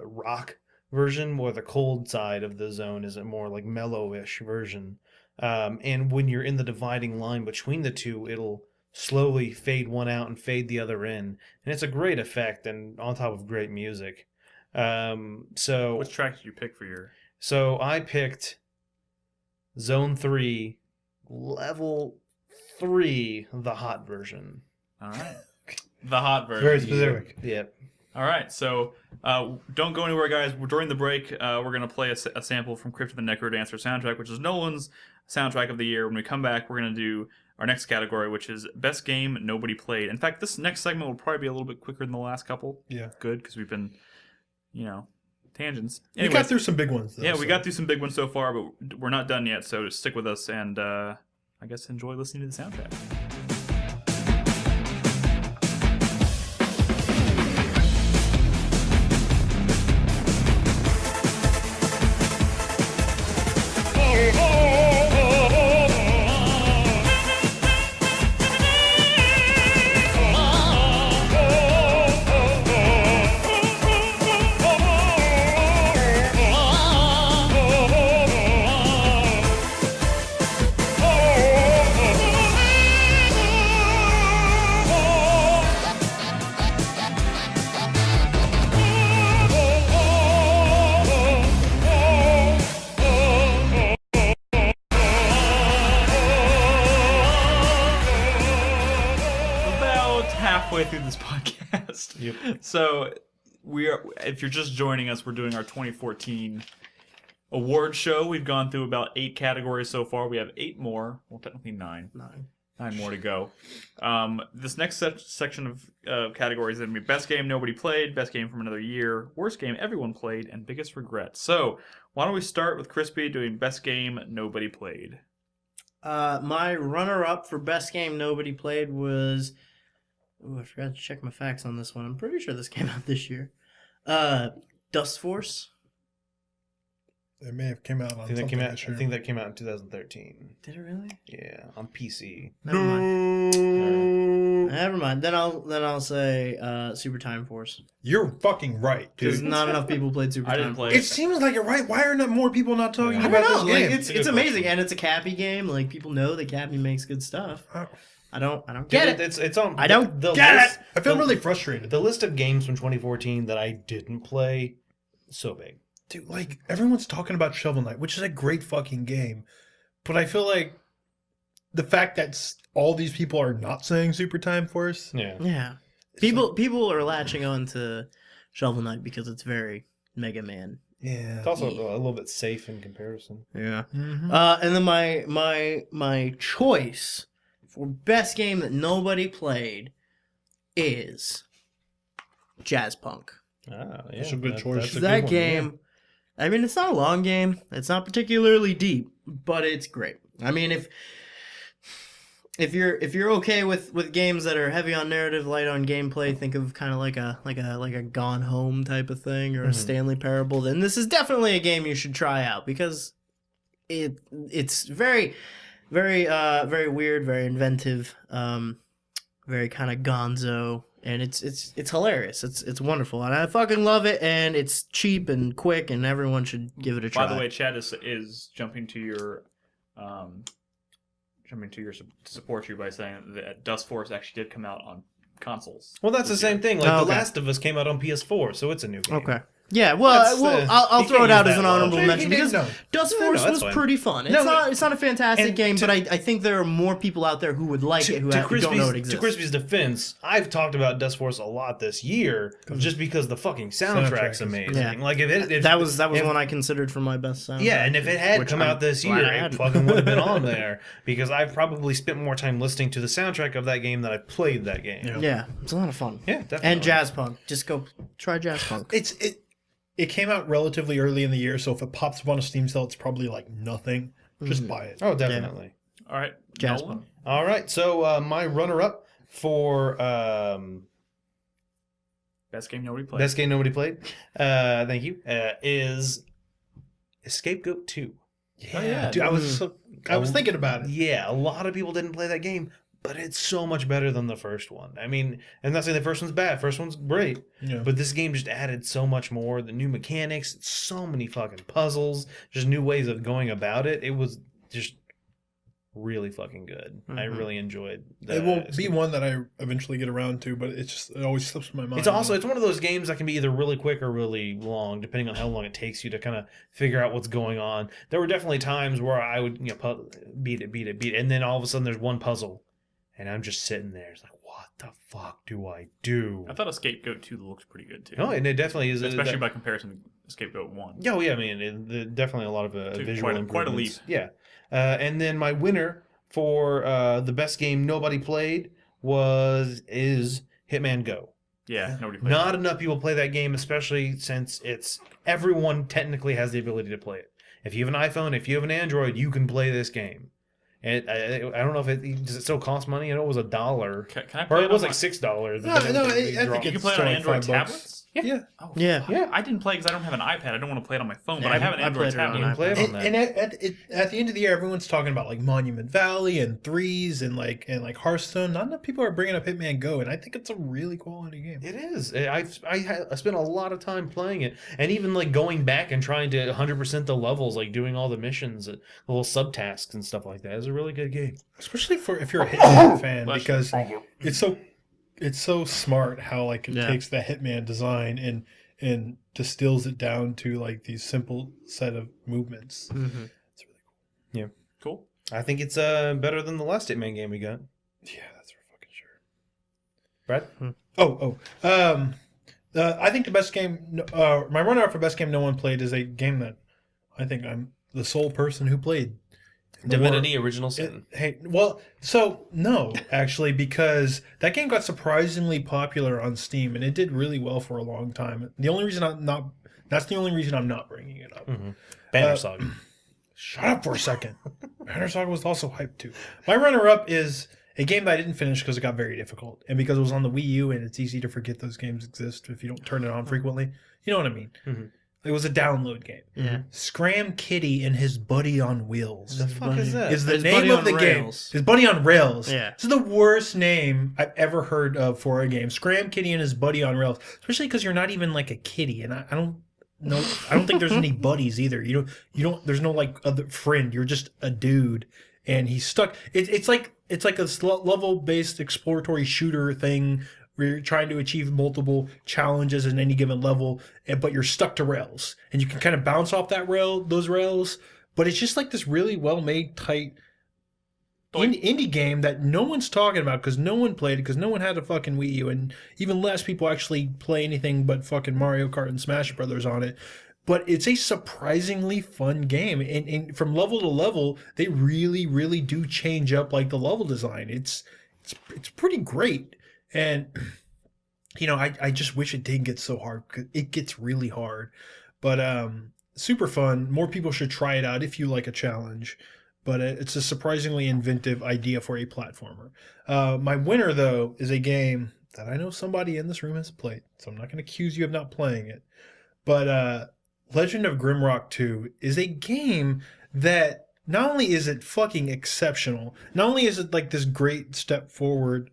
rock version, where the cold side of the zone is a more like mellowish version. And when you're in the dividing line between the two, it'll slowly fade one out and fade the other in, and it's a great effect and on top of great music. So Which track did you pick for your? so I picked Zone 3, Level 3, the hot version. All right, the hot version. Very specific. Yep. All right, so don't go anywhere, guys. During the break, we're going to play a sample from Crypt of the Necrodancer soundtrack, which is Nolan's soundtrack of the year. When we come back, we're going to do our next category, which is Best Game Nobody Played. In fact, this next segment will probably be a little bit quicker than the last couple. Yeah. Good, because we've been, tangents. We Anyways, got through some big ones, though. yeah, we so. got through some big ones so far, but we're not done yet, so stick with us and I guess enjoy listening to the soundtrack. About halfway through this podcast. Yep. So if you're just joining us, we're doing our 2014 award show. We've gone through about 8 categories so far. We have 8 more. Well, technically 9. 9 more to go. This next section of categories is going to be Best Game Nobody Played, Best Game from Another Year, Worst Game Everyone Played, and Biggest Regret. So why don't we start with Crispy doing Best Game Nobody Played. My runner-up for best game nobody played was. Oh, I forgot to check my facts on this one. I'm pretty sure this came out this year. Dust Force. It may have came out on I think that something came out. this I year. think that came out in 2013. Did it really? Yeah, on PC. Never mind. Never mind. Then I'll say Super Time Force You're fucking right, because dude. not enough people played Super I Time didn't play Force. It seems like it, right? Why are not more people not talking Yeah. I about don't know. this Like game? it's a good amazing, question. and it's a Cappy game. Like people know that Cappy makes good stuff. Oh. I don't get it. It's on. I don't the get list, it. I feel the- really frustrated. The list of games from 2014 that I didn't play, so big. Dude, like, everyone's talking about Shovel Knight, which is a great fucking game. But I feel like the fact that all these people are not saying Super Time Force. Yeah. Yeah. People are latching on to Shovel Knight because it's very Mega Man Yeah. It's also a little bit safe in comparison. Yeah. Mhm. And then my choice for best game that nobody played is Jazz Punk. Ah, yeah. That's a good choice. That's a That good one, game, I mean, it's not a long game. It's not particularly deep, but it's great. I mean, if you're okay with games that are heavy on narrative, light on gameplay, think of kind of like a Gone Home type of thing or a Stanley Parable, then this is definitely a game you should try out because it's very very weird, very inventive, very kind of gonzo, and it's hilarious. It's wonderful, and I fucking love it. And it's cheap and quick, and everyone should give it a try. By the way, Chad is jumping to your to support you by saying that Dust Force actually did come out on consoles. Well, that's the this same year. thing. Like Oh, The okay. Last of Us came out on PS4, so it's a new game. Okay. Yeah, well, That's, I'll you throw can't it out use as an that honorable logic. mention because Dust No, Force that's was fine. pretty fun. It's No, it's not a fantastic and game, to- but I think there are more people out there who would like it who don't know it To exists. Crispy's defense, I've talked about Dust Force a lot this year, just because the fucking soundtrack's Soundtrack is- amazing. Yeah. Like if that was if- one I considered for my best soundtrack. Yeah, and if it had which come I'm out this glad year, I it hadn't. fucking would have been on there because I've probably spent more time listening to the soundtrack of that game than I played that game. Yeah. Yeah, it's a lot of fun. Yeah, definitely. And Jazz Punk. Just go try Jazz Punk. It came out relatively early in the year, so if it pops up on a Steam sale, it's probably like nothing. Just buy it. Oh, definitely. All right, Jazz Nolan? Punk. All right, so my runner-up for Best game nobody played. best game nobody played, thank you, is Scapegoat 2. yeah. Dude, I was thinking about it. Yeah, a lot of people didn't play that game, but it's so much better than the first one. I mean, I'm not saying the first one's bad. First one's great. Yeah. But this game just added so much more. The new mechanics, so many fucking puzzles, just new ways of going about it. It was just really fucking good. I Mhm. really enjoyed that. It will be one that I eventually get around to, but it always slips my mind. It's one of those games that can be either really quick or really long, depending on how long it takes you to kind of figure out what's going on. There were definitely times where I would beat it, and then all of a sudden there's one puzzle, and I'm just sitting there. It's like, what the fuck do I do? I thought a Scapegoat 2 looks pretty good too. No, and it definitely is, especially by comparison to Scapegoat 1. Oh yeah, I mean, definitely a lot of visual quite a leap. improvements. Yeah, and then my winner for the best game nobody played is Hitman Go. Yeah, nobody played. Not enough people play that game, especially since everyone technically has the ability to play it. If you have an iPhone, if you have an Android, you can play this game. And I don't know if does it still cost money. I know it was $1, Can I play or it was on like $6. No, I think You can it's play it on still like Android $5. tablets? Yeah. Oh, Yeah. fuck. Yeah. I didn't play because I don't have an iPad. I don't want to play it on my phone, but Yeah, I have an I Android played it on tablet. You can play it on And, that. and at the end of the year, everyone's talking about like Monument Valley and Threes and like Hearthstone. Not enough people are bringing up Hitman Go, and I think it's a really quality game. It is. I spent a lot of time playing it, and even like going back and trying to 100% the levels, like doing all the missions, the little subtasks and stuff like that. It's a really good game. Especially if you're a Hitman fan, Bless you. because it's so smart how like it Yeah. takes the Hitman design and distills it down to like these simple set of movements. Mm-hmm. It's really cool. Cool. I think it's better than the last Hitman game we got. Yeah, that's for fucking sure. Brad? I think the best game, my runner-up for best game no one played is a game that I think I'm the sole person who played. Divinity Original Sin. No, actually, because that game got surprisingly popular on Steam, and it did really well for a long time. The only reason that's the only reason I'm not bringing it up. Banner Saga. Shut up for a second. Banner Saga was also hyped too. My runner-up is a game that I didn't finish because it got very difficult, and because it was on the Wii U, and it's easy to forget those games exist if you don't turn it on frequently. You know what I mean? Mm-hmm. It was a download game. Yeah. Scram Kitty and His Buddy on Wheels. The fuck is that? Is the His name Buddy of on the game. Rails. His Buddy on Rails. Yeah. This is the worst name I've ever heard of for a game. Scram Kitty and His Buddy on Rails. Especially because you're not even like a kitty, and I don't know. I don't think there's any buddies either. You don't. There's no like other friend. You're just a dude, and he's stuck. It's like a level based exploratory shooter thing where you're trying to achieve multiple challenges in any given level, but you're stuck to rails, and you can kind of bounce off those rails. But it's just like this really well made, tight indie game that no one's talking about because no one played it because no one had a fucking Wii U, and even less people actually play anything but fucking Mario Kart and Smash Brothers on it. but it's a surprisingly fun game. And from level to level, they really, really do change up like the level design. It's pretty great. And I just wish it didn't get so hard, because it gets really hard. But super fun. More people should try it out if you like a challenge. But it's a surprisingly inventive idea for a platformer. My winner, though, is a game that I know somebody in this room has played, so I'm not going to accuse you of not playing it. But Legend of Grimrock 2 is a game that not only is it fucking exceptional, not only is it like this great step forward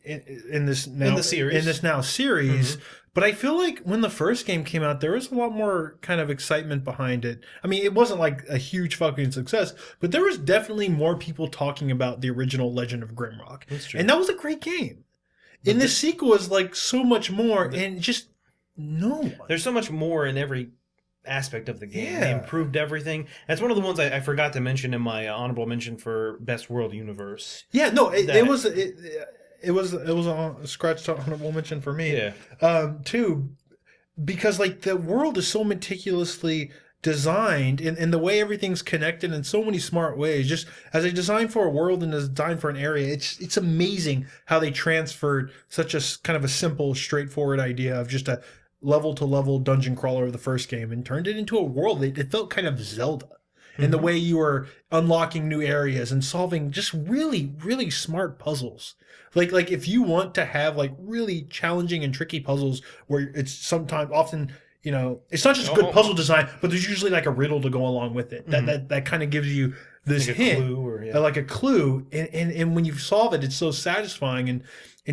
in this series, but I feel like when the first game came out, there was a lot more kind of excitement behind it. I mean, it wasn't like a huge fucking success, but there was definitely more people talking about the original Legend of Grimrock. That's true. And that was a great game. And the sequel is like so much more, and just no one. There's so much more in every aspect of the game. Yeah. They improved everything. That's one of the ones I forgot to mention in my honorable mention for Best World Universe. Yeah, no, it was a scratched honorable mention for me. Yeah. Too, because like the world is so meticulously designed, and the way everything's connected in so many smart ways. Just as a design for a world and a design for an area, it's amazing how they transferred such a kind of a simple, straightforward idea of just a level to level dungeon crawler of the first game and turned it into a world. It felt kind of Zelda. In the way you were unlocking new areas and solving just really, really smart puzzles. Like if you want to have like really challenging and tricky puzzles where it's often, it's not just good puzzle design, but there's usually like a riddle to go along with it. That kind of gives you this Like hint, a clue like a clue. And when you solve it, it's so satisfying. And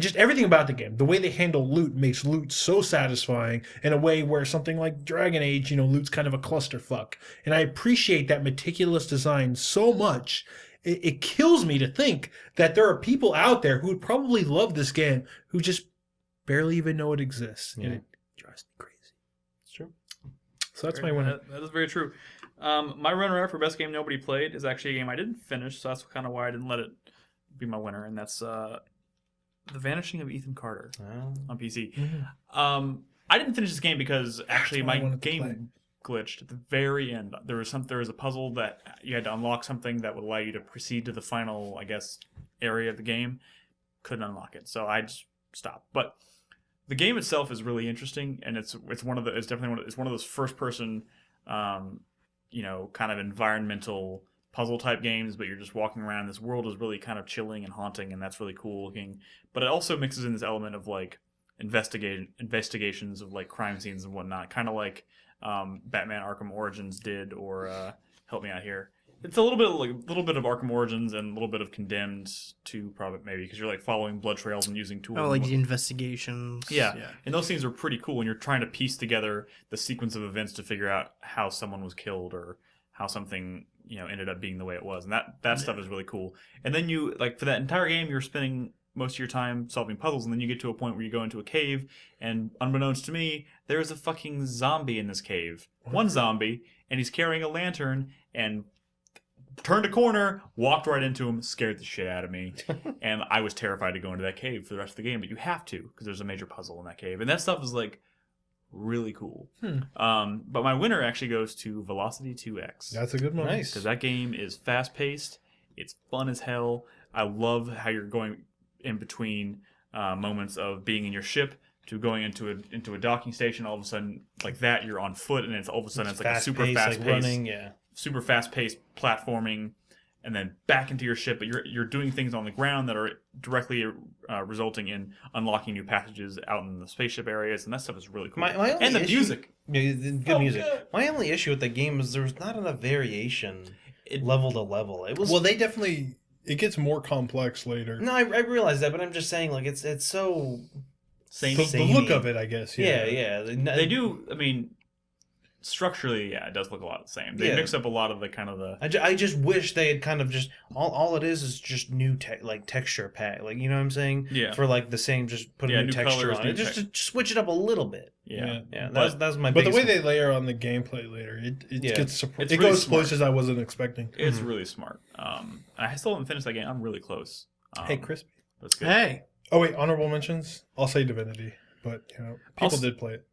just everything about the game, the way they handle loot makes loot so satisfying in a way where something like Dragon Age, loot's kind of a clusterfuck. And I appreciate that meticulous design so much. It kills me to think that there are people out there who would probably love this game who just barely even know it exists. Yeah. And it drives me crazy. It's true. So that's my winner. That is very true. My runner-up for best game nobody played is actually a game I didn't finish, so that's kind of why I didn't let it be my winner, and that's The Vanishing of Ethan Carter on PC. I didn't finish this game because actually my game glitched at the very end. There was a puzzle that you had to unlock something that would allow you to proceed to the final, I guess, area of the game. Couldn't unlock it, so I just stopped. But the game itself is really interesting, and it's one of those first person, kind of environmental puzzle type games, but you're just walking around. This world is really kind of chilling and haunting, and that's really cool looking. But it also mixes in this element of like investigations of like crime scenes and whatnot, kind of like Batman Arkham Origins did, or help me out here. It's a little bit of Arkham Origins and a little bit of Condemned too, probably maybe because you're like following blood trails and using tools. Oh, like the investigations. Yeah, and those things are pretty cool when you're trying to piece together the sequence of events to figure out how someone was killed or how something ended up being the way it was, and that stuff is really cool. And then you for that entire game, you're spending most of your time solving puzzles, and then you get to a point where you go into a cave, and unbeknownst to me, there is a fucking zombie in this cave. One zombie, and he's carrying a lantern, and turned a corner, walked right into him, scared the shit out of me, and I was terrified to go into that cave for the rest of the game, but you have to, because there's a major puzzle in that cave, and that stuff is like really cool. But my winner actually goes to Velocity 2X. That's a good one. Nice. Because that game is fast-paced, it's fun as hell. I love how you're going in between moments of being in your ship to going into a docking station. All of a sudden, like that, you're on foot, and all of a sudden it's like a super fast-paced, running, super fast-paced platforming, and then back into your ship. But you're doing things on the ground that are directly resulting in unlocking new passages out in the spaceship areas, and that stuff is really cool. And the music. Yeah, good music. My only issue with the game is there's not enough variation level to level. It was It gets more complex later. No, I realize that, but I'm just saying, like, it's so samey. The look of it, I guess. Yeah. They do. I mean, structurally, yeah, it does look a lot the same. They mix up a lot of the kind of the. I just wish they had kind of just all it is just new texture pack, like, you know what I'm saying? Yeah. For like the same, just put a new texture colors, on it, just to switch it up a little bit. Yeah. That's my. But the biggest way they layer on the gameplay later, it gets It's it really goes smart. places I wasn't expecting. It's really smart. I still haven't finished that game. I'm really close. Hey, Crispy. That's good. Hey, Oh wait, honorable mentions. I'll say Divinity, but people I'll did play it.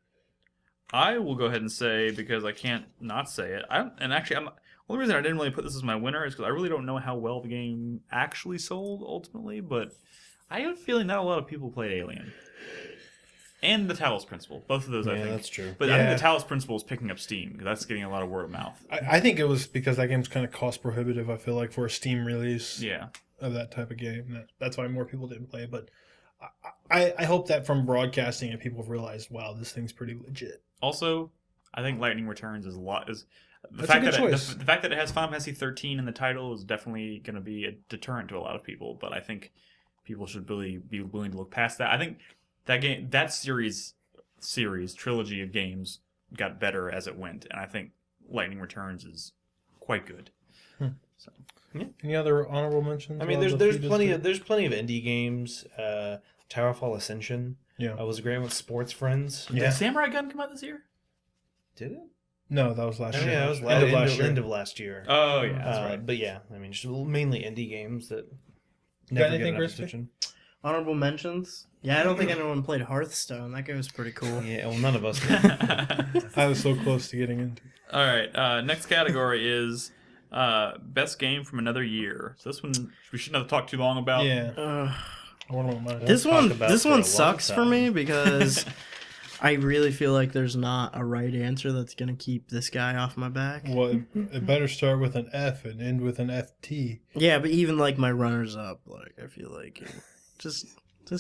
I will go ahead and say, because I can't not say it. Only reason I didn't really put this as my winner is because I really don't know how well the game actually sold ultimately, but I have a feeling not a lot of people played Alien. And the Talos Principle. Both of those, I think. that's true. But I Yeah. think the Talos Principle is picking up steam, because that's getting a lot of word of mouth. I think it was because that game's kind of cost prohibitive, I feel like, for a Steam release Yeah. of that type of game. That's why more people didn't play. But I hope that from broadcasting it, people have realized, wow, this thing's pretty legit. Also, I think Lightning Returns is the That's fact a good that choice. the fact that it has Final Fantasy 13 in the title is definitely going to be a deterrent to a lot of people. But I think people should really be willing to look past that. I think that series trilogy of games got better as it went, and I think Lightning Returns is quite good. So, Any other honorable mentions? I mean, while there's the feed is plenty there? of indie games. Towerfall Ascension. Yeah. I was great with Sports Friends. Yeah. Did Samurai Gun come out this year? Did it? No, that was last year. Yeah, it was End of last year. end of last year. Oh yeah, that's right. But yeah, I mean, just mainly indie games that Got never anything, get enough Crispy? attention. Honorable mentions? Yeah, I don't think anyone played Hearthstone. That game was pretty cool. Yeah, well, none of us did. I was so close to getting into it. All right. Next category is best game from another year. So this one we shouldn't have talked too long about. Yeah. I wonder what mine is. This talk one, about this for a one long sucks for time. me because I really feel like there's not a right answer that's gonna keep this guy off my back. Well, it better start with an F and end with an FT. Yeah, but even like my runners up, like I feel like just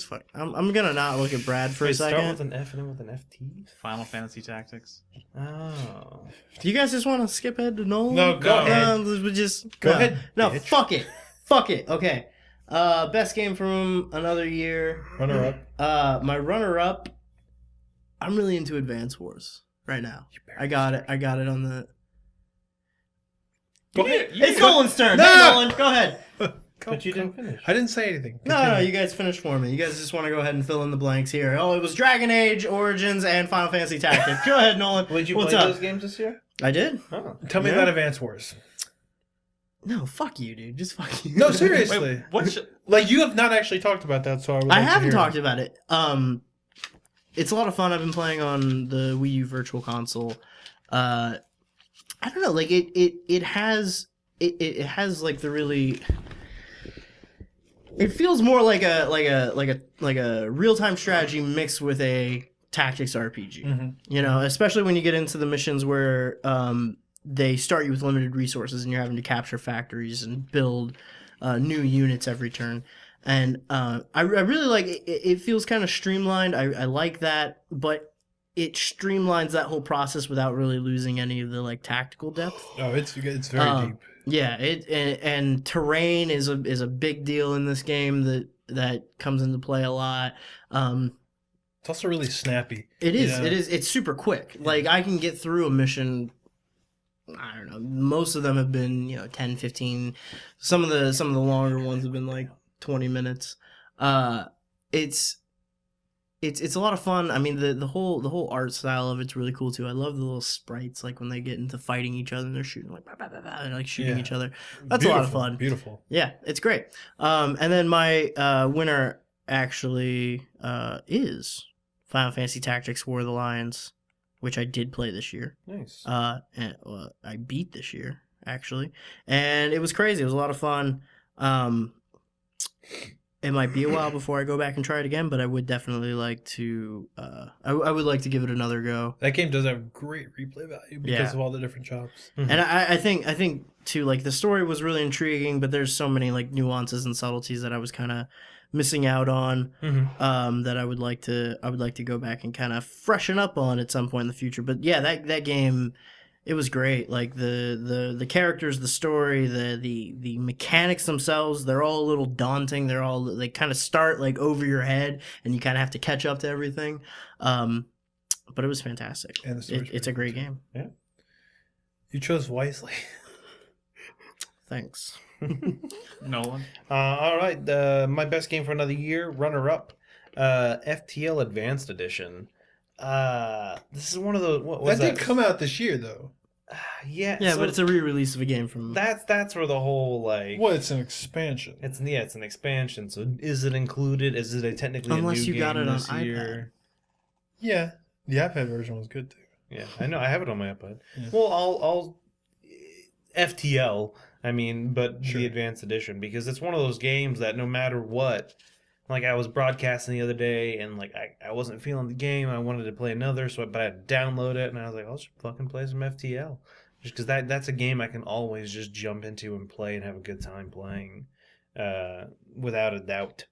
fuck. I'm gonna not look at Brad for a Wait, start with second. an F and then with an FT? Final Fantasy Tactics. Oh. Do you guys just want to skip ahead to Nolan? No, go ahead. We just Go no. ahead, No, bitch. fuck it. Okay. Best game from another year. Runner up. My runner up. I'm really into Advance Wars right now. I got it on the. Go ahead. It's Nolan's turn. No! Hey, Nolan, go ahead. But you didn't finish. I didn't say anything. No, Continue. you guys finish for me. You guys just want to go ahead and fill in the blanks here. Oh, it was Dragon Age, Origins, and Final Fantasy Tactics. Go ahead, Nolan. Did you What's play up? those games this year? I did. Oh. Tell me Yeah. about Advance Wars. No, fuck you, dude. Just fuck you. No, seriously. Wait, what? Like, you have not actually talked about that, so I would I like to haven't hear. talked about it. It's a lot of fun. I've been playing on the Wii U Virtual Console. I don't know, like it has like the really. It feels more like a real time strategy mixed with a tactics RPG. Mhm. You know, especially when you get into the missions where they start you with limited resources and you're having to capture factories and build new units every turn. And I really like it. It feels kind of streamlined. I like that, but it streamlines that whole process without really losing any of the like tactical depth. Oh, it's very deep. Yeah, and terrain is a big deal in this game that comes into play a lot. It's also really snappy. It is. Yeah. It is. It's super quick. Like I can get through a mission. I don't know. Most of them have been 10, 15. Some of the longer ones have been like 20 minutes. It's a lot of fun. I mean the whole art style of it's really cool too. I love the little sprites like when they get into fighting each other and they're shooting like bah, bah, bah, bah, and like shooting Yeah. each other. That's a lot of Beautiful, fun. Beautiful. Yeah, it's great. And then my winner actually is Final Fantasy Tactics War of the Lions, which I did play this year. Nice. And I beat this year actually, and it was crazy. It was a lot of fun. It might be a while before I go back and try it again, but I would definitely like to. I would like to give it another go. That game does have great replay value because Yeah. of all the different chops. And I think too, like the story was really intriguing, but there's so many like nuances and subtleties that I was kind of missing out on. That I would like to go back and kind of freshen up on at some point in the future. But yeah, that game, it was great. Like the characters, the story, the mechanics themselves, they're all a little daunting. They kind of start like over your head, and you kind of have to catch up to everything. But it was fantastic. And the story's It's a pretty great cool, game. You chose wisely. Thanks. Nolan. All right. My best game for another year, runner up, FTL Advanced Edition. This is one of the what was That did come out this year, though. Yeah, Yeah, so but it's a re-release of a game from. that's where the whole like Well, it's an expansion. it's an expansion. So is it included? Is it technically Unless a new you got game it on this year? Yeah, the iPad version was good too. Yeah, I know. I have it on my iPad. Yeah. Well, I'll FTL. I mean, but Sure. the advanced edition, because it's one of those games that no matter what, like I was broadcasting the other day, and like I wasn't feeling the game. I wanted to play another, but I had to download it, and I was like, I'll just fucking play some FTL, just because that's a game I can always just jump into and play and have a good time playing, without a doubt.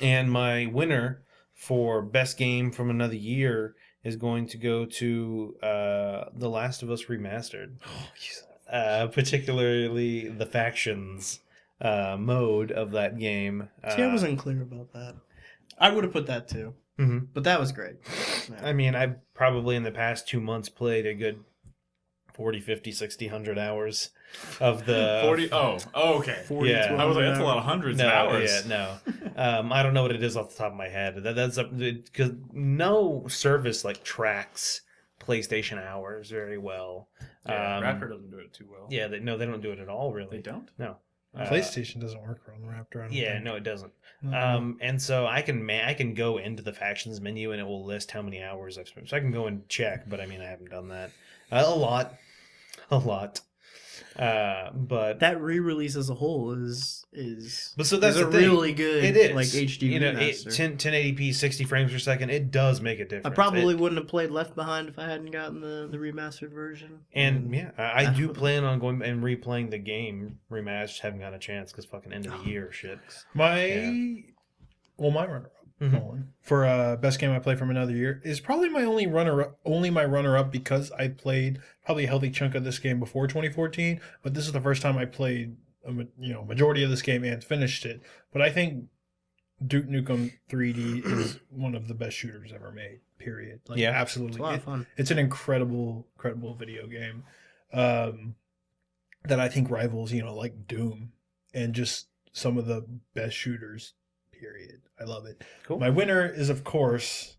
And my winner for best game from another year is going to go to The Last of Us Remastered. Particularly the factions mode of that game. See, I wasn't clear about that. I would have put that too, but that was great. I mean, I've probably in the past 2 months played a good 40, 50, 60, 100 hours of the 40. Oh, okay. 40 Yeah. I was like, that's a lot of hundreds of hours. Yeah, no. I don't know what it is off the top of my head. That's because no service like tracks PlayStation hours very well. Yeah, Raptor doesn't do it too well. Yeah, they don't do it at all. Really, They don't. No. PlayStation doesn't work on the Raptor. I don't Yeah, think. no, it doesn't. No. And so I can go into the factions menu and it will list how many hours I've spent. So I can go and check, but I mean I haven't done that a lot. But That re-release as a whole is so that's is a the thing. really good It is like HD you know remaster. 1080p 60 frames per second. It does make a difference. I probably wouldn't have played Left Behind if I hadn't gotten the remastered version. And yeah, I do plan on going and replaying the game remastered. Haven't got a chance because fucking end of the year shit. My runner-up, Mhm. Nolan, for best game I played from another year is probably my only runner-up because I played probably a healthy chunk of this game before 2014, but this is the first time I played majority of this game and finished it. But I think Duke Nukem 3D is one of the best shooters ever made. Period. Like, Yeah. absolutely. It's a lot of fun. It's an incredible video game that I think rivals, like Doom and just some of the best shooters. Period. I love it. Cool. My winner is, of course,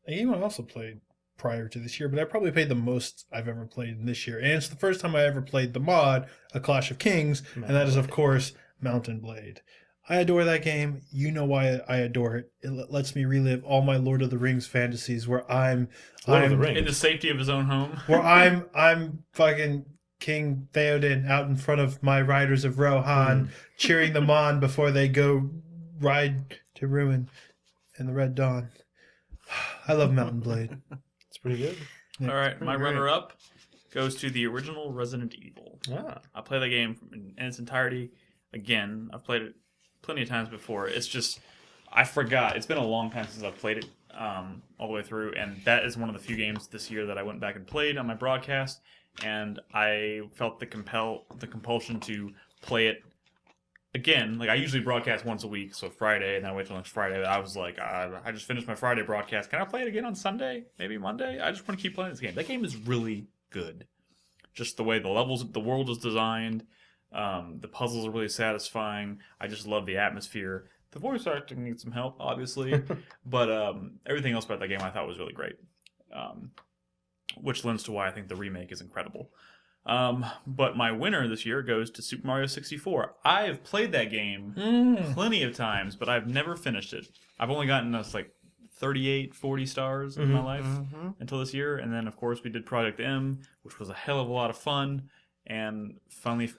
a game I also played prior to this year, but I probably played the most I've ever played in this year. And it's the first time I ever played the mod, A Clash of Kings, and that is, of course, Mountain Blade. I adore that game. You know why I adore it. It lets me relive all my Lord of the Rings fantasies where Lord of the Rings. In the safety of his own home. where I'm fucking King Theoden out in front of my Riders of Rohan, cheering them on before they go ride to ruin in the Red Dawn. I love Mountain Blade. It's pretty good. Yeah. All right, my Great. runner-up goes to the original Resident Evil. I play the game in its entirety. Again, I've played it plenty of times before. It's just, I forgot. It's been a long time since I've played it all the way through, and that is one of the few games this year that I went back and played on my broadcast, and I felt the compulsion to play it again. Like, I usually broadcast once a week, so Friday, and then I wait till next Friday. I was like, I just finished my Friday broadcast. Can I play it again on Sunday? Maybe Monday? I just want to keep playing this game. That game is really good. Just the way the world is designed. The puzzles are really satisfying. I just love the atmosphere. The voice acting needs some help, obviously, but everything else about that game I thought was really great, which lends to why I think the remake is incredible. But my winner this year goes to Super Mario 64. I have played that game plenty of times, but I've never finished it. I've only gotten us like 38, 40 stars in my life until this year. And then, of course, we did Project M, which was a hell of a lot of fun, and finally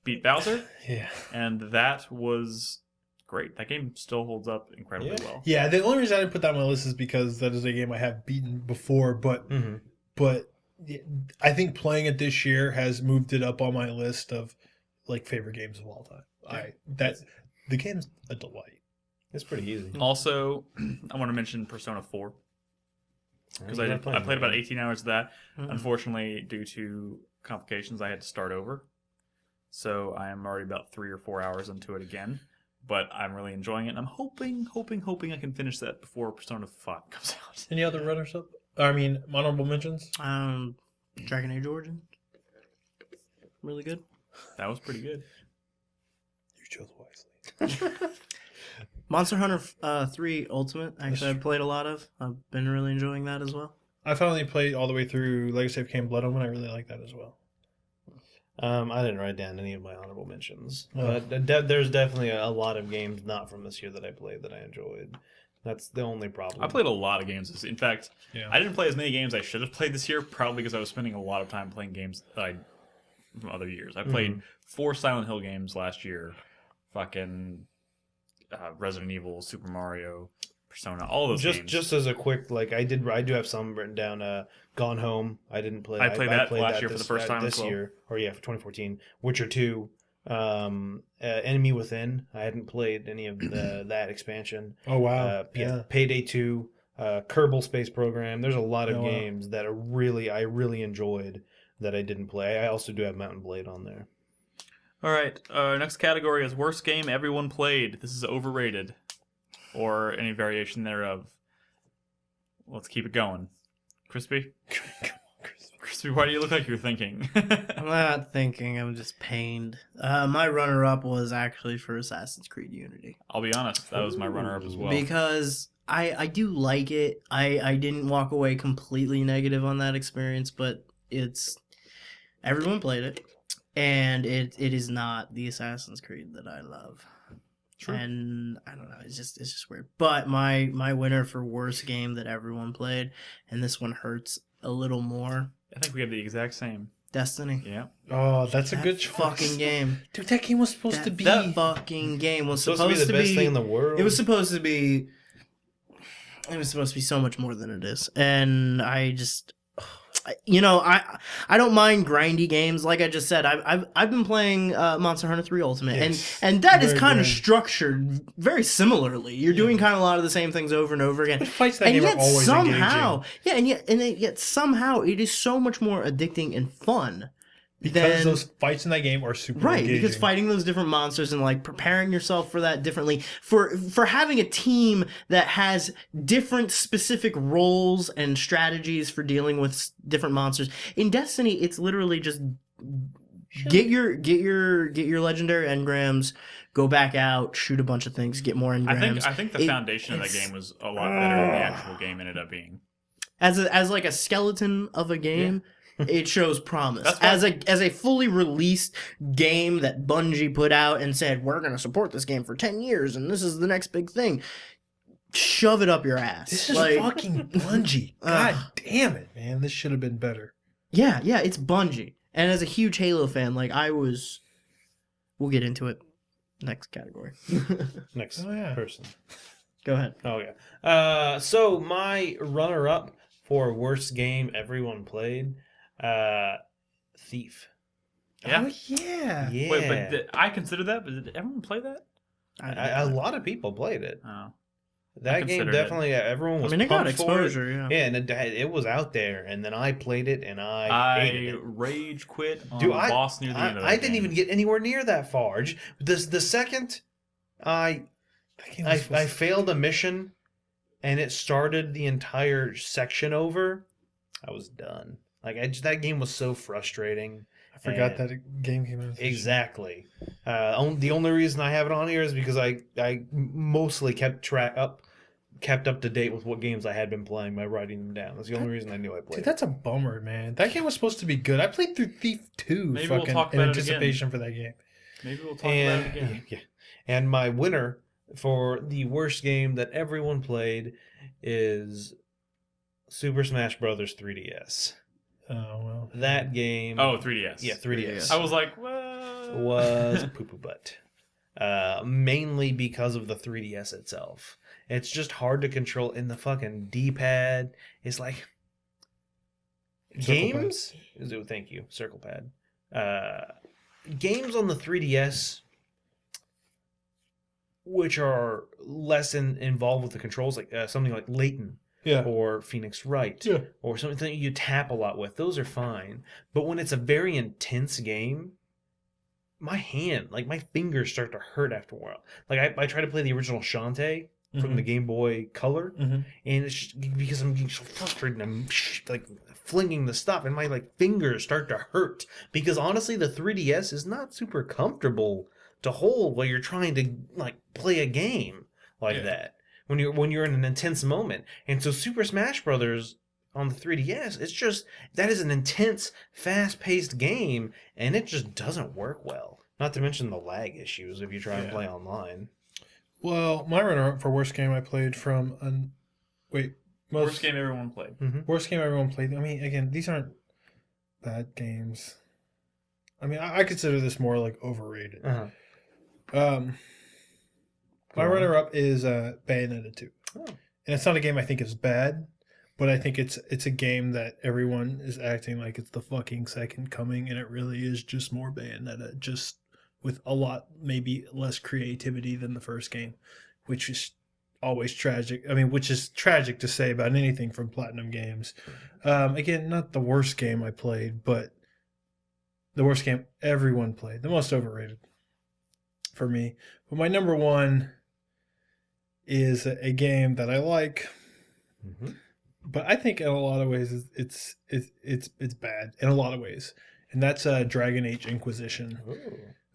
beat Bowser. Yeah. And that was great. That game still holds up incredibly well. Yeah, the only reason I didn't put that on my list is because that is a game I have beaten before, but I think playing it this year has moved it up on my list of like favorite games of all time. The game's a delight. It's pretty easy. Also, I want to mention Persona 4. Because I played about 18 hours of that. Unfortunately, due to complications, I had to start over. So I am already about 3 or 4 hours into it again. But I'm really enjoying it. And I'm hoping I can finish that before Persona 5 comes out. Any other runners up? Honorable mentions? Dragon Age Origins. Really good. That was pretty good. You chose wisely. Monster Hunter 3 Ultimate. Actually, I've played a lot of. I've been really enjoying that as well. I finally played all the way through Legacy of Kain Blood Omen. I really like that as well. I didn't write down any of my honorable mentions, Oh. but there's definitely a lot of games not from this year that I played that I enjoyed. That's the only problem. I played a lot of games. In fact, Yeah. I didn't play as many games I should have played this year, probably because I was spending a lot of time playing games that I from other years. I played 4 Silent Hill games last year. Fucking Resident Evil, Super Mario, Persona, all those games. Just as a quick, like I do have some written down. Gone Home. I didn't play. I played that last year for this, the first time this as well. year, or for 2014. Witcher 2, Enemy Within. I hadn't played any of that expansion. Oh wow. Payday 2, Kerbal Space Program. There's a lot of Oh, wow. games that I really enjoyed that I didn't play. I also do have Mountain Blade on there. All right, next category is worst game everyone played. This is overrated, or any variation thereof. Let's keep it going. Crispy? Crispy, why do you look like you're thinking? I'm not thinking. I'm just pained. My runner-up was actually for Assassin's Creed Unity I'll be honest, that was my runner-up as well. because I do like it. I didn't walk away completely negative on that experience, but everyone played it, and it is not the Assassin's Creed that I love. True. And I don't know, it's just weird. But my winner for worst game that everyone played, and this one hurts a little more, I think we have the exact same. Destiny. Yeah. Oh, that's a That good choice. fucking game. Dude, that game was supposed to be. That fucking game was Supposed to be the best thing in the world. It was supposed to be. It was supposed to be so much more than it is, and I just, I don't mind grindy games. Like I just said, I've been playing Monster Hunter 3 Ultimate, Yes. and that is Very kind of grindy. structured very similarly. You're doing kind of a lot of the same things over and over again. But fights that And game are yet always somehow, engaging. yet somehow it is so much more addicting and fun. Because than- those fights in that game are super Right, engaging. because fighting those different monsters and like preparing yourself for that differently, for having a team that has different specific roles and strategies for dealing with different monsters. In Destiny, it's literally just get your legendary engrams, go back out, shoot a bunch of things, get more engrams. I think the foundation of that game was a lot better than the actual game ended up being. As like a skeleton of a game. It shows promise. That's why- As a fully released game that Bungie put out and said, we're going to support this game for 10 years and this is the next big thing. Shove it up your ass. This is fucking Bungie. God Ugh. damn it, man. This should have been better. Yeah, it's Bungie. And as a huge Halo fan, like we'll get into it. Next category. Next Oh, yeah. person. Go ahead. Oh yeah. So my runner-up for worst game everyone played, Thief. Yeah. Oh, yeah. Yeah. Wait, but I consider that, but did everyone play that? A lot of people played it. Oh. That game considered definitely. Everyone I was. mean, it got pumped for it. exposure, yeah. Yeah, and it was out there, and then I played it, and I hated it. rage quit on Dude, the boss near the end of that I didn't game. even get anywhere near that far. The second I That game was I failed a mission, and it started the entire section over, I was done. Like that game was so frustrating. I forgot and- that game came out. Exactly. The only reason I have it on here is because I mostly kept up to date with what games I had been playing by writing them down. That's the only reason I knew I played. Dude, that's a bummer, man. That game was supposed to be good. I played through Thief 2 Maybe we'll fucking talk in about it anticipation for that game. Maybe we'll talk and about it again. yeah. And my winner for the worst game that everyone played is Super Smash Brothers 3DS. Oh, well. That game. Oh, 3DS. Yeah, 3DS. I was like, what? Was poo poo butt. Mainly because of the 3DS itself. It's just hard to control in the fucking D-pad. It's like Circle games. Thank you, circle pad. Games on the 3DS, which are less involved with the controls, like something like Layton Yeah. or Phoenix Wright, Yeah. or something that you tap a lot with. Those are fine. But when it's a very intense game, my hand, like my fingers start to hurt after a while. Like I try to play the original Shantae from the Game Boy Color, Mhm. and it's just because I'm getting so frustrated and I'm like flinging the stuff, and my like fingers start to hurt because honestly, the 3DS is not super comfortable to hold while you're trying to like play a game like Yeah. that when you're in an intense moment. And so Super Smash Brothers on the 3DS, it's just that is an intense, fast-paced game, and it just doesn't work well. Not to mention the lag issues if you try and Yeah. play online. Well, my runner-up for worst game I played from Worst game everyone played. Worst game everyone played. I mean, again, these aren't bad games. I mean, I consider this more like overrated. My runner-up is Bayonetta 2. Oh. And it's not a game I think is bad, but I think it's a game that everyone is acting like it's the fucking second coming, and it really is just more Bayonetta, just with a lot maybe less creativity than the first game, which is always tragic. I mean, which is tragic to say about anything from Platinum Games. Again, not the worst game I played, but the worst game everyone played, the most overrated for me. But my number one is a game that I like, but I think in a lot of ways it's bad in a lot of ways, and that's Dragon Age Inquisition.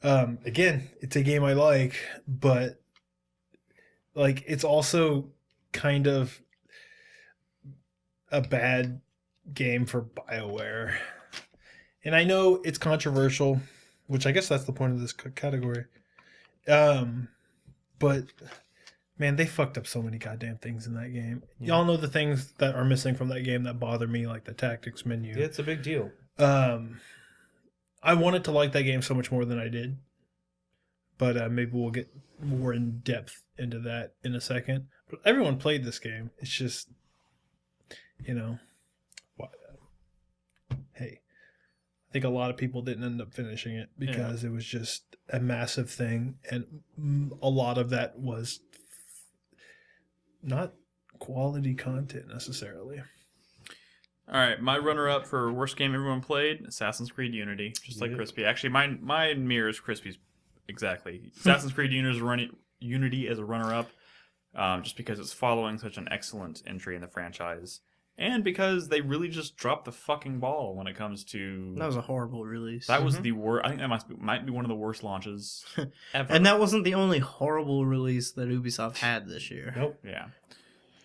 Again, it's a game I like, but like it's also kind of a bad game for BioWare. And I know it's controversial, which I guess that's the point of this category. But man, they fucked up so many goddamn things in that game. Yeah. Y'all know the things that are missing from that game that bother me, like the tactics menu. Yeah, it's a big deal. I wanted to like that game so much more than I did. But maybe we'll get more in depth into that in a second. But everyone played this game. It's just, you know, hey, I think a lot of people didn't end up finishing it because it was just a massive thing. And a lot of that was not quality content necessarily. All right, my runner-up for worst game everyone played, Assassin's Creed Unity, just like Crispy. Actually, mine mirrors Crispy's exactly. Assassin's Creed Unity as a runner-up, just because it's following such an excellent entry in the franchise, and because they really just dropped the fucking ball when it comes to. That was a horrible release. That was the worst. I think that might be one of the worst launches ever. And that wasn't the only horrible release that Ubisoft had this year. Nope. Yeah.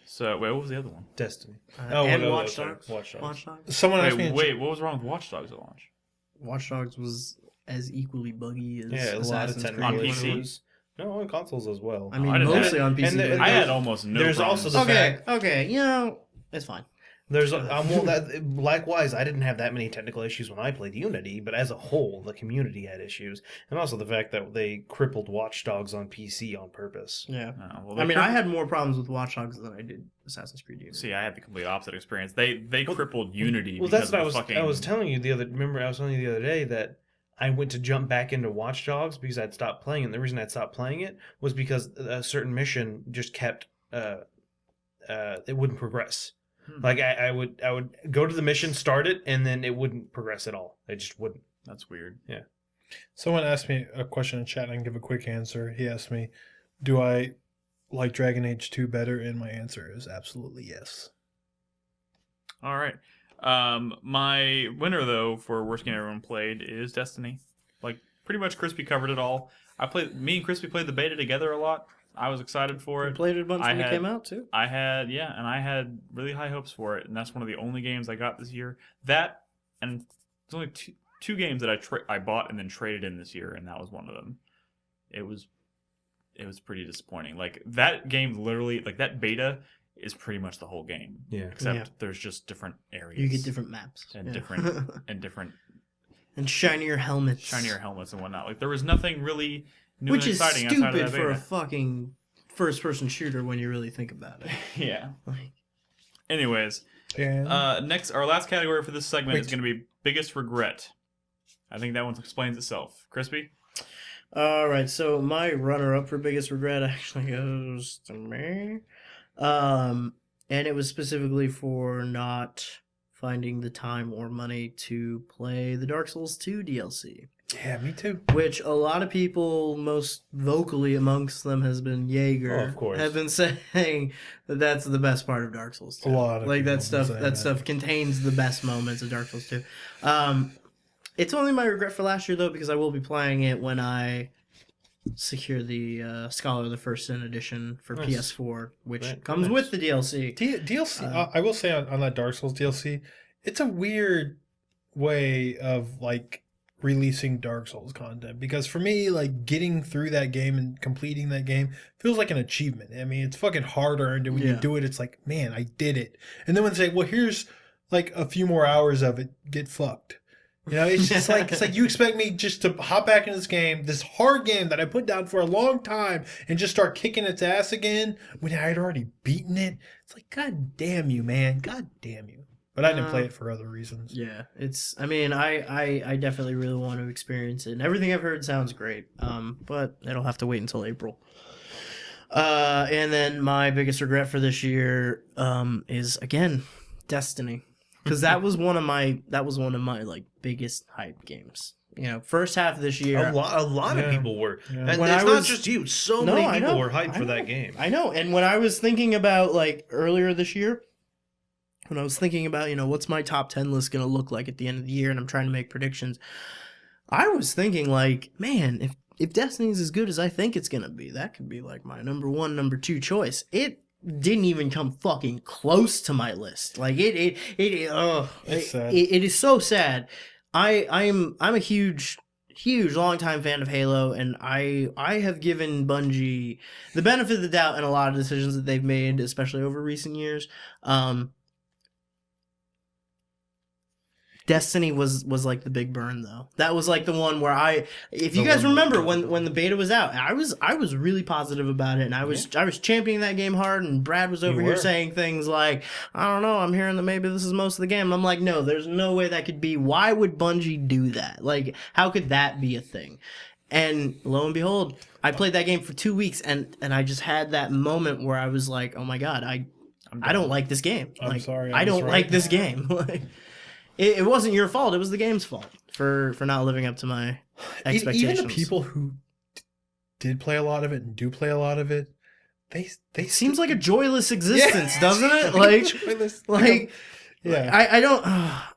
So wait, what was the other one? Destiny. And no, Watch sorry. Dogs. Watch Dogs. Watch Dogs. Someone asked me. Wait, what was wrong with Watch Dogs at launch? Watch Dogs was as equally buggy as Yeah, a lot of Assassin's technical Creed. On PC? issues. No, on consoles as well. I mean, I didn't mostly have- on PC. and the- but- I had almost no. There's problems. also the fact okay, you know, it's fine. there's well that likewise I didn't have that many technical issues when I played Unity, but as a whole the community had issues, and also the fact that they crippled Watch Dogs on PC on purpose. Yeah. Oh, well, I mean, I had more problems with Watch Dogs than I did Assassin's Creed Unity. See, I had the complete opposite experience. They crippled Unity. Well, because that's what of the I was telling you the other. Remember, I was telling you the other day that I went to jump back into Watch Dogs because I'd stopped playing, and the reason I'd stopped playing it was because a certain mission just kept it wouldn't progress. Like I would go to the mission, start it, and then it wouldn't progress at all. It just wouldn't. That's weird. Someone asked me a question in chat, and I can give a quick answer. He asked me, do I like Dragon Age 2 better? And my answer is absolutely yes. All right. My winner though for worst game everyone played is Destiny. Like pretty much Crispy covered it all. Me and Crispy played the beta together a lot. I was excited for You it. played it a bunch when it had- came out, too. I had really high hopes for it, and that's one of the only games I got this year. That and there's only two games that I bought and then traded in this year, and that was one of them. It was pretty disappointing. Like that game, literally, like that beta is pretty much the whole game. Yeah. Except there's just different areas. You get different maps. and Yeah. different and shinier helmets. shinier helmets and whatnot. Like there was nothing really new Which and is exciting outside stupid of that for a beta. fucking first-person shooter when you really think about it. Yeah. Like, Anyways, And next, our last category for this segment is Wait. going to be biggest regret. I think that one explains itself. Crispy? all right, so my runner-up for biggest regret actually goes to me, and it was specifically for not finding the time or money to play the Dark Souls 2 DLC. yeah, me too. Which a lot of people, most vocally amongst them, has been Jaeger. Oh, of course. Have been saying that that's the best part of Dark Souls 2. A lot of like people that stuff. have been That saying stuff contains the best moments of Dark Souls 2. It's only my regret for last year though, because I will be playing it when I secure the Scholar of the First Sin edition for Nice. PS4, which Right, comes nice. with the DLC. DLC. I will say on that Dark Souls DLC, it's a weird way of like releasing Dark Souls content, because for me, like, getting through that game and completing that game feels like an achievement. I mean, it's fucking hard earned, and when you do it, it's like, man, I did it. And then when they say, well, here's like a few more hours of it, get fucked. You know, it's just like, it's like you expect me just to hop back into this game, this hard game that I put down for a long time, and just start kicking its ass again when I had already beaten it. It's like, God damn you, man. God damn you. But I didn't play it for other reasons. Yeah, it's. I mean, I definitely really want to experience it, and everything I've heard sounds great. But it'll have to wait until April. And then my biggest regret for this year, is again, Destiny, because that was one of my like biggest hype games. You know, first half of this year, A lot of people were. Yeah. And When it's I not was- just you. So No, many I people know, were hyped I for know. that game. I know. And when I was thinking about, like, earlier this year, when I was thinking about, you know, what's my top 10 list going to look like at the end of the year, and I'm trying to make predictions, I was thinking, like, man, if Destiny's as good as I think it's going to be, that could be, like, my number 1, number 2 choice. It didn't even come fucking close to my list. Like, it sad. is so sad. I'm a huge longtime fan of Halo, and I have given Bungie the benefit of the doubt in a lot of decisions that they've made, especially over recent years. Destiny was like the big burn, though. That was like the one where if you guys remember when the beta was out, I was really positive about it, and I was championing that game hard, and Brad was over here saying things like, I don't know, I'm hearing that maybe this is most of the game. And I'm like, no, there's no way that could be. Why would Bungie do that? Like, how could that be a thing? And lo and behold, I played that game for 2 weeks, and I just had that moment where I was like, oh my god, I don't like this game. I'm Like, sorry, I don't like this game. Like, it wasn't your fault. It was the game's fault for not living up to my expectations. Even the people who did play a lot of it and do play a lot of it, they It seems like a joyless existence, Yeah, doesn't it? it's Like, joyless. like Yeah.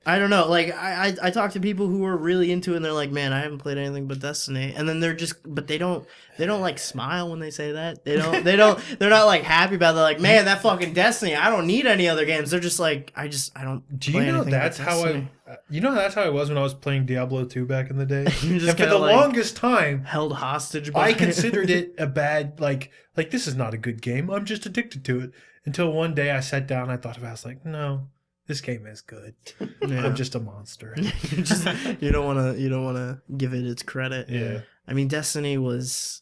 I don't know. Like, I talk to people who are really into it, and they're like, man, I haven't played anything but Destiny. And then they don't like smile when they say that. They're not like happy about it. They're like, man, that fucking Destiny, I don't need any other games. They're just like, I don't Do play you know anything but that's how Destiny. that's how I was when I was playing Diablo 2 back in the day. You just And for kinda, the like, longest time, held hostage by I considered it a bad, like this is not a good game. I'm just addicted to it. Until one day I sat down, I thought about it, I was like, no, this game is good. Yeah. I'm just a monster. you don't want to give it its credit. Yeah. I mean, Destiny was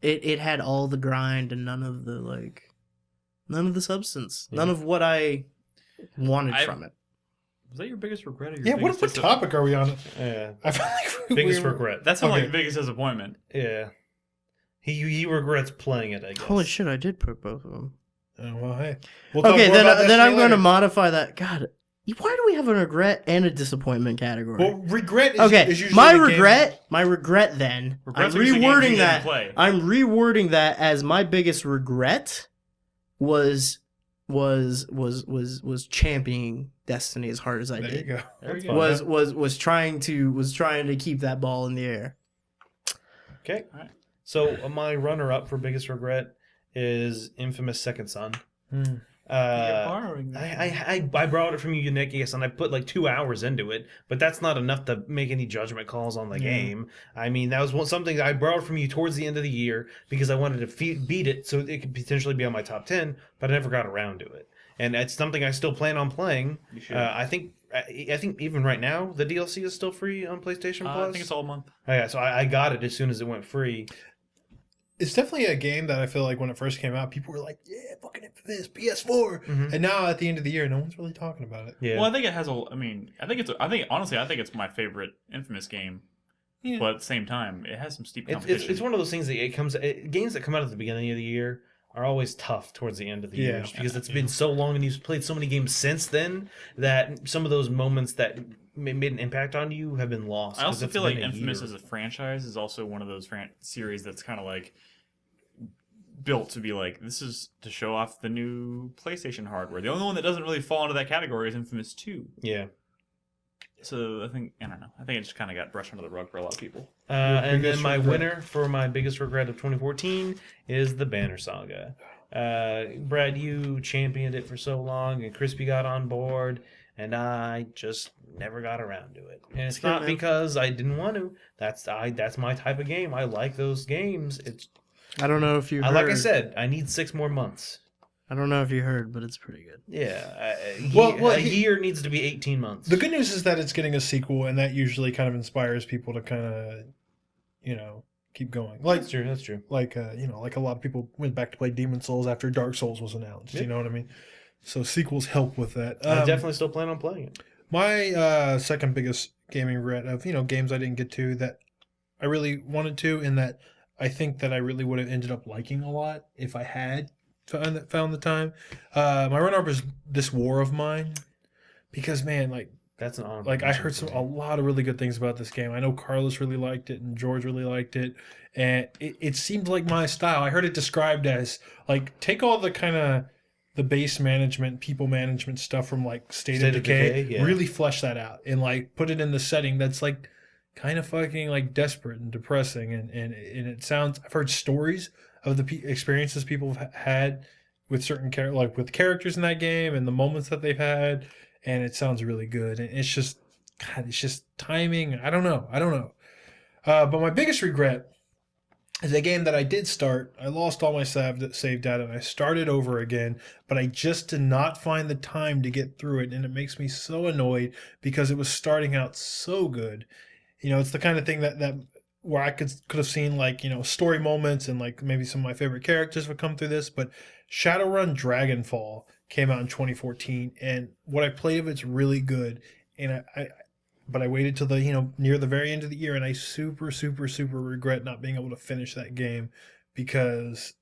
it had all the grind and none of the substance. Yeah. None of what I wanted from it. Was that your biggest regret? Or your Yeah, biggest what topic are we on? Yeah. I feel like Biggest were- regret. That sounds Okay. like biggest disappointment. Yeah. He regrets playing it, I guess. Holy shit, I did put both of them. Oh, well, hey. We'll talk Okay, more about then Destiny I'm going to later. modify that. God, why do we have a regret and a disappointment category? Well, regret is, Okay, is usually my the game- regret then, Regrets I'm are usually games you rewording didn't that. play. I'm rewording that as my biggest regret was championing Destiny as hard as I There you did. go. There you go. Was trying to keep that ball in the air. Okay. Alright. So my runner-up for biggest regret is Infamous Second Son. Hmm. You're borrowing that. I borrowed it from you, Nick, yes, and I put like 2 hours into it, but that's not enough to make any judgment calls on the game. I mean, that was something I borrowed from you towards the end of the year because I wanted to beat it so it could potentially be on my top 10, but I never got around to it. And it's something I still plan on playing. You should. I think even right now the DLC is still free on PlayStation Plus. I think it's all month. Oh, yeah, so I got it as soon as it went free. It's definitely a game that I feel like when it first came out, people were like, yeah, fucking Infamous, PS4. Mhm. And now at the end of the year, no one's really talking about it. Yeah. Well, I think it has a. I mean, I think it's my favorite Infamous game. Yeah. But at the same time, it has some steep It's competition. it's one of those things that games that come out at the beginning of the year are always tough towards the end of the Yeah. year because it's been so long and you've played so many games since then that some of those moments that made an impact on you have been lost. I 'cause also it's feel like been a Infamous year. as a franchise is also one of those series that's kind of like built to be like, this is to show off the new PlayStation hardware. The only one that doesn't really fall into that category is Infamous 2. Yeah. So I think it just kind of got brushed under the rug for a lot of people. And then biggest my regret? winner for my biggest regret of 2014 is the Banner Saga. Brad, you championed it for so long, and Crispy got on board, and I just never got around to it. And it's good, not man. because I didn't want to. That's my type of game. I like those games. It's I don't know if you heard. like I said, I need 6 more months. I don't know if you heard, but it's pretty good. Yeah, Well, a year needs to be 18 months. The good news is that it's getting a sequel, and that usually kind of inspires people to kind of, keep going. Like That's true. That's true. like like a lot of people went back to play Demon Souls after Dark Souls was announced. Yeah. You know what I mean? So sequels help with that. I definitely still plan on playing it. My second biggest gaming regret of games I didn't get to that I really wanted to, and that I think that I really would have ended up liking a lot if I had found the time. My runner-up is This War of Mine, because man, That's an honorable I mention heard for me. a lot of really good things about this game. I know Carlos really liked it and George really liked it, and it seemed like my style. I heard it described as take all the kind of the base management, people management stuff from State of Decay, yeah. really flesh that out and put it in the setting that's kind of fucking desperate and depressing, and it sounds. I've heard stories of the experiences people have had with certain with characters in that game and the moments that they've had, and it sounds really good. And it's just timing. I don't know. But my biggest regret is a game that I did start. I lost all my save data and I started over again, but I just did not find the time to get through it, and it makes me so annoyed because it was starting out so good. It's the kind of thing that where I could have seen story moments and maybe some of my favorite characters would come through this. But Shadowrun Dragonfall came out in 2014, and what I played of it's really good. And but I waited till the near the very end of the year, and I super regret not being able to finish that game because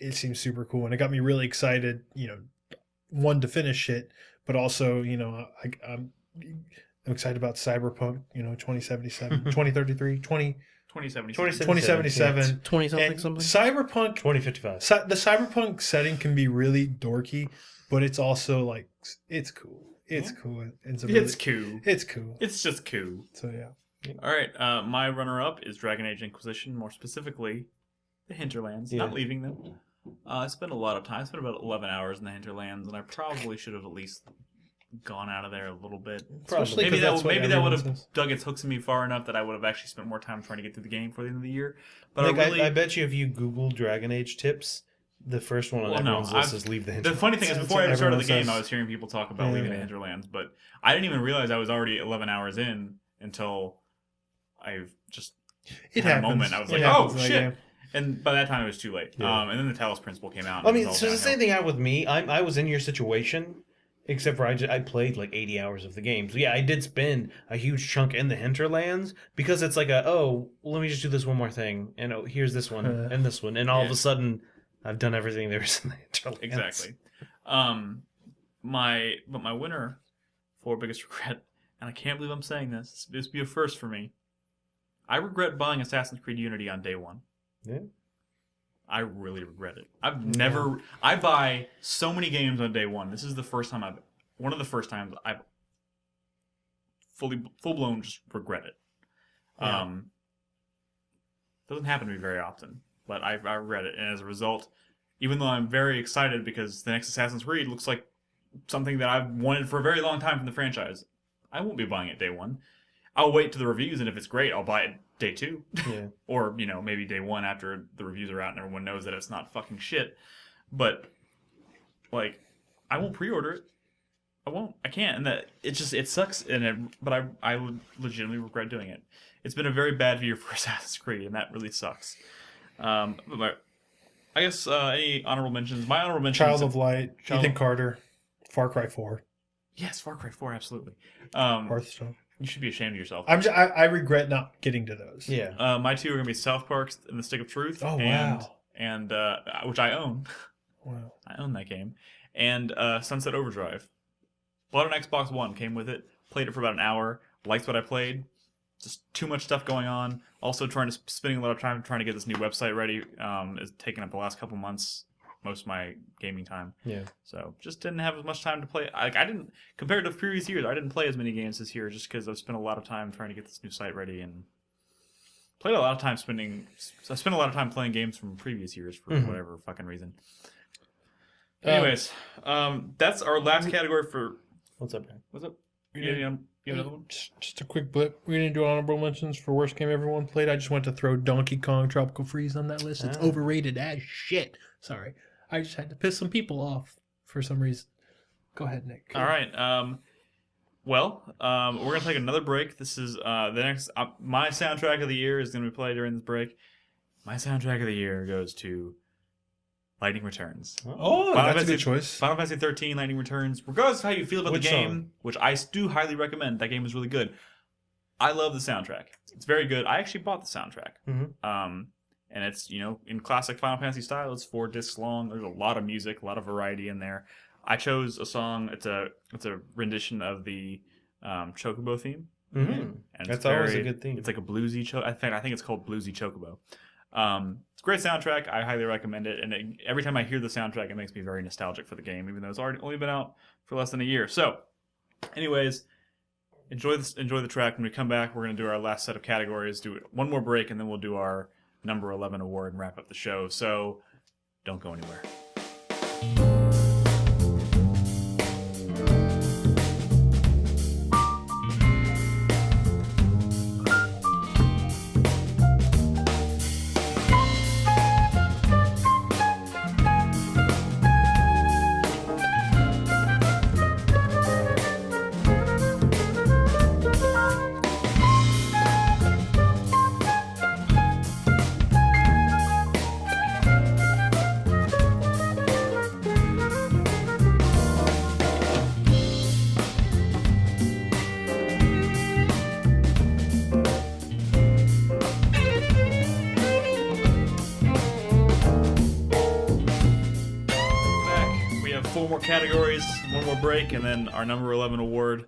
it seems super cool, and it got me really excited. One, to finish it, but also I'm excited about Cyberpunk, 2077, 2033, 2077. 20 something And something. Cyberpunk, 2055. the Cyberpunk setting can be really dorky, but it's also it's cool. It's cool. It's cool. It's cool. It's just cool. So yeah. All right. My runner-up is Dragon Age Inquisition, more specifically, the Hinterlands. Yeah. Not leaving them. I spent a lot of time. I spent about 11 hours in the Hinterlands, and I probably should have at least gone out of there a little bit. Especially Maybe 'cause that that's what would everyone have says. dug its hooks in me far enough that I would have actually spent more time trying to get through the game before the end of the year. But I bet you if you Google Dragon Age tips, the first one on everyone's list is leave the The hinterlands. funny thing is, That's before I what ever started the everyone game, says. I was hearing people talk about leaving the Yeah. Hinterlands, but I didn't even realize I was already 11 hours in until I've just It had a happens. moment. I was It like, happens oh in that shit. game. And by that time, it was too late. Yeah. And then the Talos Principle came out. I And mean, it was so all the same downhill. thing out with me. I was in your situation, except for I played 80 hours of the game. So yeah, I did spend a huge chunk in the hinterlands because it's let me just do this one more thing, and here's this one and this one, and all of a sudden I've done everything there is in the hinterlands. Exactly. My winner for biggest regret, and I can't believe I'm saying this. This would be a first for me. I regret buying Assassin's Creed Unity on day one. Yeah. I really regret it. I buy so many games on day one. This is one of the first times I've full blown just regret it. Yeah. Doesn't happen to me very often, but I regret it. And as a result, even though I'm very excited because the next Assassin's Creed looks like something that I've wanted for a very long time from the franchise, I won't be buying it day one. I'll wait to the reviews, and if it's great, I'll buy it day two. Yeah. Or, maybe day one after the reviews are out and everyone knows that it's not fucking shit. But, I won't pre-order it. I won't. I can't. And it sucks. But I would legitimately regret doing it. It's been a very bad year for Assassin's Creed, and that really sucks. But I guess any honorable mentions? My honorable mentions... Child of Light, Ethan Carter, Far Cry 4, Yes, Far Cry 4, absolutely. Hearthstone. You should be ashamed of yourself. I regret not getting to those. Yeah. My two are going to be South Park and The Stick of Truth. Oh, and, wow. And which I own. Wow. I own that game. And Sunset Overdrive. Bought an Xbox One, came with it. Played it for about an hour. Liked what I played. Just too much stuff going on. Also spending a lot of time trying to get this new website ready. Is taking up the last couple months. Most of my gaming time. Yeah. So just didn't have as much time to play. I didn't, compared to previous years, I didn't play as many games this year just because I've spent a lot of time trying to get this new site ready and I spent a lot of time playing games from previous years for whatever fucking reason. Anyways, that's our last category for What's up, man? What's up? You have another one? Just a quick blip. We didn't do honorable mentions for worst game everyone played. I just went to throw Donkey Kong Tropical Freeze on that list. It's overrated as shit. Sorry. I just had to piss some people off for some reason. Go ahead, Nick. All right. We're gonna take another break. This is the next. My soundtrack of the year is gonna be played during this break. My soundtrack of the year goes to Lightning Returns. Oh, that's a good choice. Final Fantasy 13 Lightning Returns. Regardless of how you feel about Which the game, song? which I do highly recommend. That game is really good. I love the soundtrack. It's very good. I actually bought the soundtrack. Mhm. And it's, in classic Final Fantasy style. It's 4 discs long. There's a lot of music, a lot of variety in there. I chose a song. It's a rendition of the Chocobo theme. Mm-hmm. And That's always a good theme. It's like a bluesy I think it's called Bluesy Chocobo. It's a great soundtrack. I highly recommend it. And every time I hear the soundtrack, it makes me very nostalgic for the game, even though it's only been out for less than a year. So, anyways, enjoy the track. When we come back, we're going to do our last set of categories, do one more break, and then we'll do our number 11 award and wrap up the show. So, don't go anywhere. Categories, one more break, and then our number 11 award.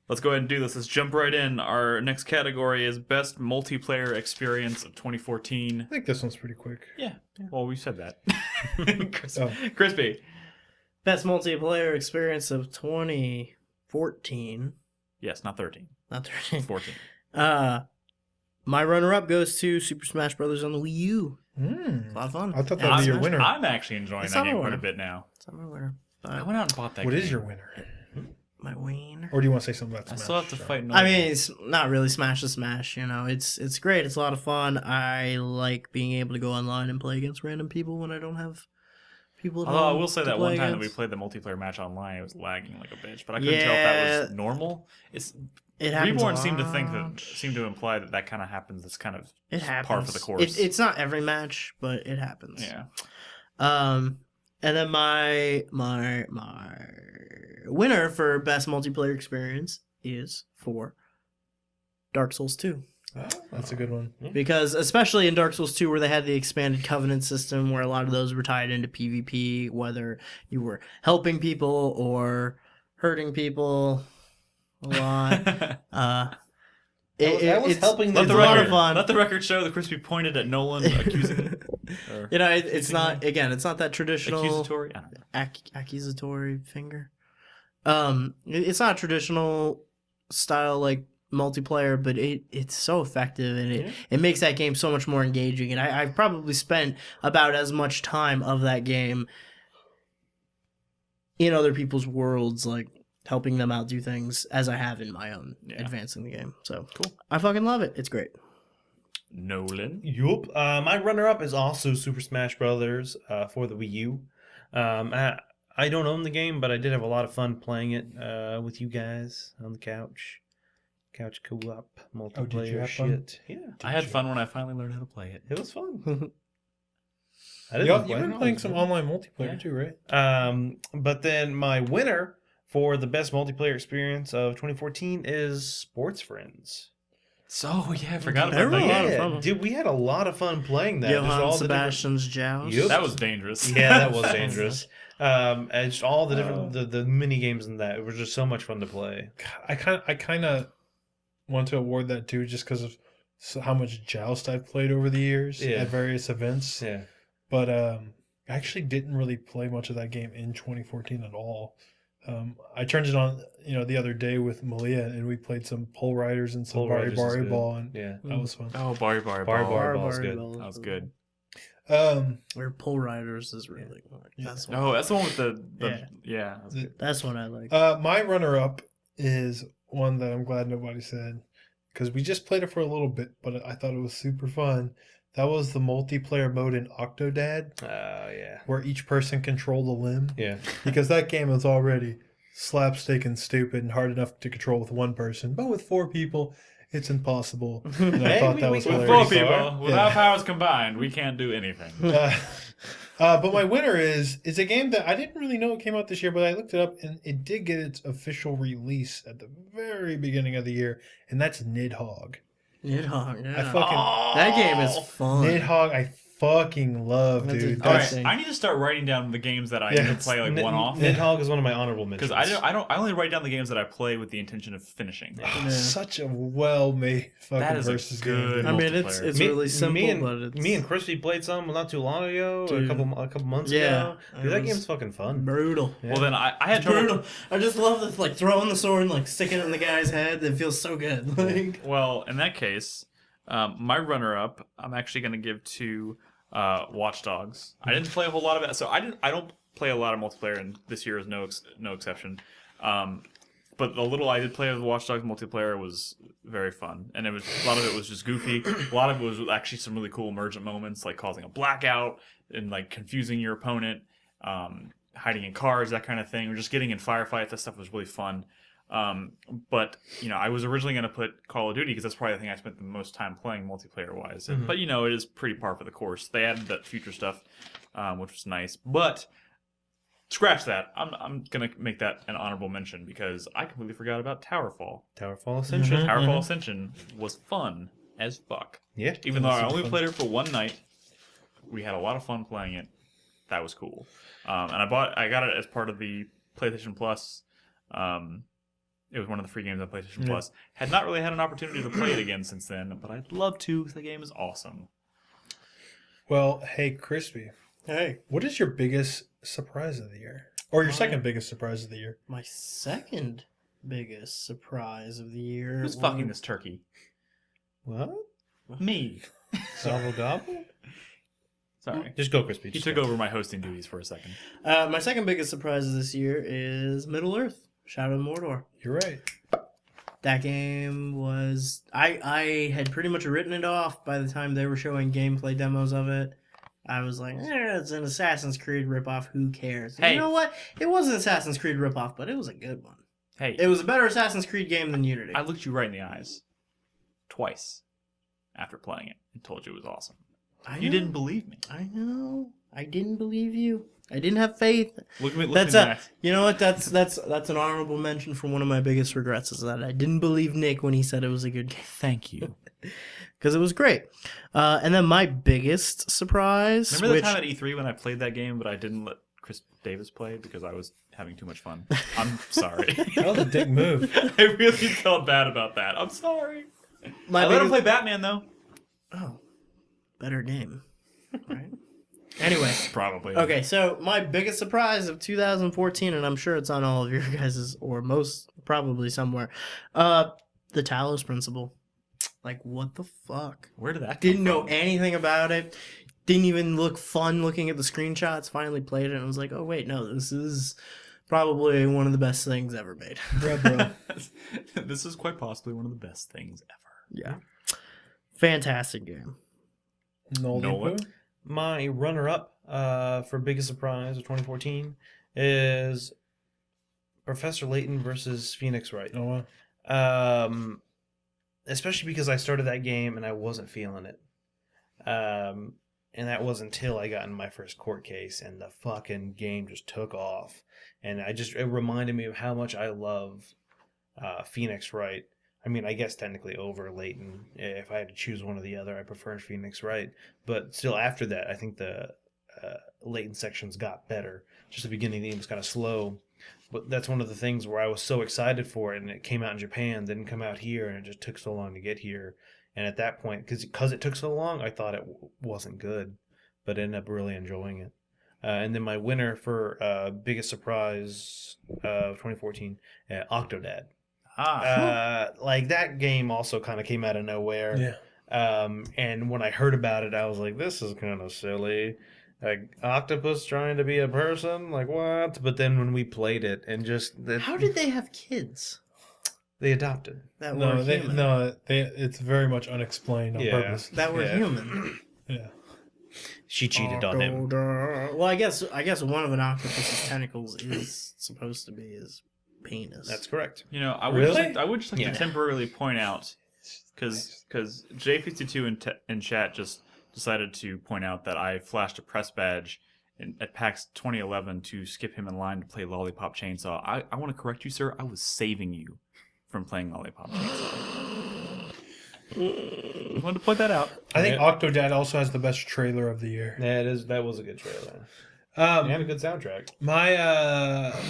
Let's go ahead and do this. Let's jump right in. Our next category is Best Multiplayer Experience of 2014. I think this one's pretty quick. Yeah. Well, we said that. Crispy. Best multiplayer experience of 2014. Yes, not 13. Not 13. 14. My runner-up goes to Super Smash Bros. On the Wii U. It's a lot of fun. I thought that would be your winner. I'm actually enjoying It's that not game my quite a winner. bit now. It's not my winner. I went out and bought that What game. is your winner? My win. Or do you want to say something about I Smash? still have to fight. I mean, it's not really Smash to Smash. It's great. It's a lot of fun. I like being able to go online and play against random people when I don't have people at Although I home will say to that play one time that we against. played the multiplayer match online, it was lagging like a bitch. But I couldn't tell if that was normal. It happens Reborn a seemed to lot. imply that kind of happens. It's kind of It happens. par for the course. It's not every match, but it happens. Yeah. And then my winner for best multiplayer experience is for Dark Souls 2. Oh, that's a good one. Because especially in Dark Souls 2 where they had the expanded Covenant system where a lot of those were tied into PvP, whether you were helping people or hurting people a lot. I was helping Let them. the a lot record of fun. Let the record show that Crispy pointed at Nolan accusing. Or It's not it's not that traditional accusatory. I don't know. accusatory finger. It's not a traditional style like multiplayer, but it's so effective and it makes that game so much more engaging. And I've probably spent about as much time of that game in other people's worlds, like helping them out do things as I have in my own, advancing the game. So Cool. I fucking love it. It's great. Nolan. Yup. My runner-up is also Super Smash Brothers for the Wii U. I don't own the game, but I did have a lot of fun playing it with you guys on the couch. Couch co-op multiplayer have fun? shit. Yeah, I had fun when I finally learned how to play it. it was fun. You've been playing some online multiplayer too, right? But then my winner for the best multiplayer experience of 2014 is Sports Friends. So yeah, I forgot There about were a lot that. of fun. Dude, we had a lot of fun playing that. Just Johann all the different- Sebastian's Joust. Yep. That was dangerous. Yeah, that was dangerous. And just all the different the mini games in that. It was just so much fun to play. I kind of want to award that too, just because of how much Joust I've played over the years at various events. Yeah. But I actually didn't really play much of that game in 2014 at all. I turned it on, the other day with Malia, and we played some Pole Riders and some Pole Bari Riders is Bari good. Ball, and Yeah. that was fun. Oh, Bari Bari Bari Ball. Bari Ball's good. That was good. Or Pole Riders is really that's one. Oh, that's the one with the Yeah. That's good. That's what I like. My runner-up is one that I'm glad nobody said, because we just played it for a little bit, but I thought it was super fun. That was the multiplayer mode in Octodad, Yeah. where each person controlled a limb. Yeah. Because that game is already slapstick and stupid and hard enough to control with one person, but with 4 people, it's impossible. And I Hey, thought that we- was we- With hilarious. 4 Hilarious. people, with our powers combined, we can't do anything. But my winner is a game that I didn't really know it came out this year, but I looked it up and it did get its official release at the very beginning of the year, and that's Nidhogg. Nidhogg, yeah. I fucking That game is fun. Nidhogg, I fucking love, That's a dude. good All That's, thing. right, I need to start writing down the games that I Yeah, need to play like one off. Nidhogg is one of my honorable mentions. Because I only write down the games that I play with the intention of finishing. Yeah. such a well-made fucking That is a versus good- game. I mean, it's multiplayer. really simple, me but and Crispy played some not too long ago, Dude. a couple months Yeah, ago. it Dude, that was game's fucking fun. brutal. Yeah. Well, then I had trouble. Brutal. I just love this, like throwing the sword and like sticking it in the guy's head. It feels so good. Like, Well, in that case, my runner-up, I'm actually going to give to Watch Dogs. I didn't play a whole lot of it, so I don't play a lot of multiplayer, and this year is no exception. But the little I did play of the Watch Dogs multiplayer was very fun, and a lot of it was just goofy. A lot of it was actually some really cool emergent moments, like causing a blackout and like confusing your opponent, hiding in cars, that kind of thing, or just getting in firefights. That stuff was really fun. But I was originally going to put Call of Duty because that's probably the thing I spent the most time playing multiplayer wise. Mhm. But it is pretty par for the course. They added that future stuff, which was nice. But scratch that. I'm gonna make that an honorable mention because I completely forgot about Towerfall. Towerfall Ascension. Mhm. Towerfall Ascension was fun as fuck. Yeah. Even though was I super only fun. played it for one night, we had a lot of fun playing it. That was cool. And I got it as part of the PlayStation Plus. It was one of the free games on PlayStation Yeah. Plus. Had not really had an opportunity to play it again since then, but I'd love to because the game is awesome. Well, hey, Crispy, hey, what is your biggest surprise of the year? Or your second biggest surprise of the year? my second biggest surprise of the year. Who's fucking this turkey? What? Me. Gobble gobble? Sorry. Just go, Crispy. He Just took go. over my hosting duties for a second. My second biggest surprise this year is Middle Earth: Shadow of Mordor. You're right. That game was I had pretty much written it off by the time they were showing gameplay demos of it. I was like, it's an Assassin's Creed ripoff. Who cares? And Hey. you know what? It was an Assassin's Creed ripoff, but it was a good one. Hey, It was a better Assassin's Creed game than Unity. I looked you right in the eyes twice after playing it and told you it was awesome. I You know. didn't believe me. I know. I didn't believe you. I didn't have faith. Look at me. Look That's me in the a. eyes. You know what? That's an honorable mention for one of my biggest regrets is that I didn't believe Nick when he said it was a good game. Thank you. Because it was great. And then my biggest surprise. Remember which, the time at E3 when I played that game, but I didn't let Chris Davis play because I was having too much fun? I'm sorry. That was a dick move. I really felt bad about that. I'm sorry. my I let him biggest- play Batman though. Oh, better game. Right. Anyway. Probably. Okay, so my biggest surprise of 2014, and I'm sure it's on all of your guys's, or most, probably somewhere, the Talos Principle. Like, what the fuck? Where did that come Didn't know from? anything about it. Didn't even look fun looking at the screenshots. Finally played it and was like, oh, wait, no, this is probably one of the best things ever made. Bro. This is quite possibly one of the best things ever. Yeah. Fantastic game. Nolan? My runner-up for biggest surprise of 2014 is Professor Layton versus Phoenix Wright. Oh, wow. Especially because I started that game and I wasn't feeling it. And that was until I got in my first court case and the fucking game just took off. And it reminded me of how much I love Phoenix Wright. I mean, I guess technically over Layton. If I had to choose one or the other, I prefer Phoenix Wright. But still, after that, I think the Layton sections got better. Just the beginning of the game was kind of slow. But that's one of the things where I was so excited for it, and it came out in Japan, didn't come out here, and it just took so long to get here. And at that point, because it took so long, I thought it wasn't good, but ended up really enjoying it. And then my winner for biggest surprise of 2014, Octodad. Ah. Like that game also kind of came out of nowhere. And when I heard about it, I was like, this is kind of silly. Like, octopus trying to be a person? Like, what? But then when we played it and just... How did they have kids They adopted. that were human? It's very much unexplained on purpose. That were human. Yeah. She cheated on him. Well, I guess one of an octopus's tentacles is supposed to be his penis. That's correct. You know, I would just like to temporarily point out, because J52 in chat just decided to point out that I flashed a press badge at PAX 2011 to skip him in line to play Lollipop Chainsaw. I want to correct you, sir. I was saving you from playing Lollipop Chainsaw. I wanted to point that out. I think Octodad also has the best trailer of the year. Yeah, it is. That was a good trailer. And a good soundtrack. My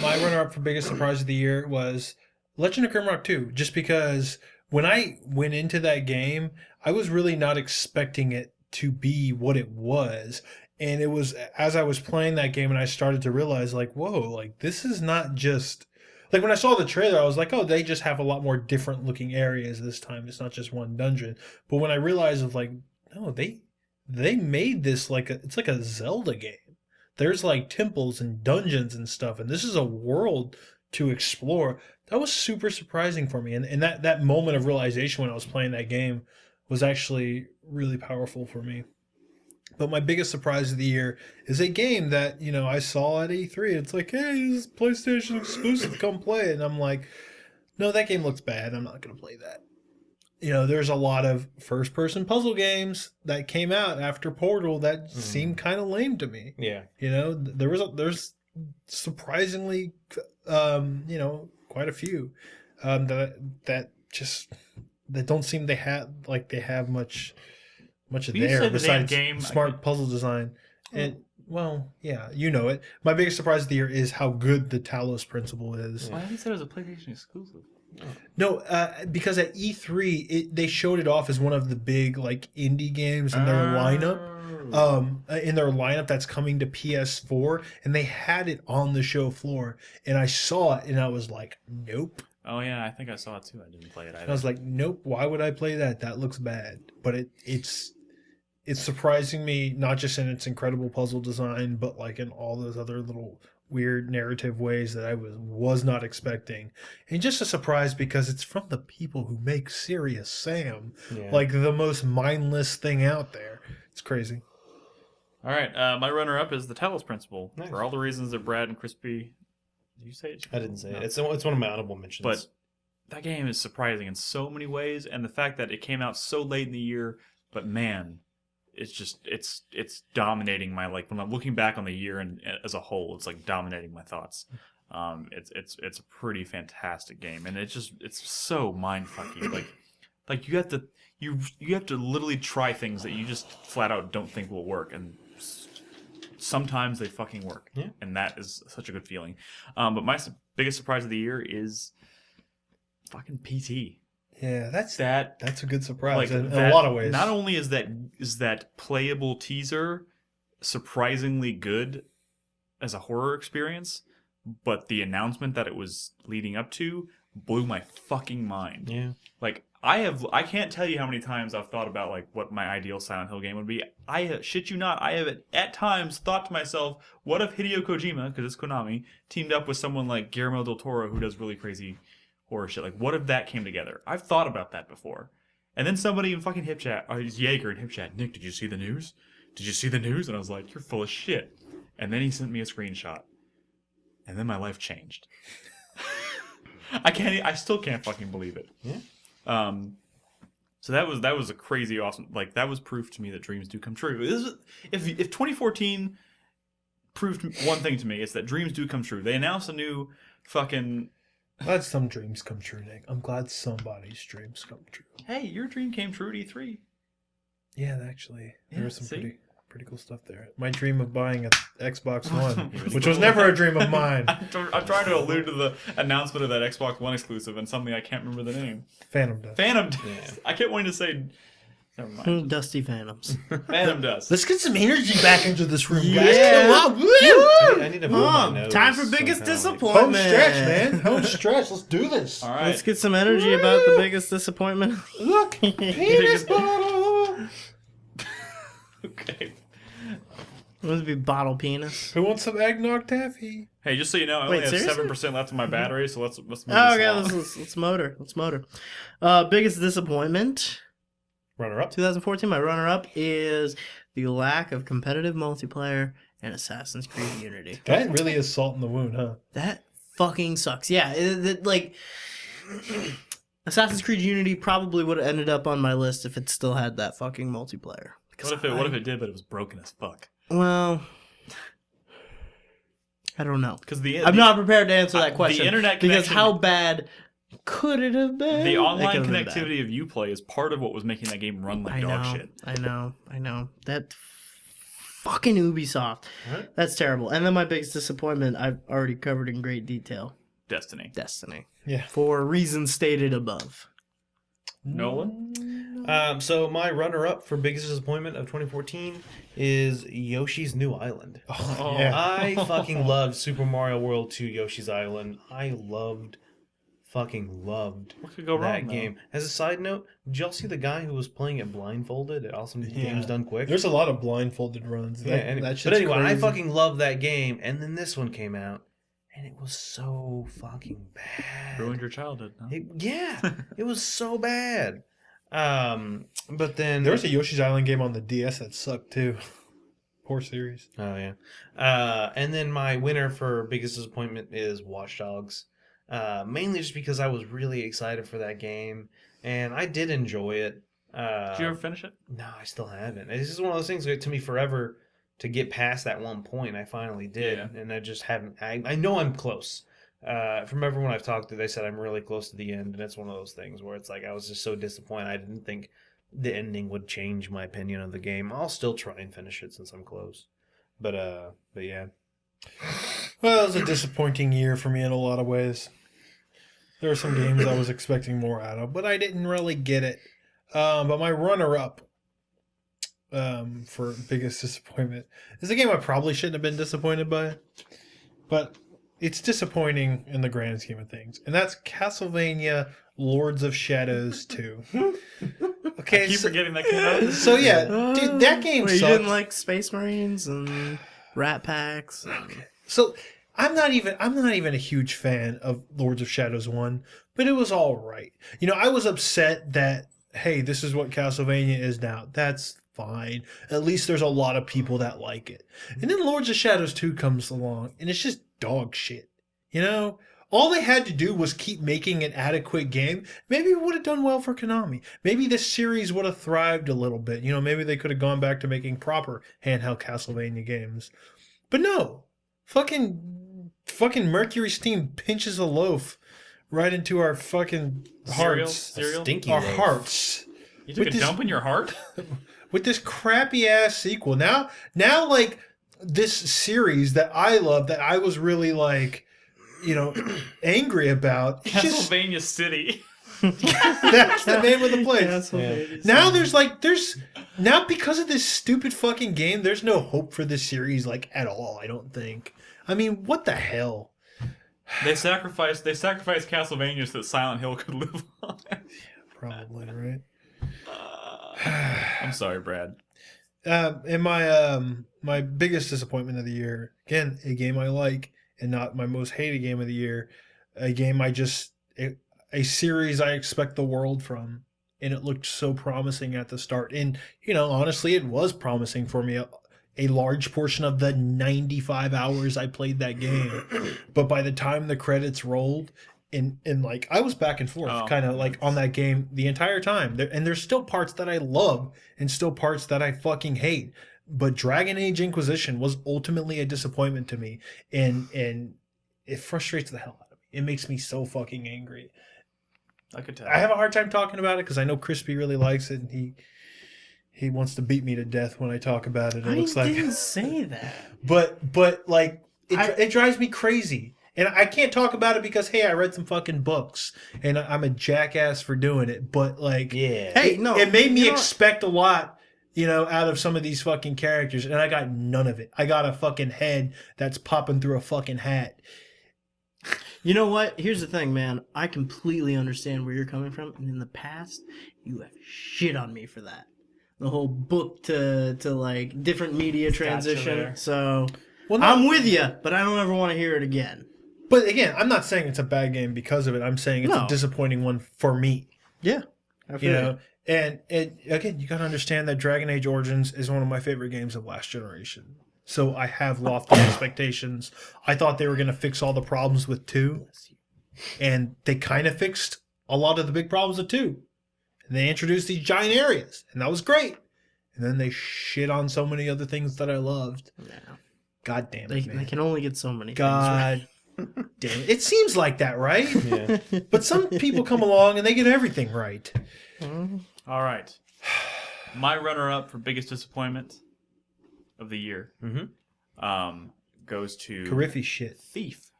runner-up for biggest surprise of the year was Legend of Grimrock 2, just because when I went into that game, I was really not expecting it to be what it was. And it was as I was playing that game and I started to realize, like, whoa, like, this is not just... Like, when I saw the trailer, I was like, oh, they just have a lot more different looking areas this time. It's not just one dungeon. But when I realized, of like, no, they made this like it's like a Zelda game. There's like temples and dungeons and stuff, and this is a world to explore. That was super surprising for me. And that moment of realization when I was playing that game was actually really powerful for me. But my biggest surprise of the year is a game that, you know, I saw at E3. It's like, hey, this is PlayStation exclusive, come play it. And I'm like, no, that game looks bad. I'm not going to play that. You know, there's a lot of first-person puzzle games that came out after Portal that seemed kind of lame to me. Yeah. You know, there's surprisingly, you know, quite a few that don't seem they have much there besides smart puzzle design. And well, yeah, you know it. My biggest surprise of the year is how good the Talos Principle is. Why haven't you said it was a PlayStation exclusive? No, because at E3 they showed it off as one of the big like indie games in their lineup. In their lineup that's coming to PS4, and they had it on the show floor, and I saw it and I was like, nope. Oh yeah, I think I saw it too. I didn't play it either. I was like, nope, why would I play that? That looks bad. But it's surprising me, not just in its incredible puzzle design, but like in all those other little weird narrative ways that I was not expecting. And just a surprise because it's from the people who make Serious Sam. Yeah. Like the most mindless thing out there. It's crazy. All right, my runner-up is the Talos Principle. Nice. For all the reasons that Brad and Crispy... Did you say it? I didn't say it. It's one of my honorable mentions. But that game is surprising in so many ways, and the fact that it came out so late in the year, but man, it's just it's dominating my, like, when I'm looking back on the year and as a whole, it's like dominating my thoughts. It's a pretty fantastic game, and it's so mind-fucking. Like you have to literally try things that you just flat out don't think will work, and sometimes they fucking work. Yeah. And that is such a good feeling. But my biggest surprise of the year is fucking PT. Yeah, that's a good surprise, like, in a lot of ways. Not only is that playable teaser surprisingly good as a horror experience, but the announcement that it was leading up to blew my fucking mind. Yeah. Like, I can't tell you how many times I've thought about like what my ideal Silent Hill game would be. I shit you not, I have at times thought to myself, what if Hideo Kojima, because it's Konami, teamed up with someone like Guillermo del Toro who does really crazy horror shit? Like, what if that came together? I've thought about that before. And then somebody in fucking HipChat, Jaeger in HipChat, Nick, did you see the news? Did you see the news? And I was like, you're full of shit. And then he sent me a screenshot. And then my life changed. I still can't fucking believe it. Yeah. So that was a crazy awesome, like, that was proof to me that dreams do come true. If 2014 proved one thing to me, it's that dreams do come true. They announced a new fucking... Glad some dreams come true, Nick. I'm glad somebody's dreams come true. Hey, your dream came true at E3. Yeah, actually. There was some pretty cool stuff there. My dream of buying an Xbox One, which was never a dream of mine. I'm trying to allude to the announcement of that Xbox One exclusive and something I can't remember the name. Phantom Dust. Yeah. I kept wanting to say... Never mind. Dusty Phantoms. Phantom Dust. Let's get some energy back into this room, guys. Yeah. Come on. Woo! I need to move my nose. Time for biggest disappointment. Home stretch, man. Home stretch. Let's do this. All right. Let's get some energy about the biggest disappointment. Look, penis bottle. Okay. Must be bottle penis. Who wants some eggnog taffy? Hey, just so you know, I only Wait, have seriously? 7% left in my battery, so let's move Oh, this okay, along. let's motor. Let's motor. Biggest disappointment, Runner up. 2014. My runner-up is the lack of competitive multiplayer in Assassin's Creed Unity. That really is salt in the wound, huh? That fucking sucks. Yeah, like Assassin's Creed Unity probably would have ended up on my list if it still had that fucking multiplayer. What if it did, but it was broken as fuck? Well, I don't know. Because I'm not prepared to answer that question. The internet because connection, how bad could it have been? the It online could have been bad. connectivity of Uplay is part of what was making that game run like dog shit. I know. That fucking Ubisoft. What? That's terrible. And then my biggest disappointment, I've already covered in great detail. Destiny. Destiny. Yeah. For reasons stated above. Nolan? So my runner-up for biggest disappointment of 2014 is Yoshi's New Island. Oh, yeah. I fucking loved Super Mario World 2 Yoshi's Island. I fucking loved What could go that wrong, game. As a side note, did y'all see the guy who was playing it blindfolded at Awesome Games Done Quick? There's a lot of blindfolded runs. Yeah, That shit's but anyway, I crazy. fucking loved that game, and then this one came out, and it was so fucking bad. Ruined your childhood, no? It was so bad. But then There was a Yoshi's Island game on the DS that sucked too. Poor series. Oh yeah. And then my winner for biggest disappointment is Watch Dogs. Mainly just because I was really excited for that game, and I did enjoy it. Did you ever finish it? No, I still haven't. This is one of those things that took me forever to get past that one point. I finally did, Yeah. and I just haven't. I know I'm close. From everyone I've talked to, they said I'm really close to the end, and it's one of those things where it's like I was just so disappointed. I didn't think the ending would change my opinion of the game. I'll still try and finish it since I'm close. But yeah. Well, it was a disappointing year for me in a lot of ways. There were some games I was expecting more out of, but I didn't really get it. But my runner-up for biggest disappointment is a game I probably shouldn't have been disappointed by, but it's disappointing in the grand scheme of things, and that's Castlevania Lords of Shadows 2. Okay, I keep forgetting that came out. so yeah, dude, that game Wait, you sucked. didn't like Space Marines and Rat Packs? And... So I'm not even a huge fan of Lords of Shadows 1, but it was all right. You know, I was upset that, hey, this is what Castlevania is now. That's fine. At least there's a lot of people that like it. And then Lords of Shadows 2 comes along, and it's just dog shit. You know? All they had to do was keep making an adequate game. Maybe it would have done well for Konami. Maybe this series would have thrived a little bit. You know, maybe they could have gone back to making proper handheld Castlevania games. But no. Fucking Mercury Steam pinches a loaf right into our fucking hearts. Cereal? Stinky Our loaf. hearts. You took With a this- dump in your heart? With this crappy ass sequel. Now like this series that I love, that I was really like, you know, angry about. It's just, Castlevania City. that's the name of the place. Castlevania. Now there's now because of this stupid fucking game, there's no hope for this series like at all, I don't think. I mean, what the hell? They sacrificed Castlevania so that Silent Hill could live on. Probably, right? I'm sorry, Brad. And my biggest disappointment of the year, again, a game I like and not my most hated game of the year, a game a series I expect the world from, and it looked so promising at the start. And, you know, honestly, it was promising for me a large portion of the 95 hours I played that game. But by the time the credits rolled, and like I was back and forth kind of like on that game the entire time. There's still parts that I love and still parts that I fucking hate. But Dragon Age Inquisition was ultimately a disappointment to me, and it frustrates the hell out of me. It makes me so fucking angry. I could tell. I have a hard time talking about it because I know Crispy really likes it, and he wants to beat me to death when I talk about it. It looks like, didn't say that. but like it drives me crazy. And I can't talk about it because, hey, I read some fucking books and I'm a jackass for doing it. But like, Yeah. Hey, no, it made me you know expect a lot, you know, out of some of these fucking characters, and I got none of it. I got a fucking head that's popping through a fucking hat. You know what? Here's the thing, man. I completely understand where you're coming from, and in the past, you have shit on me for that. the whole book to like different media transition. there. So Well, I'm with you, but I don't ever want to hear it again. But again, I'm not saying it's a bad game because of it. I'm saying it's a No. disappointing one for me. Yeah, You know, and again, you got to understand that Dragon Age Origins is one of my favorite games of last generation. So I have lofty expectations. I thought they were going to fix all the problems with 2, and they kind of fixed a lot of the big problems with 2. And they introduced these giant areas, and that was great. And then they shit on so many other things that I loved. Yeah. God damn They it, man. can only get so many. God damn it. It seems like that, right? Yeah. But some people come along and they get everything right. Things. All right. My runner-up for biggest disappointment of the year goes to Carriffy shit. Thief.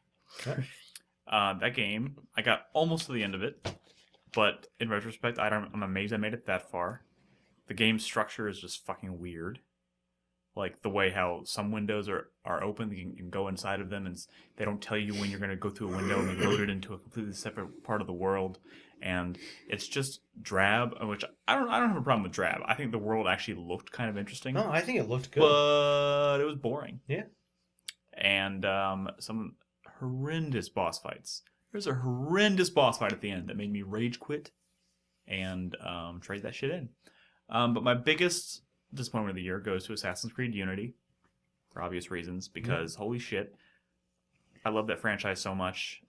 That game, I got almost to the end of it, but in retrospect, I'm amazed I made it that far. The game's structure is just fucking weird. Like the way how some windows are open, you can go inside of them, and they don't tell you when you're going to go through a window, and they load it into a completely separate part of the world, and it's just drab. Which I don't have a problem with drab. I think the world actually looked kind of interesting. No, I think it looked good. But it was boring. Yeah. And some horrendous boss fights. There's a horrendous boss fight at the end that made me rage quit and trade that shit in. But my biggest disappointment of the year goes to Assassin's Creed Unity for obvious reasons, because holy shit, I love that franchise so much,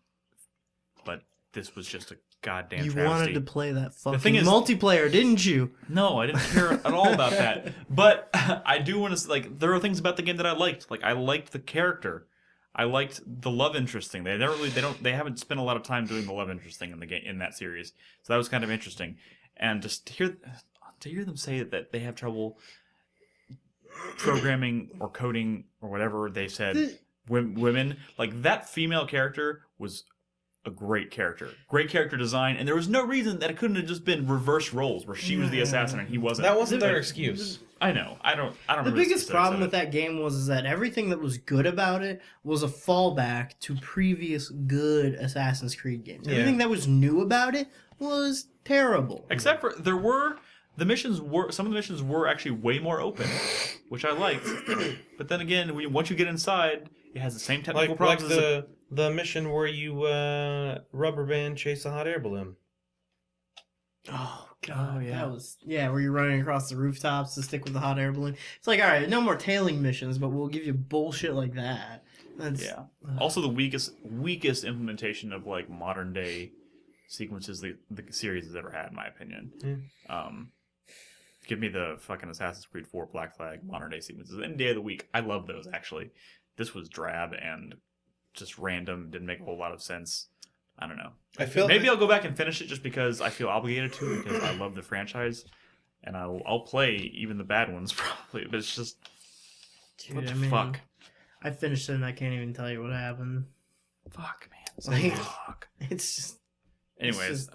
but this was just a goddamn You travesty. wanted to play that fucking thing is- multiplayer, didn't you? No, I didn't care at all about that. But I do want to like. There are things about the game that I liked. Like I liked the character. I liked the love interest thing. They haven't spent a lot of time doing the love interest thing in the game in that series. So that was kind of interesting. And just to hear them say that they have trouble programming or coding or whatever they said women, like that female character was a great character design, and there was no reason that it couldn't have just been reverse roles where she was the assassin and he wasn't. That wasn't their excuse. I know. I don't. The remember biggest specifics problem of with that game was that everything that was good about it was a fallback to previous good Assassin's Creed games. Yeah. Everything that was new about it was terrible. Except for some of the missions were actually way more open, which I liked. But then again, once you get inside, it has the same technical Like problems. the mission where you rubber band chase a hot air balloon. Oh god, Oh, yeah. that was where you're running across the rooftops to stick with the hot air balloon. It's like, all right, no more tailing missions, but we'll give you bullshit like that. That's, Yeah. Also, the weakest implementation of like modern day sequences the series has ever had, in my opinion. Give me the fucking Assassin's Creed 4 Black Flag modern day sequences any day of the week. I love those actually. This was drab and just random. Didn't make a whole lot of sense. I don't know. Maybe I'll go back and finish it just because I feel obligated to, because I love the franchise, and I'll play even the bad ones probably. But it's just what the fuck. I finished it and I can't even tell you what happened. Fuck, man. Like- Fuck. It's just. Anyways,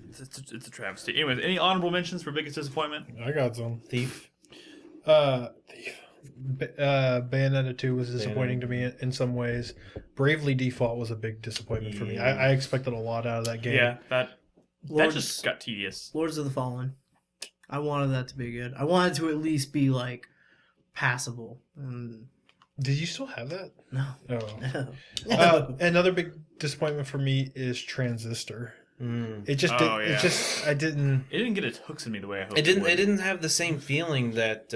It's just, it's a travesty. Anyways, any honorable mentions for biggest disappointment? I got some. Thief. Bayonetta 2 was disappointing to me in some ways. Bravely Default was a big disappointment for me. I expected a lot out of that game. Yeah, that Lords, just got tedious. Lords of the Fallen. I wanted that to be good. I wanted to at least be like passable. And Did you still have that? no. Oh. No. Another big disappointment for me is Transistor. It just Oh, yeah. I didn't. It didn't get its hooks in me the way I hoped. It didn't. would. It didn't have the same feeling that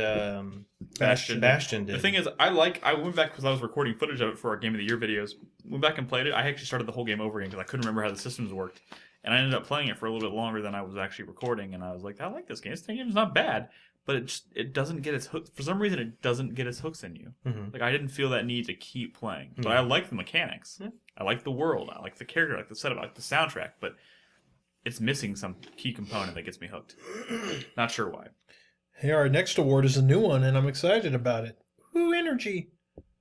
Bastion did. The thing is, I went back because I was recording footage of it for our Game of the Year videos. Went back and played it. I actually started the whole game over again because I couldn't remember how the systems worked. And I ended up playing it for a little bit longer than I was actually recording. And I was like, I like this game. This game's not bad. But it doesn't get its hooks. For some reason, it doesn't get its hooks in you. Mhm. Like, I didn't feel that need to keep playing. But I like the mechanics. Yeah. I like the world. I like the character. I like the setup. I like the soundtrack. But it's missing some key component that gets me hooked. Not sure why. Hey, our next award is a new one, and I'm excited about it. Woo, energy!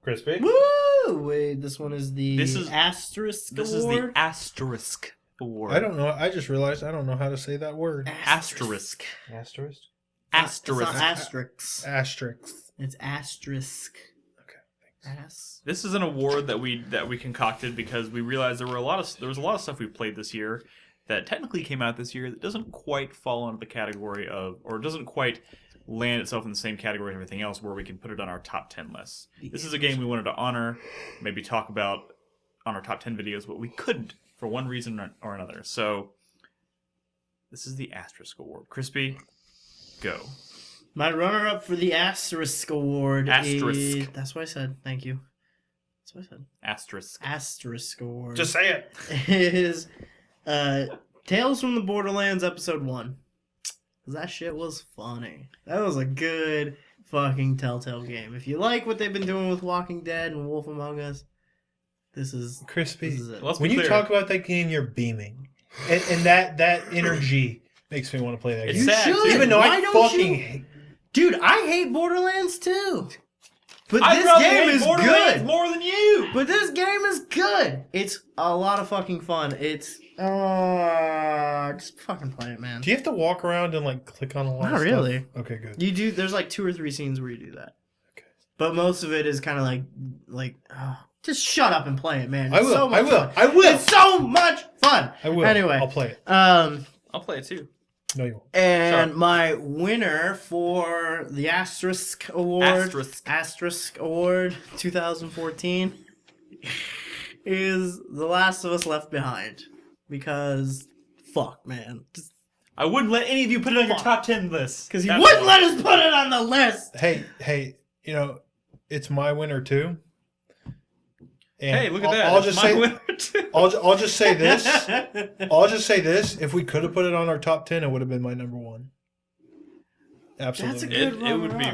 Crispy. Woo! Wait, this one is the Asterisk This Award? is the Asterisk Award. I don't know. I just realized I don't know how to say that word. Asterisk. Asterisk. Asterisk. It's not asterisks. Asterisk. It's asterisk. Okay. This is an award that we concocted because we realized there was a lot of stuff we played this year that technically came out this year that doesn't quite fall into the category of, or doesn't quite land itself in the same category as everything else where we can put it on our top 10 lists. This is a game we wanted to honor, maybe talk about on our top 10 videos, but we couldn't for one reason or another. So this is the Asterisk Award. Crispy, go. My runner-up for the Asterisk Award Asterisk. is... That's what I said. Thank you. That's what I said. Asterisk. Asterisk Award. Just say it. Is Tales from the Borderlands Episode 1. Because that shit was funny. That was a good fucking Telltale game. If you like what they've been doing with Walking Dead and Wolf Among Us, this is Crispy. it. Let's When be you clear. talk about that game, you're beaming, and that energy makes me want to play that It's game. sad, should. too. Even though Why I don't fucking you? hate. Dude, I hate Borderlands too. But I'd this rather game hate is Borderlands good. more than you. But this game is good. It's a lot of fucking fun. It's just fucking play it, man. Do you have to walk around and like click on a lot Not of really. stuff? Okay, good. You do. There's like 2 or 3 scenes where you do that. Okay. But most of it is kind of like just shut up and play it, man. I It's will. So much I will. Fun. I will. It's so much fun. I will. Anyway, I'll play it. I'll play it too. No, you won't. And my winner for the Asterisk Award, Asterisk. Award 2014, is The Last of Us Left Behind. Because, fuck, man. I wouldn't let any of you put it on your top 10 list. Because he That's wouldn't why. let us put it on the list. Hey, you know, it's my winner too. And Hey, look at that. I'll It's just my say, winner too. I'll just say this. I'll just say this. If we could have put it on our top 10, it would have been my number 1. Absolutely. That's a good It would be.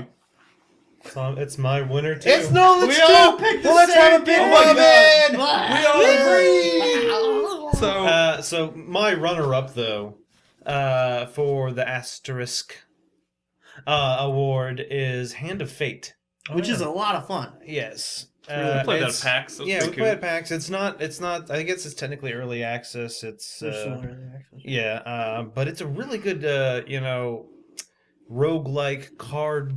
runner-up. It's my winner too. It's Nolan's We too. all picked the Well, let's same have a big game. woman. We all agree. So, So my runner-up though, for the Asterisk Award is Hand of Fate. Which is a lot of fun. Yes. we played that it's- at PAX. It was Yeah, we pretty played cool. at PAX. It's not. I guess it's technically early access. It's but it's a really good roguelike card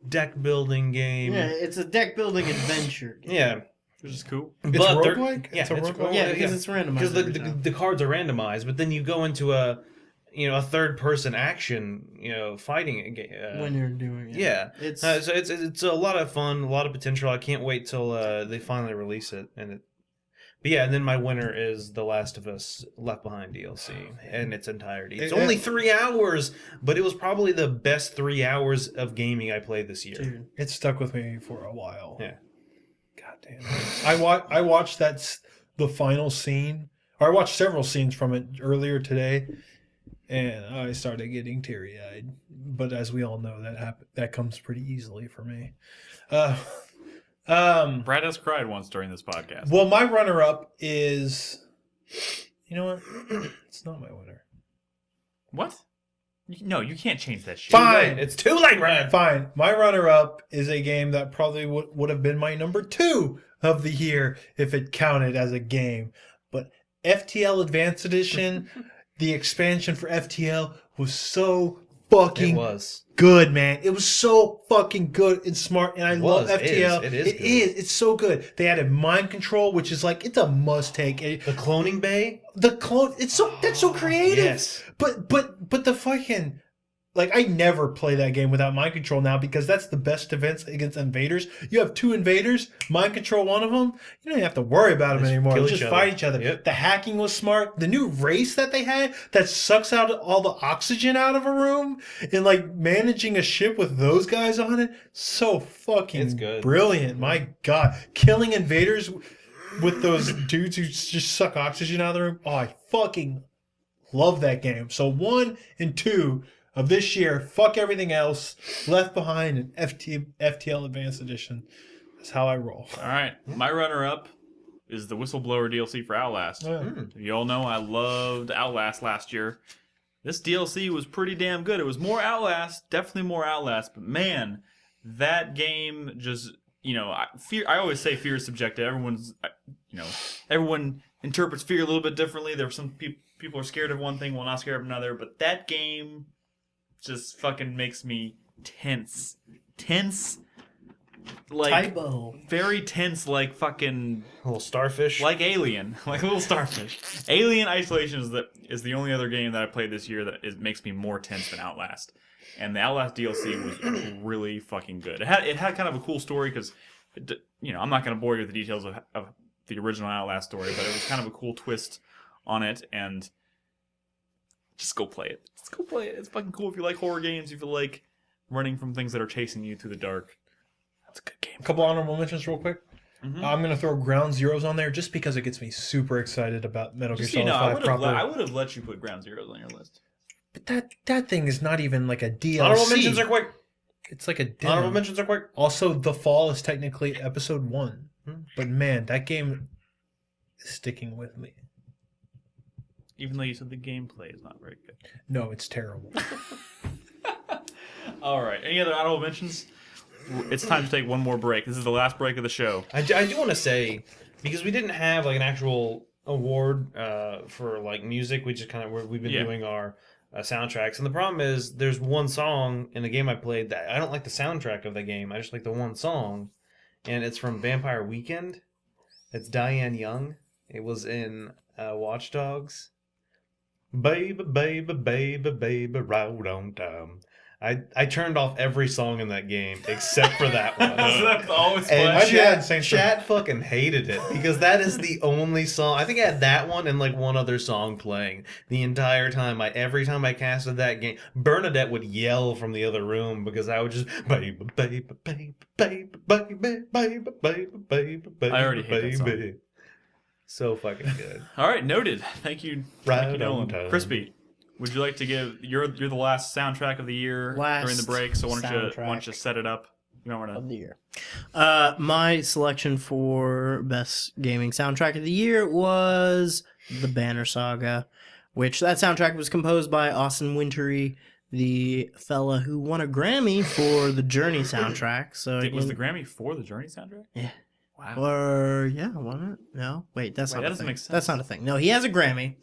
deck building game. Yeah, it's a deck building adventure. Yeah. Which is cool. It's But they're- roguelike? Yeah, It's a roguelike? Yeah, because it's randomized. because every time. the cards are randomized, but then you go into a third person action fighting game when you're doing it. yeah. It's So it's a lot of fun, a lot of potential. I can't wait till they finally release it. But yeah, and then my winner is The Last of Us Left Behind DLC in its entirety. It's only 3 hours, but it was probably the best 3 hours of gaming I played this year. dude. It stuck with me for a while. Yeah. God damn it. I watched the final scene. Or I watched several scenes from it earlier today, and I started getting teary-eyed. But as we all know, that comes pretty easily for me. Brad has cried once during this podcast. Well, my runner-up is, you know what? It's not my winner. What? No, you can't change that shit. Fine. It's too late, Brad. Fine. My runner-up is a game that probably would have been my number 2 of the year if it counted as a game. But FTL Advanced Edition, the expansion for FTL was so fucking It was. good, man. It was so fucking good and smart, and I love FTL. It is It good. is. It's so good. They added mind control, which is like it's a must take. The cloning bay. The clone. That's so creative. Yes. But the fucking. Like, I never play that game without mind control now because that's the best defense against invaders. You have 2 invaders, mind control one of them. You don't even have to worry about them Just anymore. kill You each just other. fight each other. Yep. The hacking was smart. The new race that they had that sucks out all the oxygen out of a room and, like, managing a ship with those guys on it, so fucking It's good. brilliant. My God. Killing invaders with those dudes who just suck oxygen out of the room. Oh, I fucking love that game. So 1 and 2 of this year, fuck everything else, Left Behind and FTL Advanced Edition. That's how I roll. All right. My runner-up is the Whistleblower DLC for Outlast. You all know I loved Outlast last year. This DLC was pretty damn good. It was more Outlast, definitely more Outlast, but man, that game just, I always say fear is subjective. Everyone interprets fear a little bit differently. There are some people are scared of one thing while not scared of another, but that game just fucking makes me tense like Tybo. very tense, like fucking A little starfish. like Alien, like a little starfish. Alien Isolation is the only other game that I played this year that makes me more tense than Outlast. And the Outlast DLC was really fucking good. It had kind of a cool story because, I'm not going to bore you with the details of the original Outlast story, but it was kind of a cool twist on it. And just go play it. Just go play it. It's fucking cool if you like horror games. If you like running from things that are chasing you through the dark. That's a good game. A couple honorable mentions real quick. Mm-hmm. I'm going to throw Ground Zeroes on there just because it gets me super excited about Metal Gear Solid 5 proper. I would have let you put Ground Zeroes on your list. But that thing is not even like a DLC. Honorable mentions are quick. It's like a demo. Honorable mentions are quick. Also, The Fall is technically episode 1. But man, that game is sticking with me. Even though you said the gameplay is not very good. No, it's terrible. All right. Any other honorable mentions? It's time to take one more break. This is the last break of the show. I do want to say, because we didn't have like an actual award for like music, we just kind of we've been doing our soundtracks, and the problem is there's one song in the game I played that I don't like the soundtrack of the game. I just like the one song, and it's from Vampire Weekend. It's Diane Young. It was in Watch Dogs. Baby, baby, baby, baby, right on time. I turned off every song in that game except for that one. That's always And fun. Chat fucking hated it because that is the only song. I think I had that one and like one other song playing the entire time. Every time I casted that game, Bernadette would yell from the other room because I would just baby, baby, baby, baby, baby, baby, baby, baby, baby. I already hate that song. So fucking good. All right, noted. Thank you, Nolan. time. Crispy, would you like to give? You're the last soundtrack of the year during the break, so why don't you set it up? You know, of the year. My selection for best gaming soundtrack of the year was the Banner Saga, which that soundtrack was composed by Austin Wintory, the fella who won a Grammy for the Journey soundtrack. So was the Grammy for the Journey soundtrack? Yeah. Wow. Or wasn't it? No, wait, that doesn't make sense. That's not a thing. No, he has a Grammy,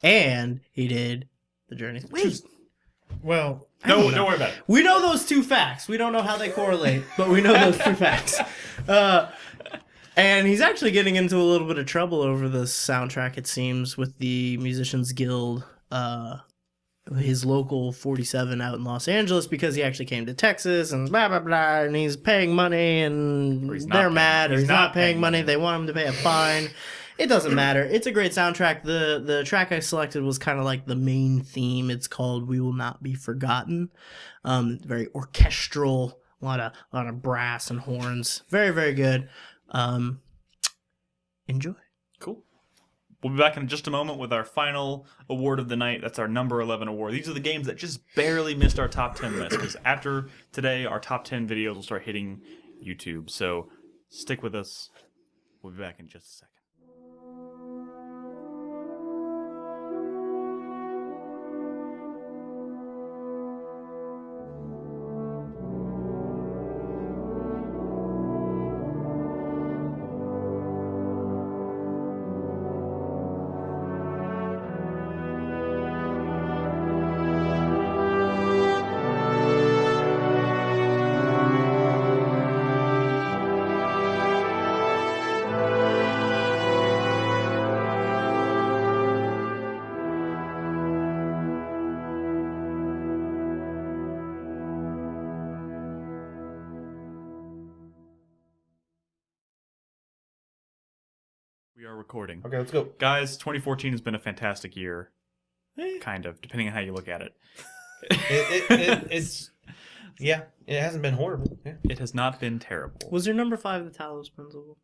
and he did the Journey. Wait, Well, don't worry about it. we know those two facts. We don't know how they correlate, but we know those two facts. And he's actually getting into a little bit of trouble over the soundtrack, it seems, with the Musicians Guild, his local 47 out in Los Angeles, because he actually came to Texas and blah, blah, blah, and he's paying money and they're mad, or he's not paying money. They want him to pay a fine. It doesn't matter. It's a great soundtrack. The track I selected was kind of like the main theme. It's called "We Will Not Be Forgotten." Very orchestral, a lot of brass and horns. Very, very good. Enjoy. Cool. We'll be back in just a moment with our final award of the night. That's our number 11 award. These are the games that just barely missed our top 10 list, because after today, our top 10 videos will start hitting YouTube. So stick with us. We'll be back in just a second. We are recording. Okay, let's go. Guys, 2014 has been a fantastic year. Kind of, depending on how you look at it. It's yeah, it hasn't been horrible. Yeah. It has not been terrible. Was your number 5 the Talos Principle?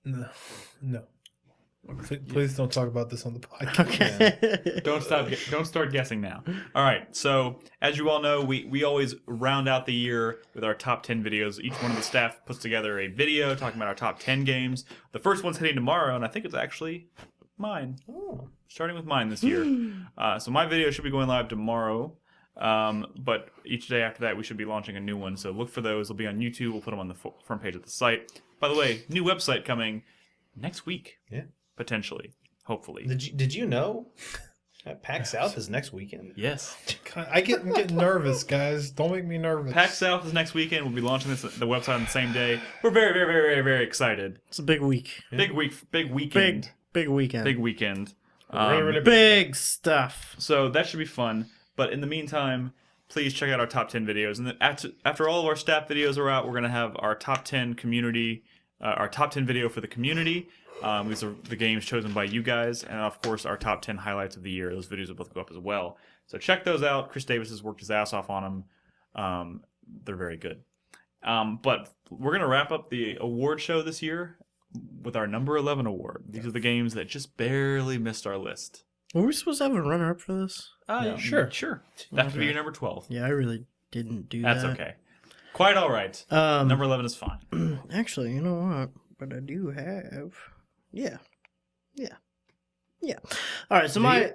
No. Please don't talk about this on the podcast. Okay. Don't start guessing now. All right. So as you all know, we always round out the year with our top 10 videos. Each one of the staff puts together a video talking about our top 10 games. The first one's hitting tomorrow, and I think it's actually mine. Oh. Starting with mine this year. So my video should be going live tomorrow. But each day after that, we should be launching a new one. So look for those. They'll be on YouTube. We'll put them on the front page of the site. By the way, new website coming next week. Yeah. Potentially. Hopefully. Did you know? PAX South is next weekend. Yes. I'm getting nervous, guys. Don't make me nervous. PAX South is next weekend. We'll be launching the website on the same day. We're very, very, very, very, very excited. It's a big week. Big weekend. Big weekend. Big weekend. Really, really Big stuff. So that should be fun. But in the meantime, please check out our top 10 videos. And then after all of our staff videos are out, we're going to have our top 10 community, our top 10 video for the community. These are the games chosen by you guys. And of course, our top 10 highlights of the year. Those videos will both go up as well. So check those out. Chris Davis has worked his ass off on them. They're very good. But we're going to wrap up the award show this year with our number 11 award. These are the games that just barely missed our list. Were we supposed to have a runner-up for this? Sure. That could be Okay. your number 12. Yeah, I really didn't do That's that. okay. Quite all right. Number 11 is fine. Actually, you know what? But I do have... Yeah. All right, so my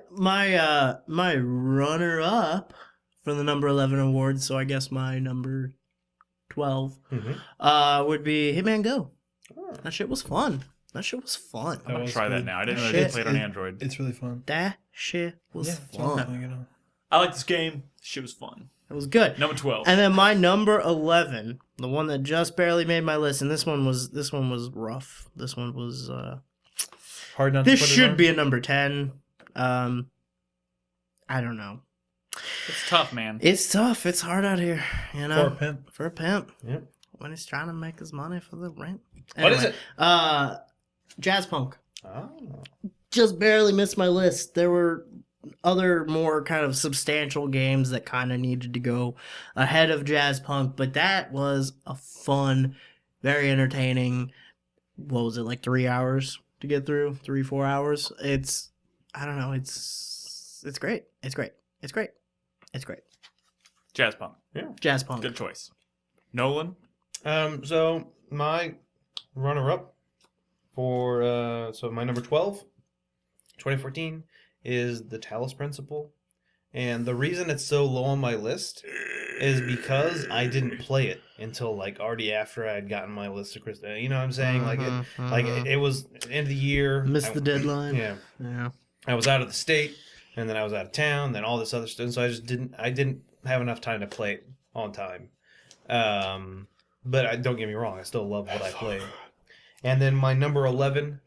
runner-up for the number 11 award, so I guess my number 12, would be Hitman Go. Oh. That shit was fun. I'm going to was try that good. now. I didn't know Shit. they played on Android. It's really fun. That shit was it's all fun. fun, you know. I like this game. Shit was fun. It was good. Number 12. And then my number 11, the one that just barely made my list, and this one was rough. This one was Hard not this to put it should on. be a number 10. I don't know. It's tough, man. It's tough. It's hard out here, you For know. a pimp. For a pimp. Yep. When he's trying to make his money for the rent. What is it? Jazz Punk. Oh. Just barely missed my list. There were other more kind of substantial games that kind of needed to go ahead of Jazz Punk, but that was a fun, very entertaining. What was it, like 3 hours to get through? 3-4 hours. I don't know. It's great. It's great. Jazz Punk. Jazz Punk. Good choice. Nolan. So my runner-up for so my number 12, 2014, is the Talos Principle, and the reason it's so low on my list is because I didn't play it until like already after I had gotten my list of Chris. You know what I'm saying? It was end of the year. Missed the deadline. Yeah, I was out of the state, and then I was out of town, then all this other stuff. So I didn't have enough time to play it on time. But don't get me wrong, I still love what I played. And then my number 11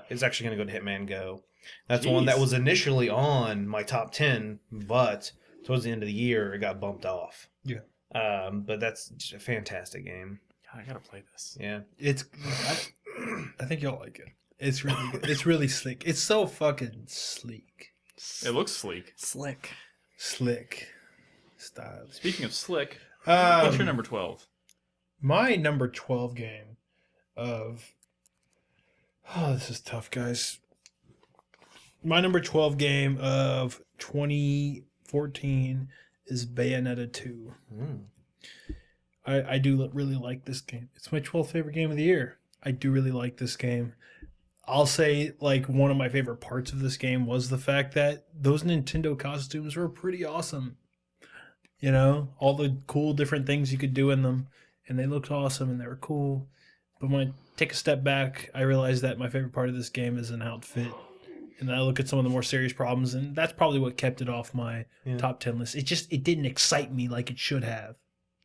is actually going to go to Hitman Go. That's one that was initially on my top 10, but towards the end of the year, it got bumped off. Yeah. But that's just a fantastic game. God, I got to play this. Yeah. I think you'll like it. It's really good. It's really sleek. It's so fucking sleek. It looks sleek. Slick. Slick. Stylish. Speaking of slick, what's your Um, number 12? My number 12 game of... Oh, this is tough, guys. My number 12 game of 2014 is Bayonetta 2. Mm. I do really like this game. It's my 12th favorite game of the year. I do really like this game. I'll say, like, one of my favorite parts of this game was the fact that those Nintendo costumes were pretty awesome. You know, all the cool different things you could do in them, and they looked awesome and they were cool. But when I take a step back, I realize that my favorite part of this game is an outfit. And I look at some of the more serious problems, and that's probably what kept it off my top 10 list. It didn't excite me like it should have.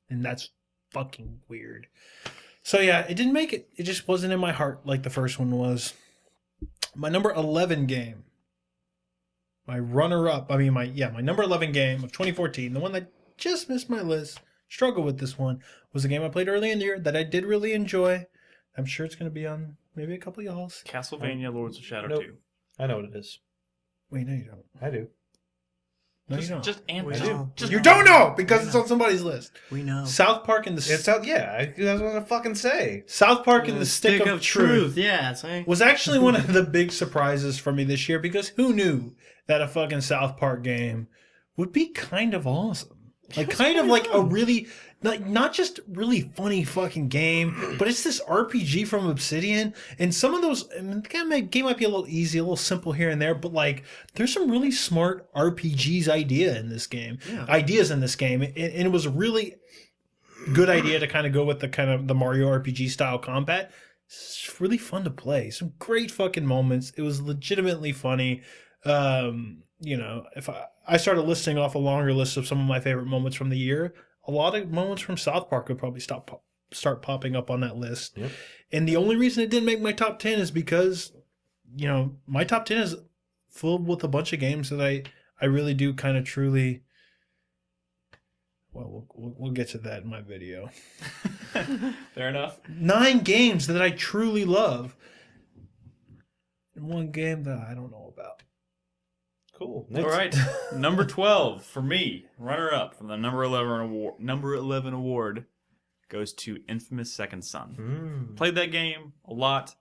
And that's fucking weird. So yeah, it didn't make it. It just wasn't in my heart like the first one was. My number 11 game, my runner-up, my number 11 game of 2014, the one that just missed my list, struggled with this one, was a game I played early in the year that I did really enjoy. I'm sure it's going to be on maybe a couple of y'all's. Castlevania Lords of Shadow Nope. 2. I know what it is. Wait, no, you don't. I do. No, you don't. Just answer. We know. You don't know because it's on somebody's list. We know. South Park and the It's out. Yeah, that's what I fucking say. South Park and the Stick of Truth Yeah, see? was actually one of the big surprises for me this year because who knew that a fucking South Park game would be kind of awesome. Like kind of like a really like not just really funny fucking game, but it's this RPG from Obsidian, and some of those the game might be a little easy, a little simple here and there, but like there's some really smart ideas in this game, and it was a really good idea to kind of go with the kind of the Mario RPG style combat. It's really fun to play. Some great fucking moments. It was legitimately funny. If I started listing off a longer list of some of my favorite moments from the year, a lot of moments from South Park would probably start popping up on that list. Yep. And the only reason it didn't make my top 10 is because, my top 10 is filled with a bunch of games that I really do kind of truly. Well, we'll get to that in my video. Fair enough. 9 games that I truly love. And 1 game that I don't know about. Cool. All right. Number 12 for me, runner-up from the number 11 award goes to Infamous Second Son. Played that game a lot.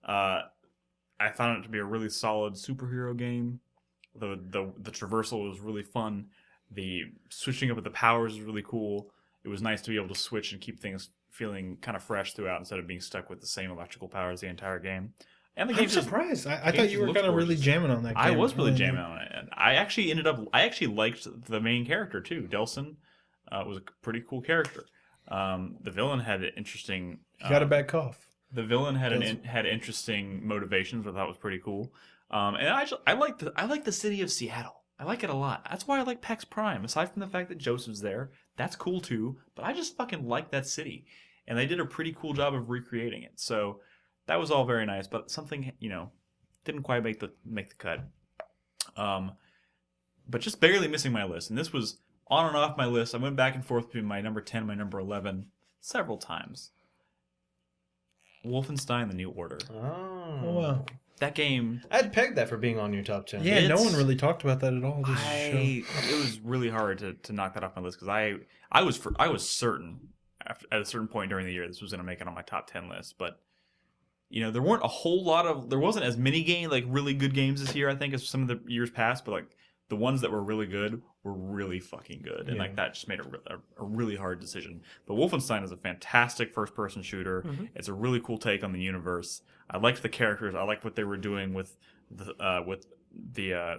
I found it to be a really solid superhero game. The traversal was really fun. The switching up of the powers was really cool. It was nice to be able to switch and keep things feeling kind of fresh throughout instead of being stuck with the same electrical powers the entire game. And the game I'm surprised. I thought you were kind of really jamming on that game. I was really jamming on it. And I actually liked the main character too. Delson was a pretty cool character. The villain had an interesting. You got a bad cough. The villain had interesting motivations, which I thought was pretty cool. And I like the city of Seattle. I like it a lot. That's why I like PAX Prime. Aside from the fact that Joseph's there, that's cool too. But I just fucking like that city, and they did a pretty cool job of recreating it. So that was all very nice. But something didn't quite make the cut. But just barely missing my list, and this was on and off my list. I went back and forth between my number 10 and my number 11 several times. Wolfenstein: The New Order. Oh, wow. That game. I'd peg that for being on your top 10. Yeah, no one really talked about that at all this show. It was really hard to knock that off my list because I was certain at a certain point during the year this was going to make it on my top 10 list, but there weren't a whole lot of there wasn't as many really good games this year, I think, as some of the years past, but the ones that were really good were really fucking good, and that just made a really hard decision. But Wolfenstein is a fantastic first-person shooter. Mm-hmm. It's a really cool take on the universe. I liked the characters. I liked what they were doing with the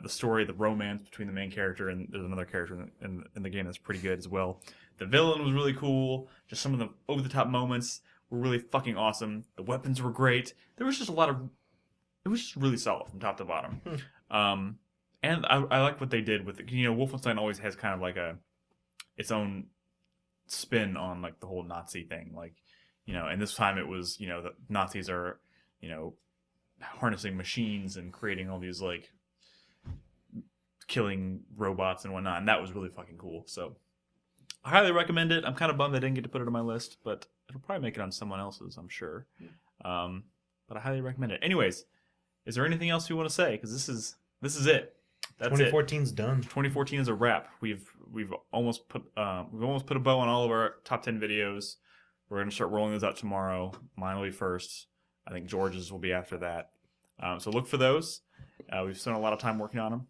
story, the romance between the main character and there's another character in the game that's pretty good as well. The villain was really cool. Just some of the over-the-top moments were really fucking awesome. The weapons were great. There was just it was just really solid from top to bottom. And I like what they did with it. Wolfenstein always has kind of its own spin on the whole Nazi thing. And this time it was, the Nazis are, harnessing machines and creating all these killing robots and whatnot. And that was really fucking cool. So I highly recommend it. I'm kind of bummed I didn't get to put it on my list, but it'll probably make it on someone else's, I'm sure. But I highly recommend it. Anyways, is there anything else you want to say? Because this is it. That's 2014's done. 2014 is a wrap. We've almost put a bow on all of our top 10 videos. We're gonna start rolling those out tomorrow. Mine will be first. I think George's will be after that. So look for those. We've spent a lot of time working on them.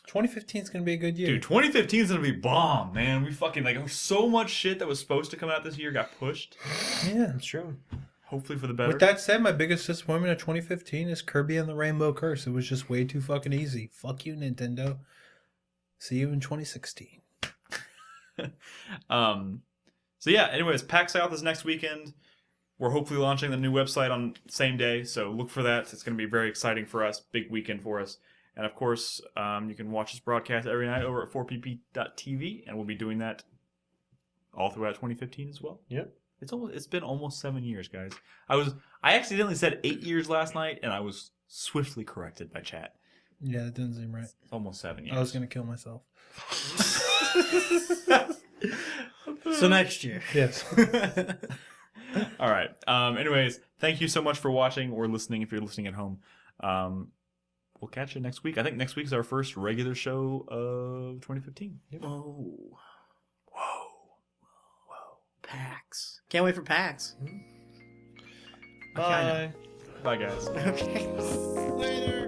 2015 is gonna be a good year, dude. 2015 is gonna be bomb, man. We fucking so much shit that was supposed to come out this year got pushed. Yeah, that's true. Hopefully for the better. With that said, my biggest disappointment of 2015 is Kirby and the Rainbow Curse. It was just way too fucking easy. Fuck you, Nintendo. See you in 2016. So yeah, anyways, PAX South is next weekend. We're hopefully launching the new website on the same day, so look for that. It's going to be very exciting for us. Big weekend for us. And of course, you can watch this broadcast every night over at 4pp.tv, and we'll be doing that all throughout 2015 as well. Yep. It's been almost 7 years, guys. I accidentally said 8 years last night, and I was swiftly corrected by chat. Yeah, that doesn't seem right. It's almost 7 years. I was gonna kill myself. So next year. Yes. All right. Anyways, thank you so much for watching or listening if you're listening at home. We'll catch you next week. I think next week's our first regular show of 2015. Yep. Whoa. PAX. Can't wait for PAX. Bye. Bye, guys. Okay. Later.